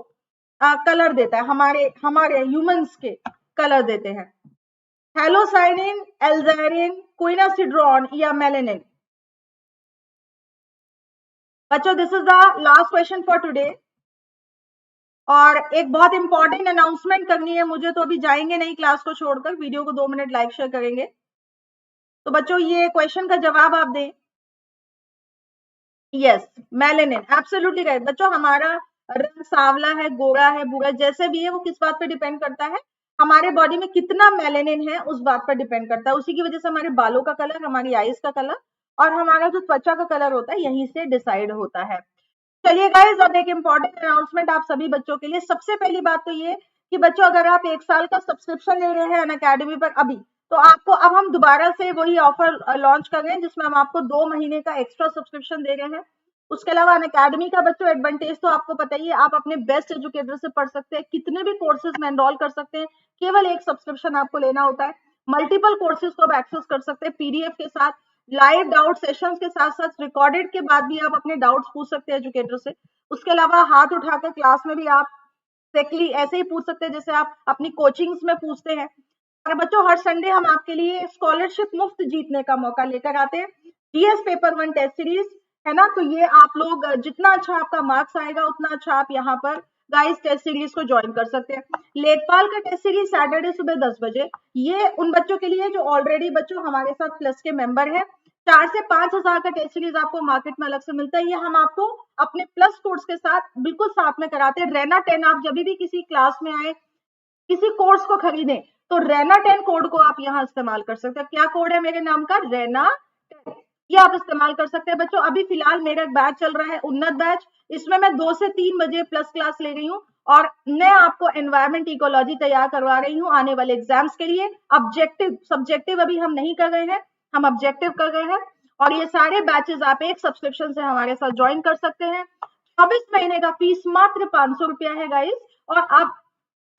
कलर देता है, हमारे हमारे ह्यूमंस के कलर देते हैं? हेलोसाइनिन, एल्जारिन, क्विनासिड्रॉन या मेलेनिन? बच्चों this is the last question for today. और एक बहुत इंपॉर्टेंट अनाउंसमेंट करनी है मुझे, तो अभी जाएंगे नहीं क्लास को छोड़कर, वीडियो को 2 मिनट लाइक शेयर करेंगे। तो बच्चों ये क्वेश्चन का जवाब आप दें। यस, मेलेनिन एब्सोल्युटली राइट बच्चों। हमारा रंग सांवला है, गोरा है, भूरा जैसे भी है, वो किस बात पर डिपेंड करता है, हमारे बॉडी में कितना मेलेनिन है उस बात पर डिपेंड करता है। उसी की वजह से हमारे बालों का कलर, हमारी आईज का कलर और हमारा जो त्वचा का कलर होता है यहीं से डिसाइड होता है। चलिए गाइस, अब एक इम्पोर्टेंट अनाउंसमेंट आप सभी बच्चों के लिए। सबसे पहली बात तो ये कि बच्चों, अगर आप 1 साल का सब्सक्रिप्शन ले रहे हैं अनअकैडमी पर अभी, तो आपको अब हम दोबारा से वही ऑफर लॉन्च कर रहे हैं जिसमें हम आपको 2 महीने का एक्स्ट्रा सब्सक्रिप्शन दे रहे हैं। उसके अलावा अनअकैडमी का बच्चों एडवांटेज तो आपको पता ही है, आप अपने बेस्ट एजुकेटर से पढ़ सकते हैं, कितने भी कोर्सेज में एनरोल कर सकते हैं, केवल एक सब्सक्रिप्शन आपको लेना होता है। मल्टीपल कोर्सेज को आप एक्सेस कर सकते हैं पीडीएफ के साथ, लाइव डाउट सेशंस के साथ साथ रिकॉर्डेड के बाद भी आप अपने डाउट्स पूछ सकते हैं एजुकेटर से। उसके अलावा हाथ उठाकर क्लास में भी आप एक्जेक्टली ऐसे ही पूछ सकते हैं जैसे आप अपनी कोचिंग्स में पूछते हैं। और बच्चों, हर संडे हम आपके लिए स्कॉलरशिप मुफ्त जीतने का मौका लेकर आते हैं। जीएस पेपर 1 टेस्ट सीरीज है ना, तो ये आप लोग जितना अच्छा आपका मार्क्स आएगा उतना अच्छा आप यहाँ पर गाइस टेस्ट सीरीज को ज्वाइन कर सकते हैं। लेखपाल का टेस्ट सीरीज सैटरडे सुबह 10 बजे, ये उन बच्चों के लिए जो ऑलरेडी बच्चों हमारे साथ प्लस के मेंबर हैं। 4 से 5,000 का टेस्ट सीरीज आपको मार्केट में अलग से मिलता है, ये हम आपको अपने प्लस कोर्स के साथ बिल्कुल साथ में कराते हैं। रेना 10 आप जब भी किसी क्लास में आए, किसी कोर्स को खरीदें, तो रेना 10 कोड को आप यहाँ इस्तेमाल कर सकते हैं। क्या कोड है मेरे नाम का? रेना 10, ये आप इस्तेमाल कर सकते हैं बच्चों। अभी फिलहाल मेरा बैच चल रहा है उन्नत बैच, इसमें मैं 2 से 3 बजे प्लस क्लास ले रही हूँ और मैं आपको एनवायरमेंट इकोलॉजी तैयार करवा रही हूँ आने वाले एग्जाम्स के लिए। ऑब्जेक्टिव सब्जेक्टिव अभी हम नहीं कर रहे हैं, हम ऑब्जेक्टिव कर रहे हैं। और ये सारे बैचेस आप एक सब्सक्रिप्शन से हमारे साथ ज्वाइन कर सकते हैं। 24 महीने का फीस मात्र 500 रुपया है गाइस। और आप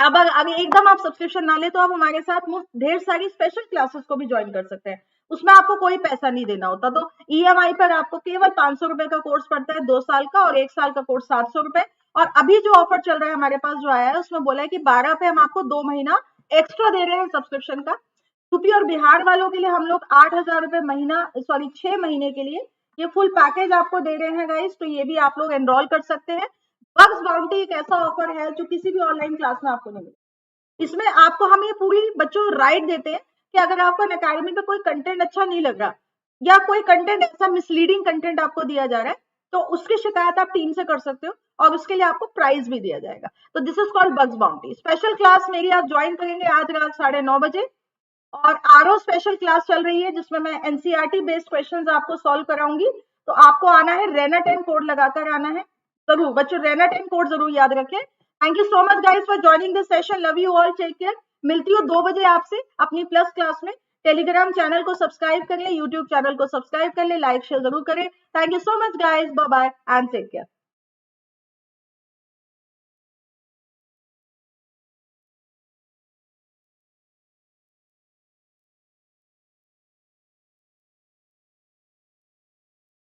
अब अगर एकदम आप सब्सक्रिप्शन ना ले तो आप हमारे साथ मुफ्त ढेर सारी स्पेशल क्लासेस को भी ज्वाइन कर सकते हैं, उसमें आपको कोई पैसा नहीं देना होता। तो ईएमआई पर आपको केवल 500 रुपए का कोर्स पड़ता है 2 साल का, और 1 साल का कोर्स 700 रुपए। और अभी जो ऑफर चल रहा है हमारे पास जो आया है उसमें बोला है कि 12 पे हम आपको 2 महीना एक्स्ट्रा दे रहे हैं सब्सक्रिप्शन का। यूपी और बिहार वालों के लिए हम लोग 8,000 रुपए महीना, सॉरी 6 महीने के लिए ये फुल पैकेज आपको दे रहे हैं गाइस, तो ये भी आप लोग एनरोल कर सकते हैं। बग्स बाउंटी एक ऐसा ऑफर है जो किसी भी ऑनलाइन क्लास में आपको नहीं मिलेगा। इसमें आपको हम ये पूरी बच्चों राइट देते हैं कि अगर आपको अकेडमी पे कोई कंटेंट अच्छा नहीं लग रहा या कोई कंटेंट ऐसा मिसलीडिंग कंटेंट आपको दिया जा रहा है, तो उसकी शिकायत आप टीम से कर सकते हो और उसके लिए आपको प्राइज भी दिया जाएगा। तो this is called bugs bounty. Special class मेरी आप ज्वाइन करेंगे आज रात 9:30 बजे, और आरओ स्पेशल क्लास चल रही है जिसमें मैं एनसीईआरटी बेस्ड क्वेश्चंस आपको सॉल्व कराऊंगी। तो आपको आना है, रेना 10 कोड लगाकर आना है जरूर बच्चों, रेना 10 कोड जरूर याद रखें। Thank you so much guys for joining this session, love you all, take care. मिलती हूँ 2 बजे आपसे अपनी प्लस क्लास में। टेलीग्राम चैनल को सब्सक्राइब कर ले, यूट्यूब चैनल को सब्सक्राइब कर ले, लाइक शेयर जरूर करें। Thank you so much guys, bye bye and take care.